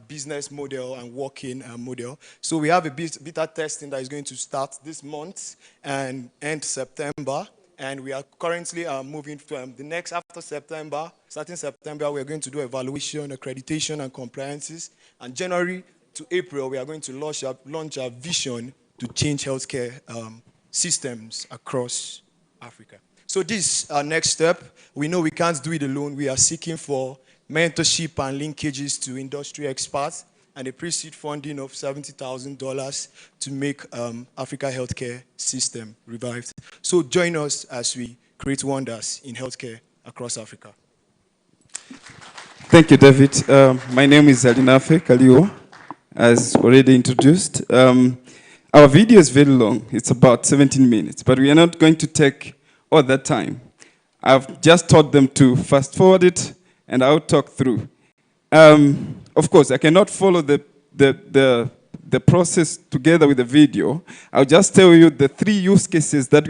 business model and working model. So we have a beta testing that is going to start this month and end September. And we are currently moving to the next after September. Starting September, we are going to do evaluation, accreditation, and compliances. And January to April, we are going to launch our vision to change healthcare systems across Africa. So this is our next step. We know we can't do it alone. We are seeking for mentorship and linkages to industry experts and a pre-seed funding of $70,000 to make Africa healthcare system revived. So join us as we create wonders in healthcare across Africa. Thank you, David. My name is Alinafe Kaliwo, as already introduced. Our video is very long. It's about 17 minutes, but we are not going to take all that time. I've just taught them to fast forward it, and I'll talk through. Of course, I cannot follow the process together with the video. I'll just tell you the 3 use cases that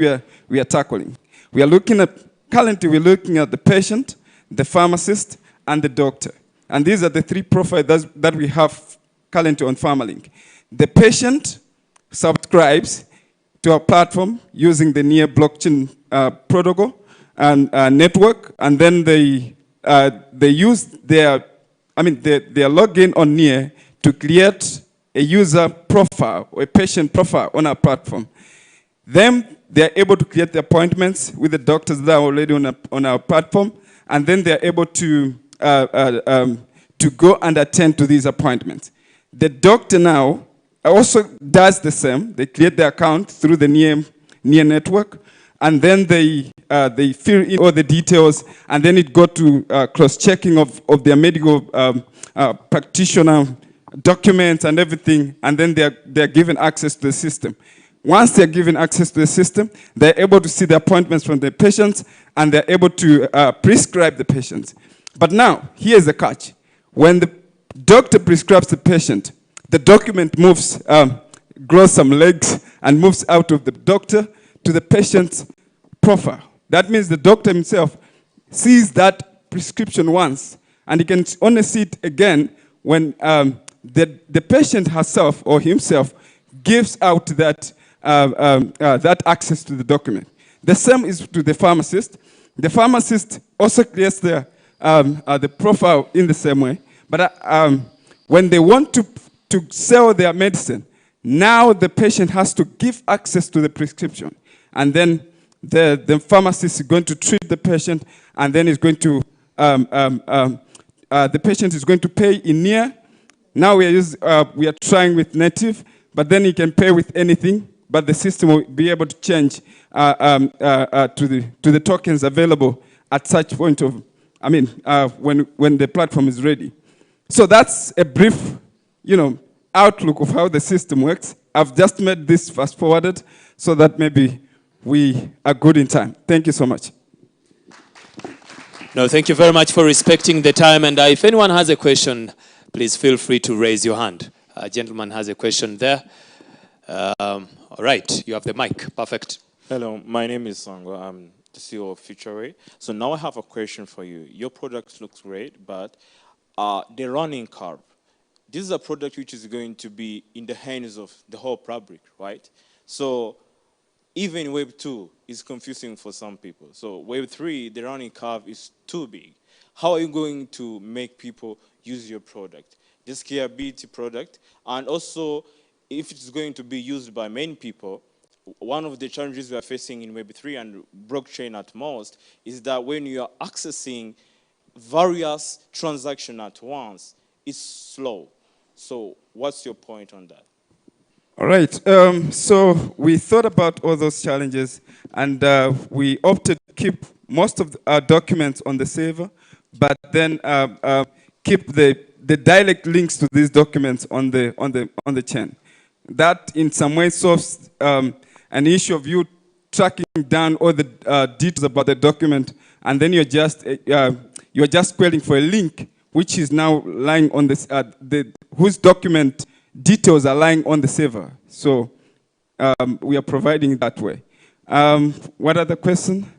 we are tackling. We are looking at, currently we're looking at the patient, the pharmacist, and the doctor. And these are the 3 profiles that we have currently on PharmaLink. The patient subscribes to our platform using the near blockchain protocol and network, and then they use their login on near to create a user profile or a patient profile on our platform. Then they're able to create the appointments with the doctors that are already on our platform, and then they're able to go and attend to these appointments. The doctor now also does the same. They create the account through the near network, and then they fill in all the details, and then it goes to cross-checking of their medical practitioner documents and everything, and then they're given access to the system. Once they're given access to the system, they're able to see the appointments from the patients, and they're able to prescribe the patients. But now, here's the catch. When the doctor prescribes the patient, the document moves, grows some legs, and moves out of the doctor to the patient's profile. That means the doctor himself sees that prescription once, and he can only see it again when the patient herself or himself gives out that access to the document. The same is to the pharmacist. The pharmacist also creates the profile in the same way, but when they want to sell their medicine, now the patient has to give access to the prescription, and then the pharmacist is going to treat the patient, and then is going to the patient is going to pay in near. Now we are trying with native, but then he can pay with anything, but the system will be able to change to the tokens available at such point of, when the platform is ready. So that's a brief, outlook of how the system works. I've just made this fast forwarded so that maybe we are good in time. Thank you so much. No, thank you very much for respecting the time. And if anyone has a question, please feel free to raise your hand. A gentleman has a question there. All right, you have the mic. Perfect. Hello, my name is Sango. I'm the CEO of FutureWay. So now I have a question for you. Your product looks great, but the running curve. This is a product which is going to be in the hands of the whole public, right? So even Web 2 is confusing for some people. So Web 3, the running curve is too big. How are you going to make people use your product? The scalability product, and also if it's going to be used by many people, one of the challenges we are facing in Web 3 and blockchain at most is that when you are accessing various transactions at once, it's slow. So what's your point on that? All right, so we thought about all those challenges, and we opted to keep most of our documents on the server, but then keep the the direct links to these documents on the chain. That in some way solves an issue of you tracking down all the details about the document, and then you're just querying for a link which is now lying on this whose document details are lying on the server. So we are providing it that way. What other question?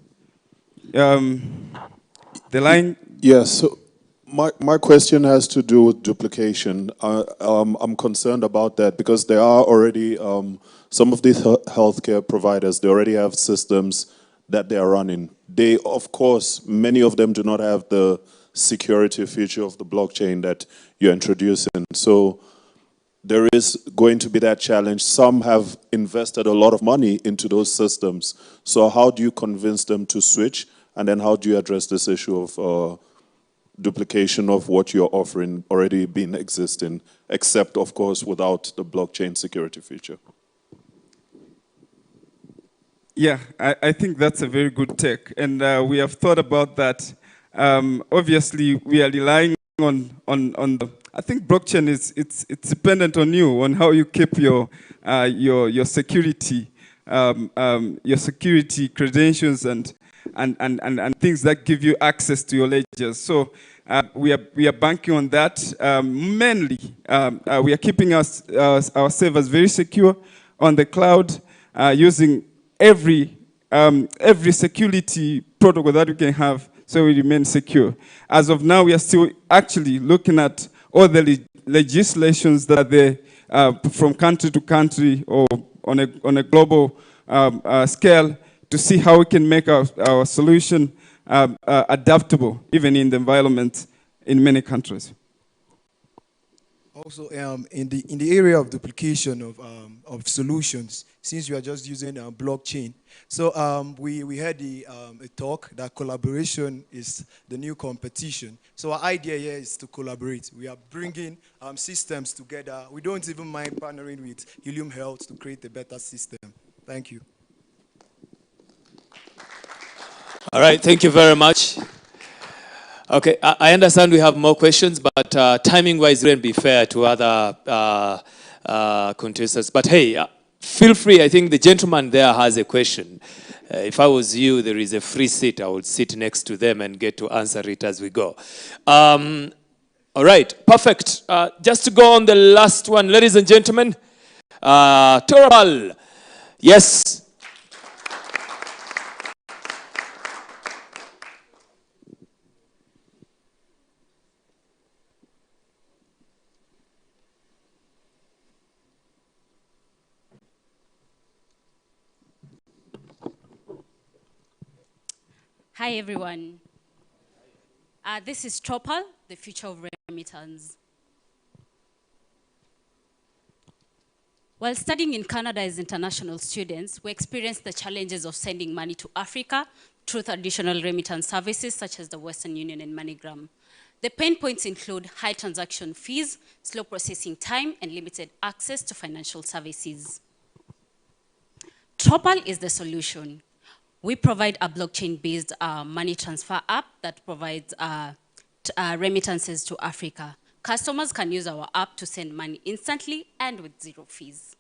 The line. Yes. So my question has to do with duplication. I'm concerned about that because there are already some of these healthcare providers. They already have systems that they are running. They, of course, many of them do not have the security feature of the blockchain that you're introducing. So there is going to be that challenge. Some have invested a lot of money into those systems. So how do you convince them to switch? And then how do you address this issue of duplication of what you're offering already been existing, except, of course, without the blockchain security feature? Yeah, I think that's a very good take. And we have thought about that. Obviously, we are relying on the, I think blockchain it's dependent on you, on how you keep your security, your security credentials and things that give you access to your ledgers. So we are banking on that. Mainly, we are keeping our servers very secure on the cloud, using every security protocol that we can have, so we remain secure. As of now, we are still actually looking at all the legislations that are there from country to country or on a global scale, to see how we can make our solution adaptable, even in the environment in many countries. Also, in the area of duplication of solutions, since we are just using blockchain, so we had a talk that collaboration is the new competition. So our idea here is to collaborate. We are bringing systems together. We don't even mind partnering with Helium Health to create a better system. Thank you. All right, thank you very much. Okay, I understand we have more questions, but timing-wise, it wouldn't be fair to other contestants. But hey, feel free. I think the gentleman there has a question. If I was you, there is a free seat. I would sit next to them and get to answer it as we go. All right, perfect. Just to go on the last one, ladies and gentlemen. Torabal, yes. Hi, everyone. This is Tropal, the future of remittance. While studying in Canada as international students, we experienced the challenges of sending money to Africa through traditional remittance services such as the Western Union and MoneyGram. The pain points include high transaction fees, slow processing time, and limited access to financial services. Tropal is the solution. We provide a blockchain-based money transfer app that provides remittances to Africa. Customers can use our app to send money instantly and with zero fees.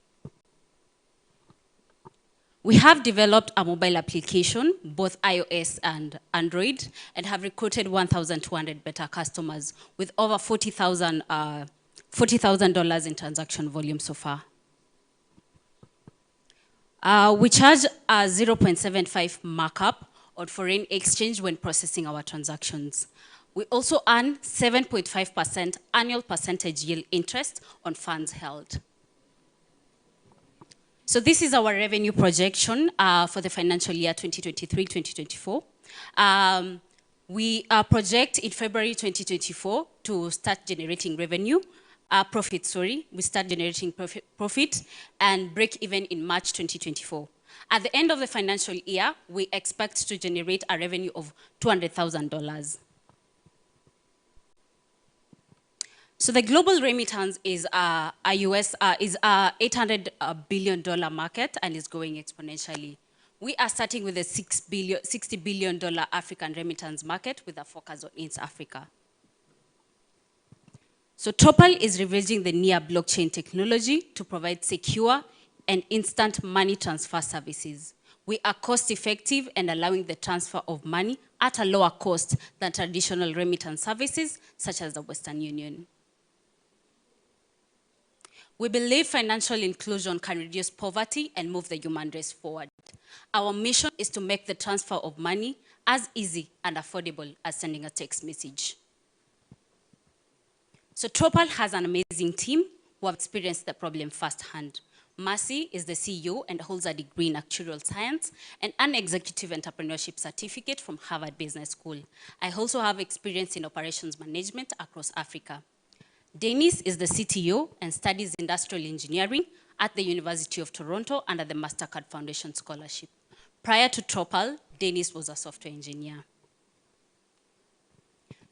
We have developed a mobile application, both iOS and Android, and have recruited 1,200 beta customers with over $40,000 in transaction volume so far. We charge a 0.75 markup on foreign exchange when processing our transactions. We also earn 7.5% annual percentage yield interest on funds held. So this is our revenue projection for the financial year 2023-2024. We project in February 2024 to start generating revenue. We start generating profit and break even in March 2024. At the end of the financial year, we expect to generate a revenue of $200,000. So the global remittance is a $800 billion market and is growing exponentially. We are starting with a $60 billion African remittance market with a focus on East Africa. So Topal is leveraging the near blockchain technology to provide secure and instant money transfer services. We are cost effective and allowing the transfer of money at a lower cost than traditional remittance services such as the Western Union. We believe financial inclusion can reduce poverty and move the human race forward. Our mission is to make the transfer of money as easy and affordable as sending a text message. So Topal has an amazing team who have experienced the problem firsthand. Mercy is the CEO and holds a degree in actuarial science and an executive entrepreneurship certificate from Harvard Business School. I also have experience in operations management across Africa. Dennis is the CTO and studies industrial engineering at the University of Toronto under the MasterCard Foundation Scholarship. Prior to Topal, Dennis was a software engineer.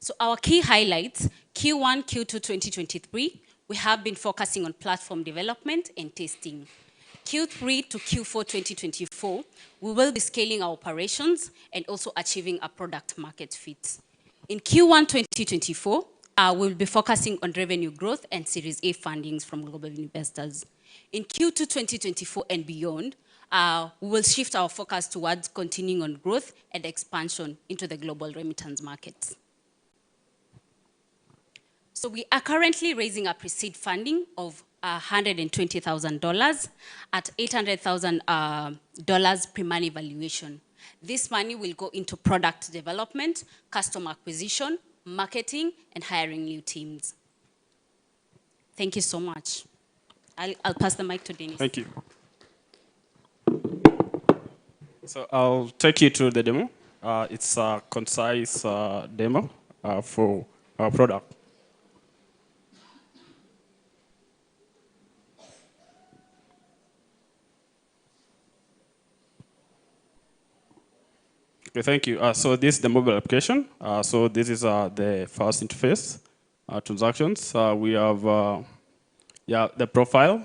So our key highlights, Q1, Q2 2023, we have been focusing on platform development and testing. Q3 to Q4 2024, we will be scaling our operations and also achieving a product market fit. In Q1 2024, we'll be focusing on revenue growth and Series A fundings from global investors. In Q2 2024 and beyond, we will shift our focus towards continuing on growth and expansion into the global remittance markets. So we are currently raising a pre-seed funding of $120,000 at $800,000 pre-money valuation. This money will go into product development, customer acquisition, marketing, and hiring new teams. Thank you so much. I'll pass the mic to Dennis. Thank you. So I'll take you through the demo. It's a concise demo for our product. Okay, thank you. So this is the mobile application. So this is the first interface, transactions. We have the profile.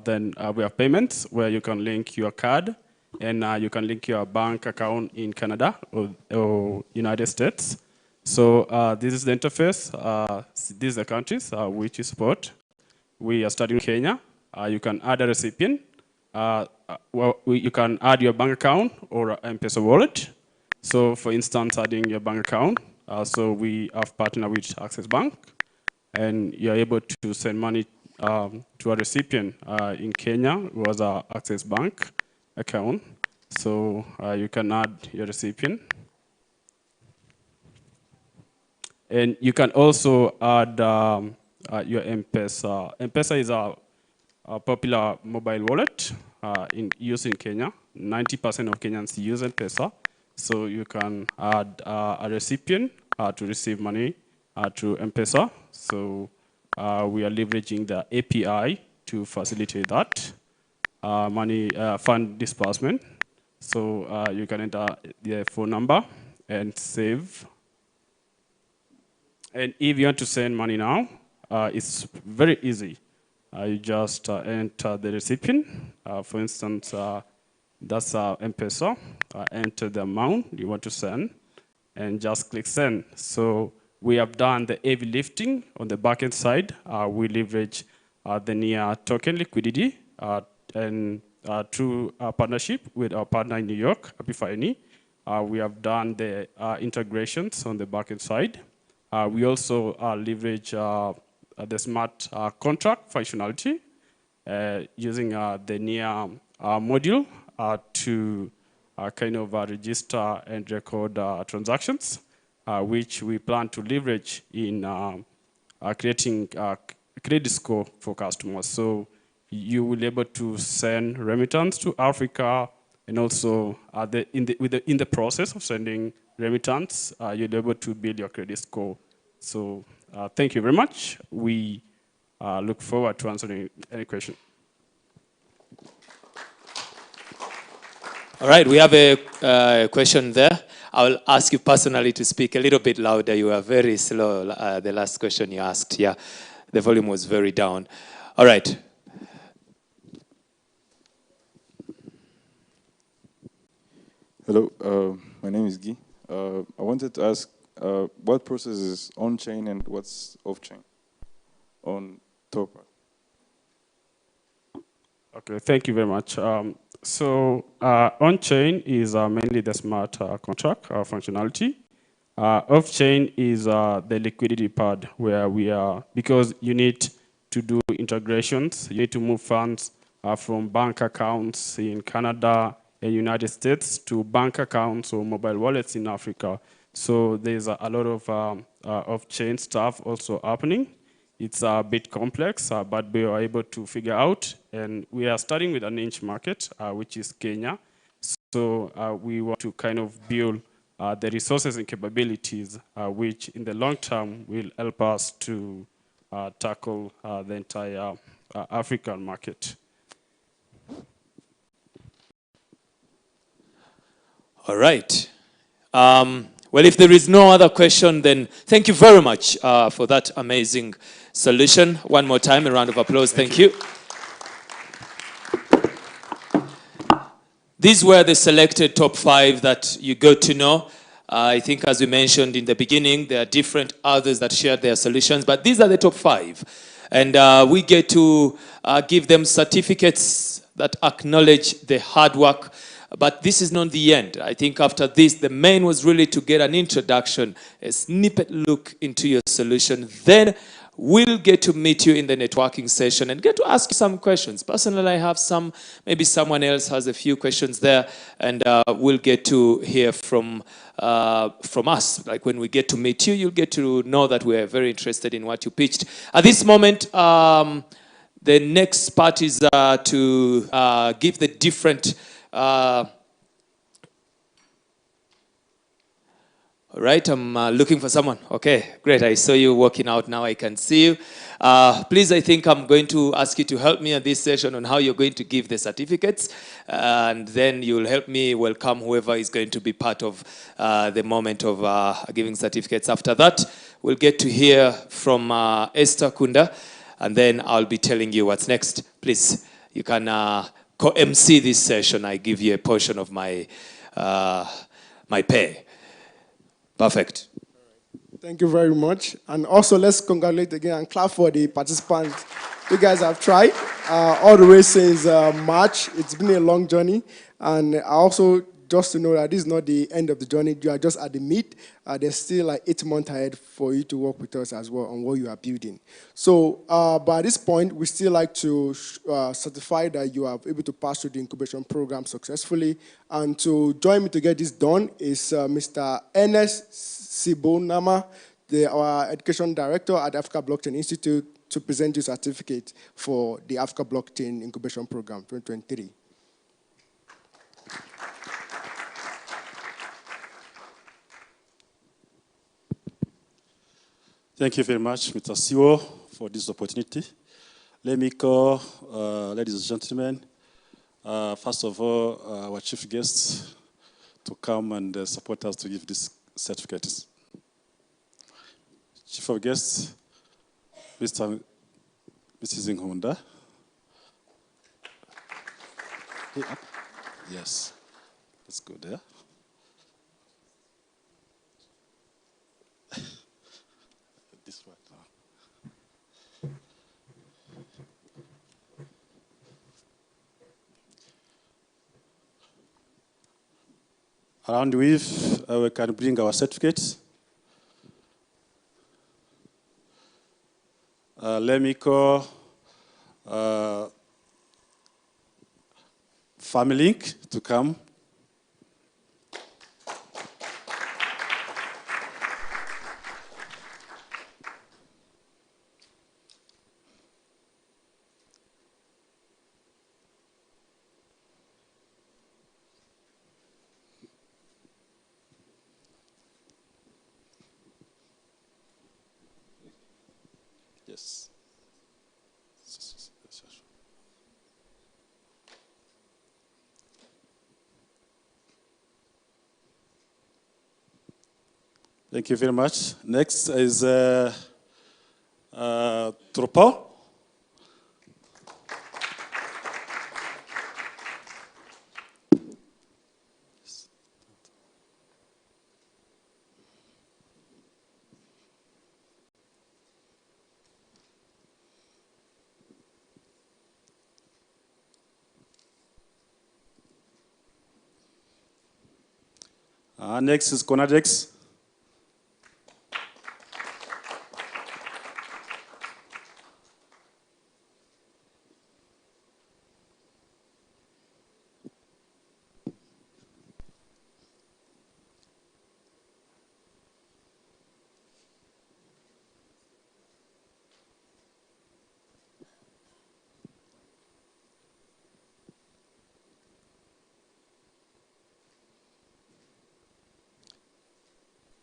Then we have payments where you can link your card and you can link your bank account in Canada or United States. So this is the interface. These are the countries which you support. We are starting in Kenya. You can add a recipient. You can add your bank account or an M-Pesa wallet. So for instance, adding your bank account. So we have partnered with Access Bank, and you're able to send money to a recipient in Kenya who has an Access Bank account. So you can add your recipient. And you can also add your M-Pesa. M-Pesa is a popular mobile wallet used in Kenya. 90% of Kenyans use M-Pesa. So you can add a recipient to receive money through M-Pesa. So we are leveraging the API to facilitate that fund disbursement. So you can enter the phone number and save. And if you want to send money now, it's very easy. You just enter the recipient. For instance, that's M-Pesa. Enter the amount you want to send and just click send. So we have done the heavy lifting on the backend side. We leverage the near token liquidity and through a partnership with our partner in New York, Epiphany. We have done the integrations on the backend side. We also leverage the smart contract functionality using the near module to kind of register and record transactions, which we plan to leverage in creating a credit score for customers. So you will be able to send remittance to Africa, and also in the process of sending remittance, you'll be able to build your credit score. So thank you very much. We look forward to answering any question. All right, we have a question there. I'll ask you personally to speak a little bit louder. You were very slow the last question you asked. Yeah, the volume was very down. All right. Hello, my name is Guy. I wanted to ask what process is on-chain and what's off-chain? on top? Okay, thank you very much. On-chain is mainly the smart contract functionality. Off-chain is the liquidity pad where we are, because you need to do integrations, you need to move funds from bank accounts in Canada and United States to bank accounts or mobile wallets in Africa. So there's a lot of off-chain stuff also happening. It's a bit complex, but we are able to figure out, and we are starting with a niche market, which is Kenya. So we want to kind of build the resources and capabilities, which in the long term will help us to tackle the entire African market. All right. Well, if there is no other question, then thank you very much for that amazing solution. One more time, a round of applause. Thank you. These were the selected top 5 that you got to know. I think as we mentioned in the beginning, there are different others that shared their solutions, but these are the top 5. And we get to give them certificates that acknowledge the hard work. But this is not the end. I think after this, the main was really to get an introduction, a snippet look into your solution. Then we'll get to meet you in the networking session and get to ask you some questions. Personally, I have some, maybe someone else has a few questions there, and we'll get to hear from us. Like when we get to meet you, you'll get to know that we're very interested in what you pitched. At this moment, the next part is to give the different all right, I'm looking for someone. Okay, great. I saw you walking out. Now I can see you. Please, I think I'm going to ask you to help me at this session on how you're going to give the certificates. And then you'll help me welcome whoever is going to be part of the moment of giving certificates. After that, we'll get to hear from Esther Kunda. And then I'll be telling you what's next. Please, you can co-MC this session. I give you a portion of my, my pay. Perfect. Thank you very much. And also, let's congratulate again and clap for the participants. You guys have tried all the way since March. It's been a long journey. And also, just to know that this is not the end of the journey. You are just at the meet. There's still like 8 months ahead for you to work with us as well on what you are building. So, but at this point, we still like to certify that you are able to pass through the incubation program successfully. And to join me to get this done is Mr. Ernest Sibonama, our education director at Africa Blockchain Institute, to present your certificate for the Africa Blockchain Incubation Program 2023. Thank you very much, Mr. Siwo, for this opportunity. Let me call, ladies and gentlemen, first of all, our chief guests to come and support us to give these certificates. Chief of guests, Mrs. Nkunda. Yes, let's go there. This one. Around with, we can bring our certificates. Let me call Family Link to come. Yes. Thank you very much. Next is Tropa. Next is Conadex.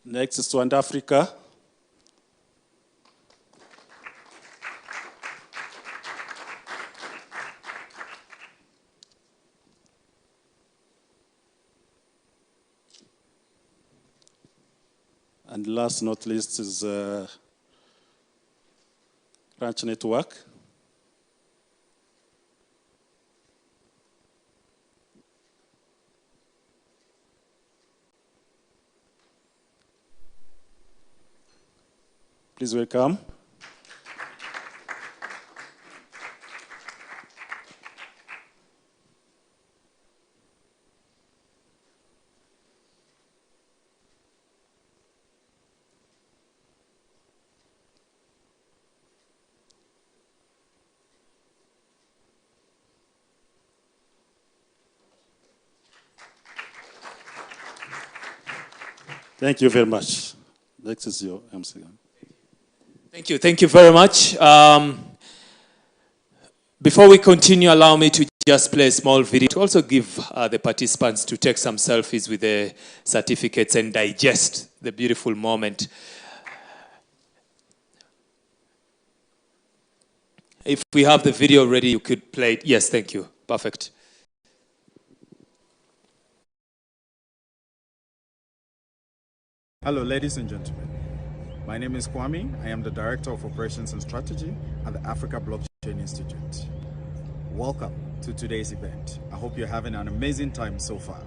Next is Rwanda, Africa. And last not least is Ranch Network. Please welcome. Thank you very much. Next is your MC. Thank you very much. Before we continue, allow me to just play a small video to also give the participants to take some selfies with the certificates and digest the beautiful moment. If we have the video ready, you could play it. Yes, thank you. Perfect. Hello, ladies and gentlemen. My name is Kwame. I am the Director of Operations and Strategy at the Africa Blockchain Institute. Welcome to today's event. I hope you're having an amazing time so far.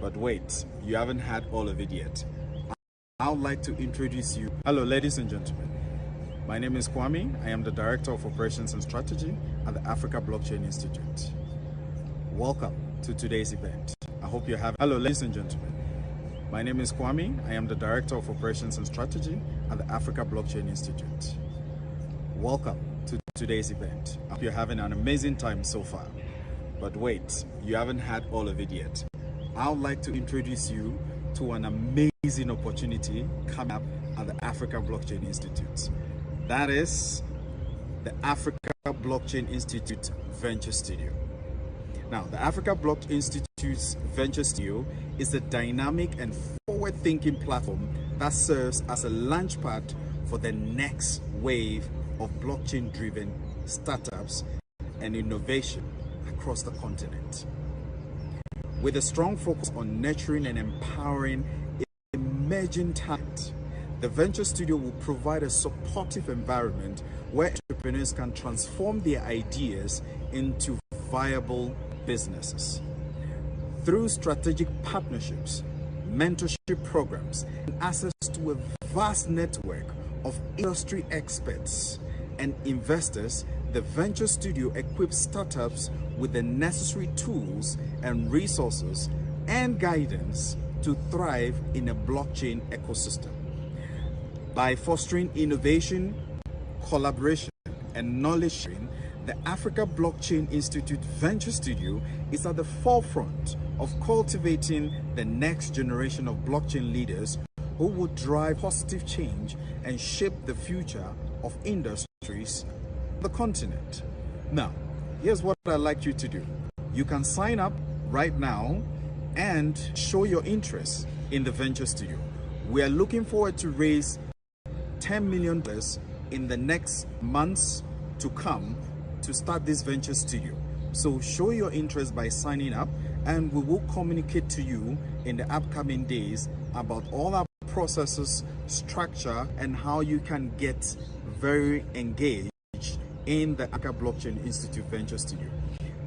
But wait, you haven't had all of it yet. I would like to introduce you. Hello, ladies and gentlemen. My name is Kwame. I am the Director of Operations and Strategy at the Africa Blockchain Institute. Welcome to today's event. I hope you're having. Hello, ladies and gentlemen. My name is Kwame. I am the Director of Operations and Strategy at the Africa Blockchain Institute. Welcome to today's event. I hope you're having an amazing time so far. But wait, you haven't had all of it yet. I would like to introduce you to an amazing opportunity coming up at the Africa Blockchain Institute. That is the Africa Blockchain Institute Venture Studio. Now, the Africa Blockchain Institute's Venture Studio is a dynamic and forward-thinking platform that serves as a launchpad for the next wave of blockchain-driven startups and innovation across the continent. With a strong focus on nurturing and empowering emerging talent, the Venture Studio will provide a supportive environment where entrepreneurs can transform their ideas into viable businesses. Through strategic partnerships, mentorship programs, and access to a vast network of industry experts and investors, the Venture Studio equips startups with the necessary tools and resources and guidance to thrive in a blockchain ecosystem. By fostering innovation, collaboration, and knowledge sharing, the Africa Blockchain Institute Venture Studio is at the forefront of cultivating the next generation of blockchain leaders who will drive positive change and shape the future of industries on the continent. Now, here's what I'd like you to do. You can sign up right now and show your interest in the Venture Studio. We are looking forward to raise $10 million in the next months to come to start this Venture Studio. So show your interest by signing up, and we will communicate to you in the upcoming days about all our processes, structure, and how you can get very engaged in the Africa Blockchain Institute Venture Studio.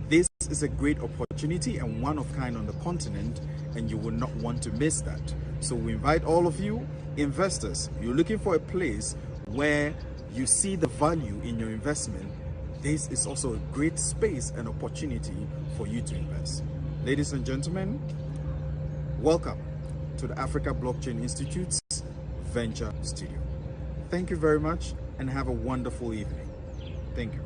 This is a great opportunity and one of kind on the continent, and you will not want to miss that. So we invite all of you investors. You're looking for a place where you see the value in your investment. This is also a great space and opportunity for you to invest. Ladies and gentlemen, welcome to to the Africa Blockchain Institute's Venture Studio. Thank you very much and have a wonderful evening. Thank you.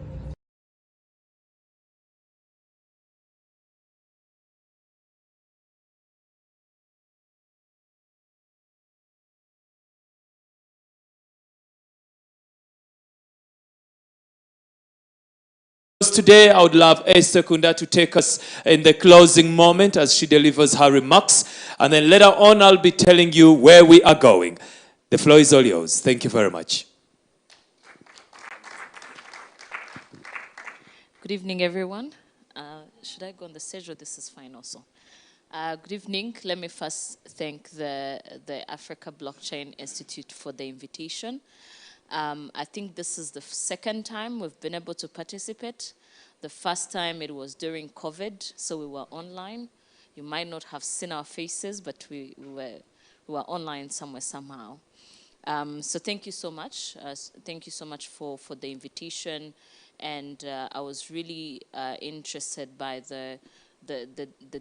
Today, I would love Esther Kunda to take us in the closing moment as she delivers her remarks. And then later on, I'll be telling you where we are going. The floor is all yours. Thank you very much. Good evening, everyone. Should I go on the stage or this is fine also? Good evening. Let me first thank the Africa Blockchain Institute for the invitation. I think this is the second time we've been able to participate. The first time it was during COVID, so we were online. You might not have seen our faces, but we were online somewhere, somehow. So thank you so much. Thank you so much for the invitation. And I was really interested by the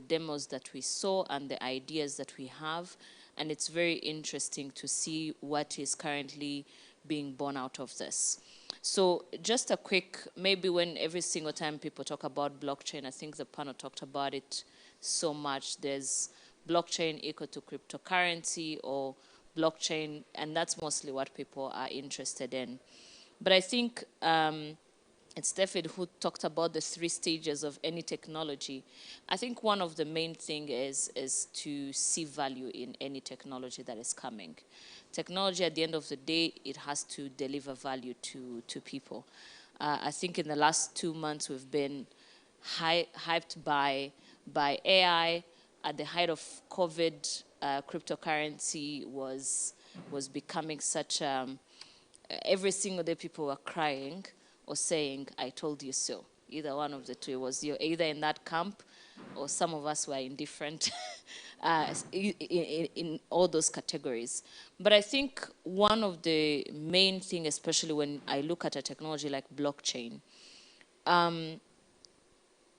demos that we saw and the ideas that we have. And it's very interesting to see what is currently being born out of this. So just a quick, maybe when every single time people talk about blockchain, I think the panel talked about it so much. There's blockchain equal to cryptocurrency or blockchain, and that's mostly what people are interested in. But I think it's David who talked about the 3 stages of any technology. I think one of the main things is to see value in any technology that is coming. Technology, at the end of the day, it has to deliver value to people. I think in the last 2 months, we've been hyped by AI. At the height of COVID, cryptocurrency was becoming such, every single day people were crying or saying, I told you so. Either one of the two. It was you're either in that camp or some of us were indifferent in all those categories. But I think one of the main things, especially when I look at a technology like blockchain,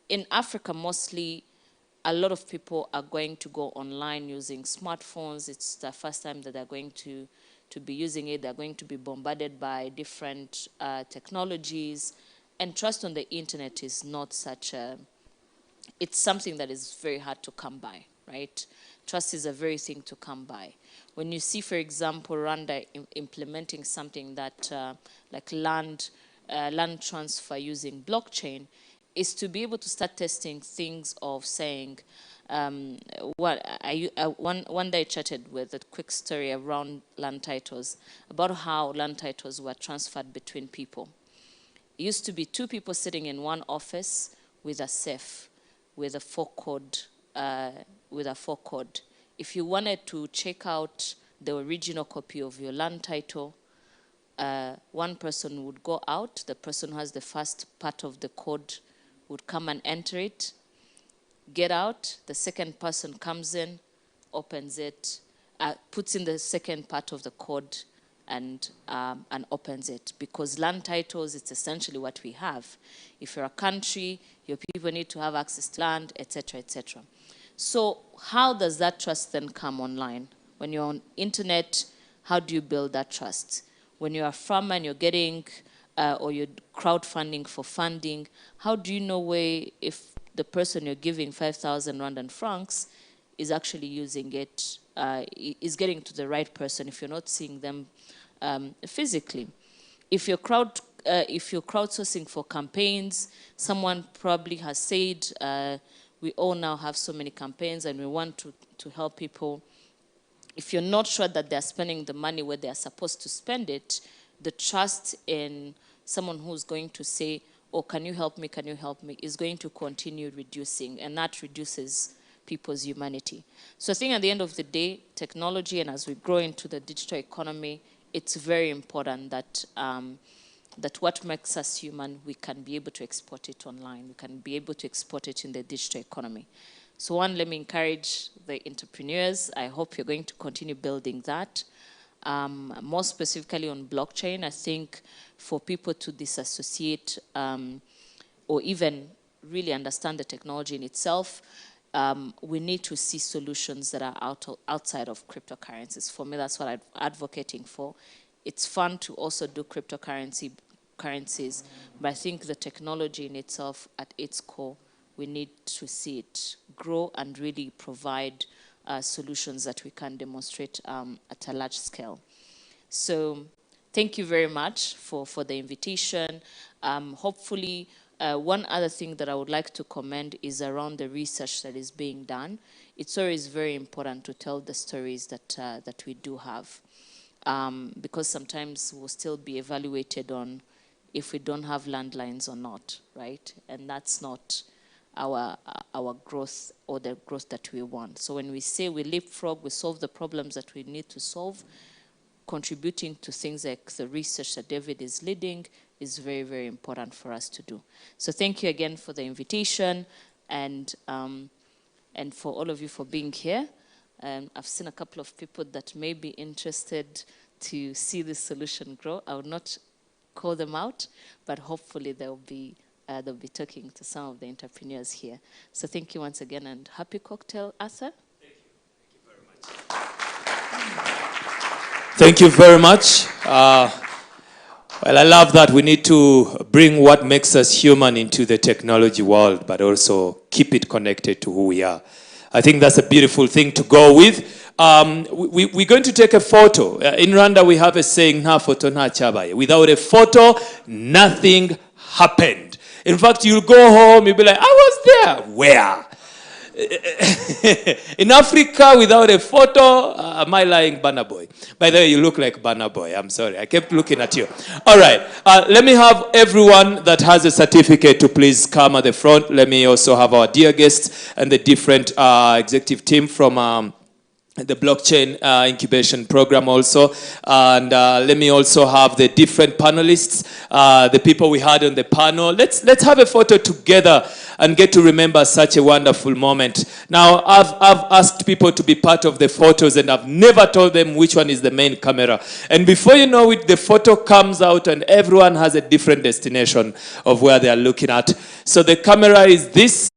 in Africa mostly, a lot of people are going to go online using smartphones. It's the first time that they're going to be using it. They're going to be bombarded by different technologies. And trust on the internet is not such a, it's something that is very hard to come by, right? Trust is a very thing to come by. When you see, for example, Rwanda implementing something that like land transfer using blockchain, is to be able to start testing things of saying, one day I chatted with a quick story around land titles, about how land titles were transferred between people. It used to be 2 people sitting in one office with a safe, with a 4-code, If you wanted to check out the original copy of your land title, one person would go out, the person who has the first part of the code would come and enter it, get out, the second person comes in, opens it, puts in the second part of the code, and opens it. Because land titles, it's essentially what we have. If you're a country, your people need to have access to land, etc., etc. So how does that trust then come online? When you're on internet, how do you build that trust? When you're a farmer and you're getting, or you're crowdfunding for funding, how do you know if the person you're giving 5,000 Rwandan francs is actually using it, is getting to the right person if you're not seeing them physically? If you're crowdsourcing for campaigns, someone probably has said, we all now have so many campaigns and we want to help people. If you're not sure that they're spending the money where they're supposed to spend it, the trust in someone who's going to say, oh, can you help me, is going to continue reducing, and that reduces people's humanity. So I think at the end of the day, technology, and as we grow into the digital economy, it's very important that that what makes us human, we can be able to export it online. We can be able to export it in the digital economy. So one, let me encourage the entrepreneurs. I hope you're going to continue building that. More specifically on blockchain, I think for people to disassociate or even really understand the technology in itself, we need to see solutions that are outside of cryptocurrencies. For me, that's what I'm advocating for. It's fun to also do cryptocurrencies, but I think the technology in itself, at its core, we need to see it grow and really provide solutions that we can demonstrate at a large scale. So thank you very much for the invitation. Hopefully, one other thing that I would like to commend is around the research that is being done. It's always very important to tell the stories that we do have, because sometimes we'll still be evaluated on if we don't have landlines or not, right? And that's not our growth or the growth that we want. So when we say we leapfrog, we solve the problems that we need to solve, contributing to things like the research that David is leading is very, very important for us to do. So thank you again for the invitation, and for all of you for being here. I've seen a couple of people that may be interested to see this solution grow. I will not call them out, but hopefully they'll be talking to some of the entrepreneurs here. So thank you once again, and happy cocktail, Arthur. Thank you very much. Well, I love that we need to bring what makes us human into the technology world, but also keep it connected to who we are. I think that's a beautiful thing to go with. We're going to take a photo. In Rwanda, we have a saying, "Na photo na chabaye." Without a photo, nothing happened. In fact, you'll go home, you'll be like, I was there. Where? In Africa, without a photo, am I lying, Banner Boy? By the way, you look like Banner Boy. I'm sorry. I kept looking at you. All right. Let me have everyone that has a certificate to please come at the front. Let me also have our dear guests and the different executive team from the Blockchain Incubation Program also. And let me also have the different panelists, the people we had on the panel. Let's have a photo together and get to remember such a wonderful moment. Now, I've asked people to be part of the photos, and I've never told them which one is the main camera. And before you know it, the photo comes out and everyone has a different destination of where they are looking at. So the camera is this.